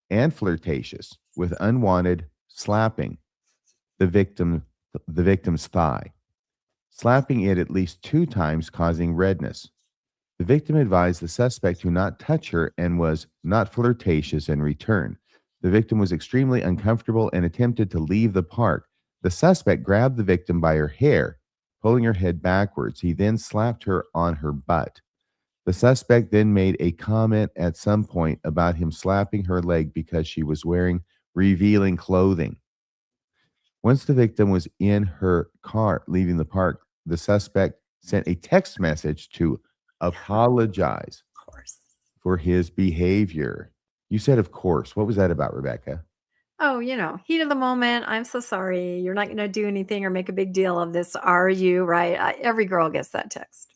and flirtatious with unwanted slapping the victim's thigh, slapping it at least 2 times, causing redness. The victim advised the suspect to not touch her and was not flirtatious in return. The victim was extremely uncomfortable and attempted to leave the park. The suspect grabbed the victim by her hair, pulling her head backwards. He then slapped her on her butt. The suspect then made a comment at some point about him slapping her leg because she was wearing revealing clothing. Once the victim was in her car leaving the park, the suspect sent a text message to apologize Of course. for his behavior. You said, of course. What was that about, Rebecca? Oh, heat of the moment. I'm so sorry. You're not going to do anything or make a big deal of this, are you? Right? Every girl gets that text.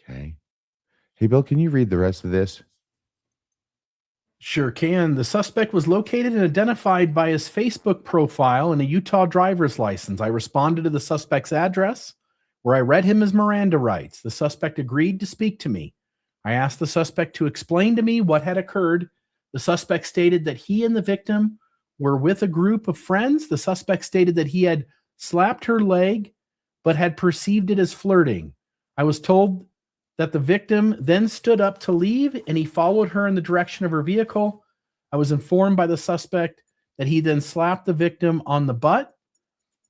Okay. Hey, Bill, can you read the rest of this? Sure can. The suspect was located and identified by his Facebook profile and a Utah driver's license. I responded to the suspect's address, where I read him his Miranda rights. The suspect agreed to speak to me. I asked the suspect to explain to me what had occurred. The suspect stated that he and the victim were with a group of friends. The suspect stated that he had slapped her leg, but had perceived it as flirting. I was told that the victim then stood up to leave and he followed her in the direction of her vehicle. I was informed by the suspect that he then slapped the victim on the butt.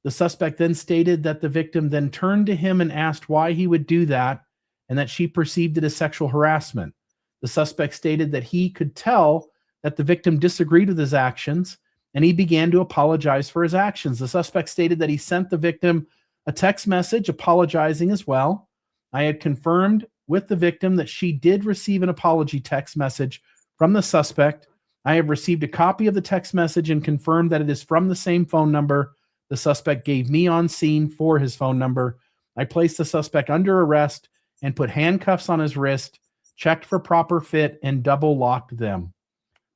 The suspect then stated that the victim then turned to him and asked why he would do that and that she perceived it as sexual harassment. The suspect stated that he could tell that the victim disagreed with his actions and he began to apologize for his actions. The suspect stated that he sent the victim a text message apologizing as well. I had confirmed with the victim that she did receive an apology text message from the suspect. I have received a copy of the text message and confirmed that it is from the same phone number the suspect gave me on scene for his phone number. I placed the suspect under arrest and put handcuffs on his wrist, checked for proper fit, and double locked them.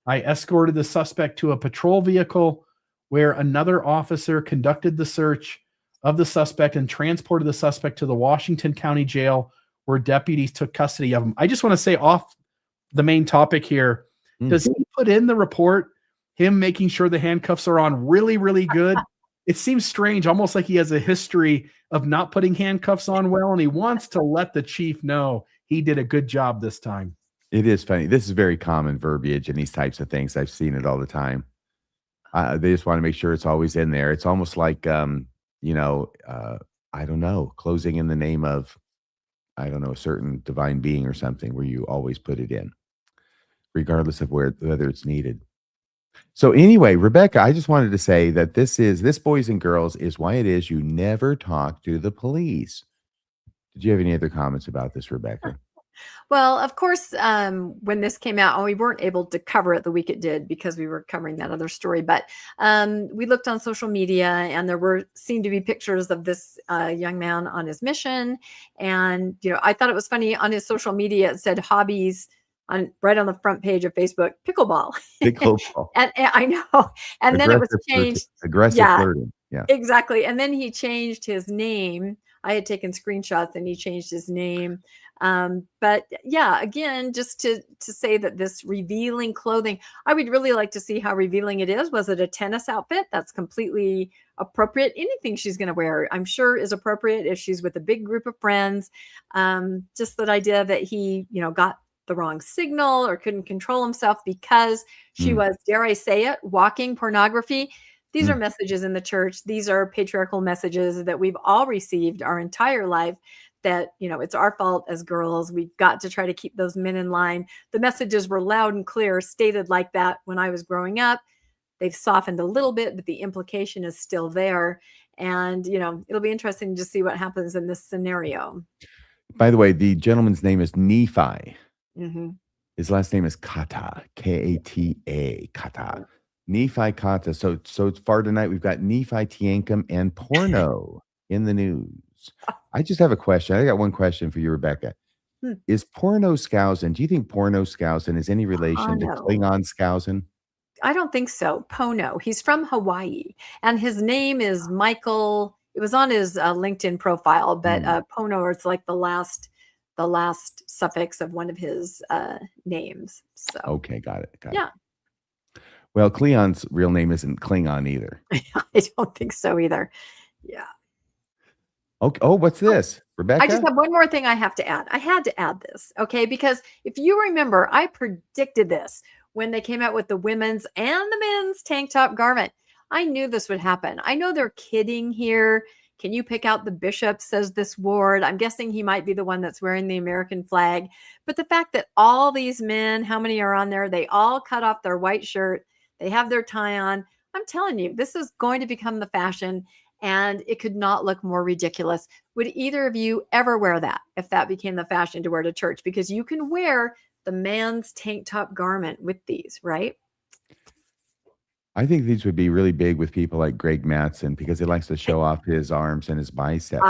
I escorted the suspect to a patrol vehicle where another officer conducted the search of the suspect and transported the suspect to the Washington County Jail, where deputies took custody of him. I just want to say off the main topic here, does he put in the report him making sure the handcuffs are on really, really good? It seems strange, almost like he has a history of not putting handcuffs on well, and he wants to let the chief know he did a good job this time. It is funny. This is very common verbiage in these types of things. I've seen it all the time. They just want to make sure it's always in there. It's almost like, I don't know, closing in the name of, I don't know, a certain divine being or something, where you always put it in, regardless of whether it's needed. So anyway, Rebecca, I just wanted to say that this, boys and girls, is why it is you never talk to the police. Did you have any other comments about this, Rebecca? Well, of course, when this came out, we weren't able to cover it the week it did because we were covering that other story. But we looked on social media, and there seemed to be pictures of this young man on his mission. And I thought it was funny, on his social media it said hobbies right on the front page of Facebook, pickleball. Pickleball. and I know. And then it was changed. Aggressive flirting. Yeah. Exactly. And then he changed his name I had taken screenshots and he changed his name. But yeah, again, just to say that this revealing clothing, I would really like to see how revealing it is. Was it a tennis outfit? That's completely appropriate. Anything she's going to wear, I'm sure, is appropriate if she's with a big group of friends. Just that idea that he, got the wrong signal or couldn't control himself because she was, dare I say it, walking pornography. These are messages in the church. These are patriarchal messages that we've all received our entire life, that, it's our fault as girls. We've got to try to keep those men in line. The messages were loud and clear, stated like that when I was growing up. They've softened a little bit, but the implication is still there. And, it'll be interesting to see what happens in this scenario. By the way, the gentleman's name is Nephi. Mm-hmm. His last name is Kata, Kata, Kata. Nephi Kata. So far tonight, we've got Nephi Tiankum and porno in the news. I just have a question. I got one question for you, Rebecca. Is porno Skousen, do you think porno Skousen is any relation to Klingon Skousen? I don't think so. Pono. He's from Hawaii, and his name is Michael. It was on his LinkedIn profile, but Pono is like the last suffix of one of his names. So okay, got it. Yeah. Well, Cleon's real name isn't Klingon either. I don't think so either. Yeah. Okay. Oh, what's this, Rebecca? I just have one more thing I have to add. I had to add this, okay? Because if you remember, I predicted this when they came out with the women's and the men's tank top garment. I knew this would happen. I know they're kidding here. Can you pick out the bishop, says this ward? I'm guessing he might be the one that's wearing the American flag. But the fact that all these men, how many are on there? They all cut off their white shirt. They have their tie on. I'm telling you, this is going to become the fashion, and it could not look more ridiculous. Would either of you ever wear that if that became the fashion to wear to church? Because you can wear the man's tank top garment with these, right? I think these would be really big with people like Greg Mattson because he likes to show off his arms and his biceps.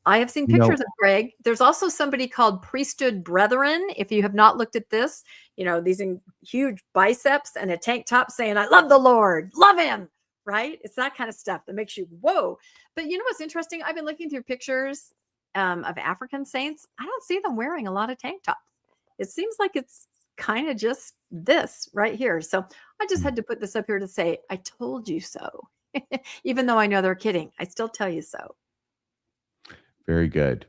I have seen pictures of Greg. There's also somebody called Priesthood Brethren. If you have not looked at this, these huge biceps and a tank top saying, I love the Lord, love him, right? It's that kind of stuff that makes you, whoa. But you know what's interesting? I've been looking through pictures of African saints. I don't see them wearing a lot of tank tops. It seems like it's kind of just this right here. So I just had to put this up here to say, I told you so. Even though I know they're kidding, I still tell you so. Very good.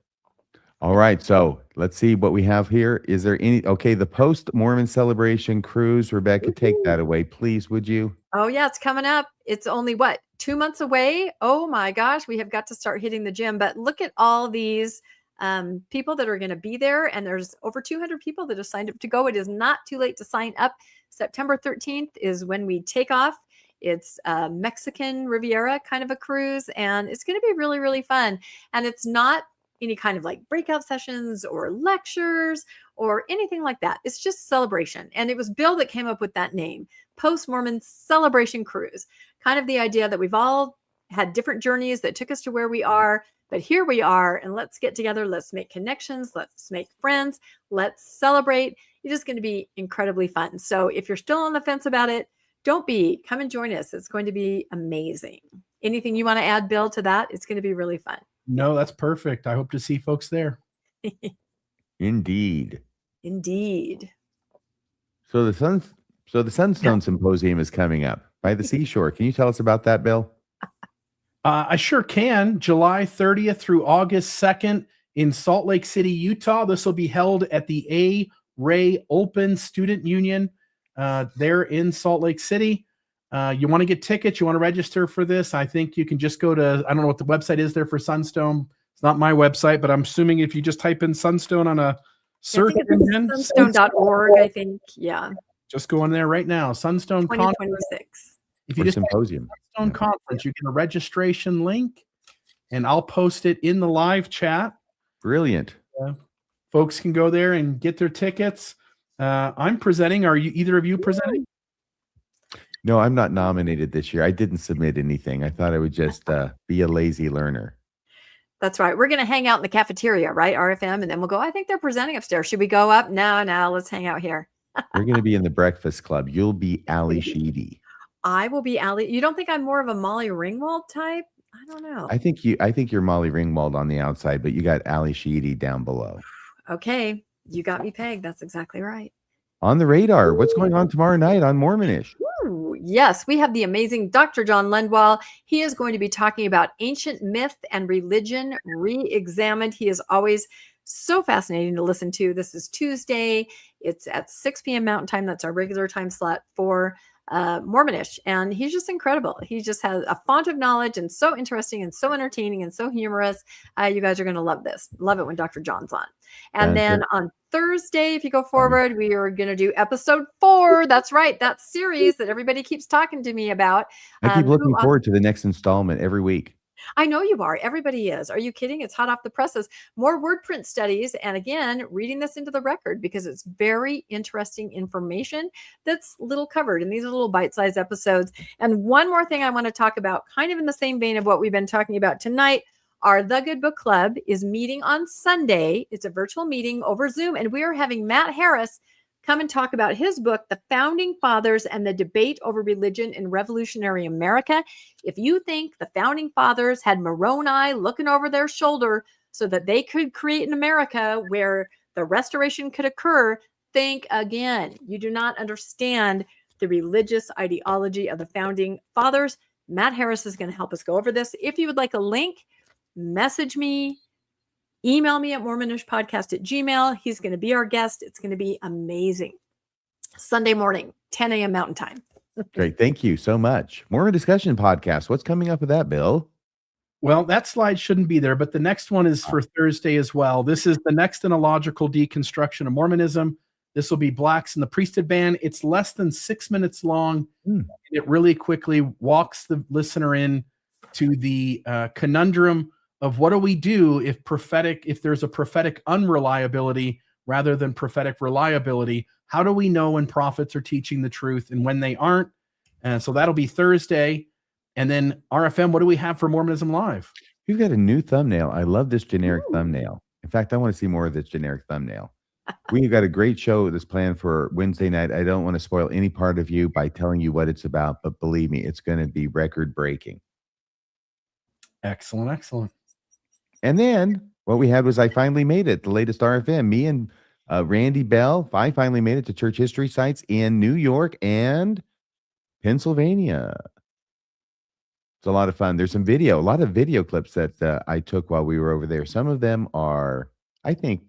All right. So let's see what we have here. Is there the post-Mormon celebration cruise? Rebecca, take that away, please, would you? Oh, yeah. It's coming up. It's only 2 months away? Oh, my gosh. We have got to start hitting the gym. But look at all these people that are going to be there. And there's over 200 people that have signed up to go. It is not too late to sign up. September 13th is when we take off. It's a Mexican Riviera kind of a cruise, and it's going to be really, really fun. And it's not any kind of like breakout sessions or lectures or anything like that. It's just celebration. And it was Bill that came up with that name, Post-Mormon Celebration Cruise. Kind of the idea that we've all had different journeys that took us to where we are, but here we are, and let's get together. Let's make connections. Let's make friends. Let's celebrate. It's just going to be incredibly fun. So if you're still on the fence about it, don't be. Come and join us. It's going to be amazing. Anything you want to add, Bill, to that? It's going to be really fun. No, that's perfect. I hope to see folks there. Indeed. So the Sunstone Symposium is coming up by the seashore. Can you tell us about that, Bill? I sure can. July 30th through August 2nd in Salt Lake City, Utah. This will be held at the A. Ray Open Student Union there in Salt Lake City. You want to get tickets, you want to register for this, I think you can just go to, I don't know what the website is there for Sunstone. It's not my website, but I'm assuming if you just type in Sunstone on a search engine. Sunstone.org, I think. Yeah. Just go in there right now. Sunstone 2026. If you just symposium. Sunstone Conference, you get a registration link, and I'll post it in the live chat. Brilliant. Folks can go there and get their tickets. I'm presenting. Are you either of you presenting? No, I'm not nominated this year. I didn't submit anything. I thought I would just be a lazy learner. That's right. We're going to hang out in the cafeteria, right? RFM. And then we'll go, I think they're presenting upstairs. Should we go up? No, let's hang out here. We're going to be in the Breakfast Club. You'll be Ali Sheedy. I will be Ali. You don't think I'm more of a Molly Ringwald type? I don't know. I think you're Molly Ringwald on the outside, but you got Ali Sheedy down below. Okay, you got me pegged. That's exactly right. On the radar, what's going on tomorrow night on Mormonish? Ooh, yes, we have the amazing Dr. John Lendwell. He is going to be talking about ancient myth and religion re-examined. He is always so fascinating to listen to. This is Tuesday. It's at 6 p.m. Mountain Time. That's our regular time slot for Mormonish. And he's just incredible. He just has a font of knowledge and so interesting and so entertaining and so humorous. You guys are going to love this. Love it when Dr. John's on. And then on Thursday, if you go forward, we are going to do episode 4. That's right. That series that everybody keeps talking to me about. I keep looking forward to the next installment every week. I know you are. Everybody is. Are you kidding? It's hot off the presses. More word print studies. And again, reading this into the record because it's very interesting information that's little covered. And these are little bite-sized episodes. And one more thing I want to talk about, kind of in the same vein of what we've been talking about tonight. Our The Good Book Club is meeting on Sunday. It's a virtual meeting over Zoom. And we are having Matt Harris come and talk about his book, The Founding Fathers and the Debate Over Religion in Revolutionary America. If you think the Founding Fathers had Moroni looking over their shoulder so that they could create an America where the restoration could occur, think again. You do not understand the religious ideology of the Founding Fathers. Matt Harris is going to help us go over this. If you would like a link, message me. Email me at mormonishpodcast@gmail.com. He's going to be our guest. It's going to be amazing. Sunday morning, 10 a.m. Mountain Time. Great. Thank you so much. Mormon Discussion Podcast. What's coming up with that, Bill? Well, that slide shouldn't be there, but the next one is for Thursday as well. This is the next in a logical deconstruction of Mormonism. This will be Blacks in the Priesthood Ban. It's less than 6 minutes long. It really quickly walks the listener in to the conundrum of what do we do if there's a prophetic unreliability rather than prophetic reliability? How do we know when prophets are teaching the truth and when they aren't? And so that'll be Thursday. And then RFM, what do we have for Mormonism Live? You've got a new thumbnail. I love this generic thumbnail. In fact, I want to see more of this generic thumbnail. We've got a great show that's planned for Wednesday night. I don't want to spoil any part of you by telling you what it's about, but believe me, it's going to be record breaking. Excellent, excellent. And then what we had was I Finally Made It, the latest RFM. Me and Randy Bell, I finally made it to church history sites in New York and Pennsylvania. It's a lot of fun. There's a lot of video clips that I took while we were over there. Some of them are, I think,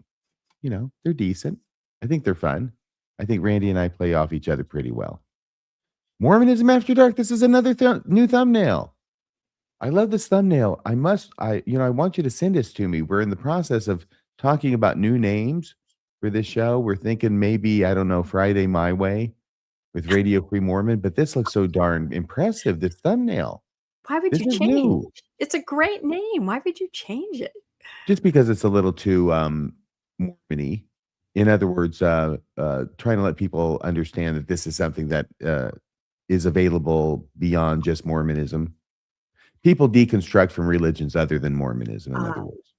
they're decent. I think they're fun. I think Randy and I play off each other pretty well. Mormonism After Dark. This is another new thumbnail. I love this thumbnail. I want you to send this to me. We're in the process of talking about new names for this show. We're thinking maybe, I don't know, Friday My Way with Radio Free Mormon, but this looks so darn impressive, this thumbnail. Why would you change? It's a great name. Why would you change it? Just because it's a little too Mormon-y. In other words, trying to let people understand that this is something that is available beyond just Mormonism. People deconstruct from religions other than Mormonism, in other words.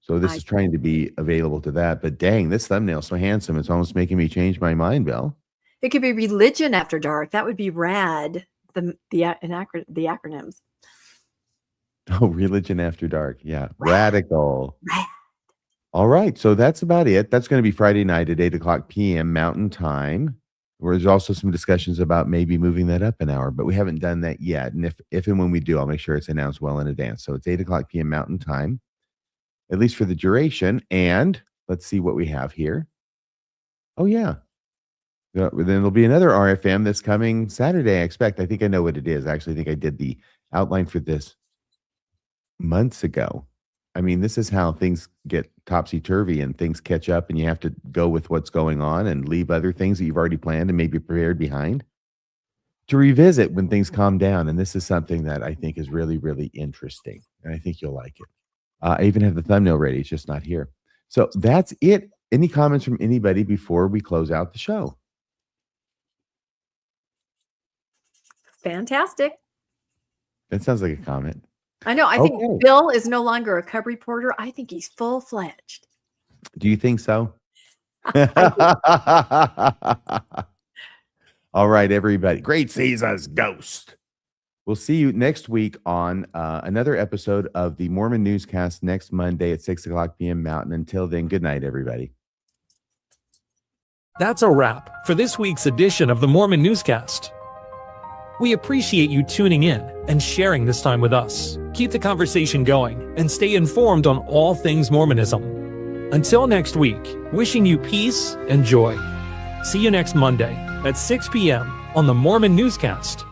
So this is trying to be available to that. But dang, this thumbnail's so handsome. It's almost making me change my mind, Bill. It could be Religion After Dark. That would be rad. The acronyms. Oh, Religion After Dark. Yeah. Radical. All right. So that's about it. That's going to be Friday night at 8:00 p.m. Mountain Time. There's also some discussions about maybe moving that up an hour, but we haven't done that yet. And if and when we do, I'll make sure it's announced well in advance. So it's 8:00 p.m. Mountain Time, at least for the duration. And let's see what we have here. Oh, yeah. Then there'll be another RFM this coming Saturday, I expect. I think I know what it is. I actually think I did the outline for this months ago. I mean, this is how things get topsy-turvy and things catch up and you have to go with what's going on and leave other things that you've already planned and maybe prepared behind to revisit when things calm down. And this is something that I think is really, really interesting. And I think you'll like it. I even have the thumbnail ready. It's just not here. So that's it. Any comments from anybody before we close out the show? Fantastic. That sounds like a comment. I know. I think Bill is no longer a cub reporter. I think he's full-fledged. Do you think so? All right, everybody. Great Caesar's Ghost. We'll see you next week on another episode of the Mormon Newscast next Monday at 6 o'clock p.m. Mountain. Until then, good night, everybody. That's a wrap for this week's edition of the Mormon Newscast. We appreciate you tuning in and sharing this time with us. Keep the conversation going and stay informed on all things Mormonism. Until next week, wishing you peace and joy. See you next Monday at 6 p.m. on the Mormon Newscast.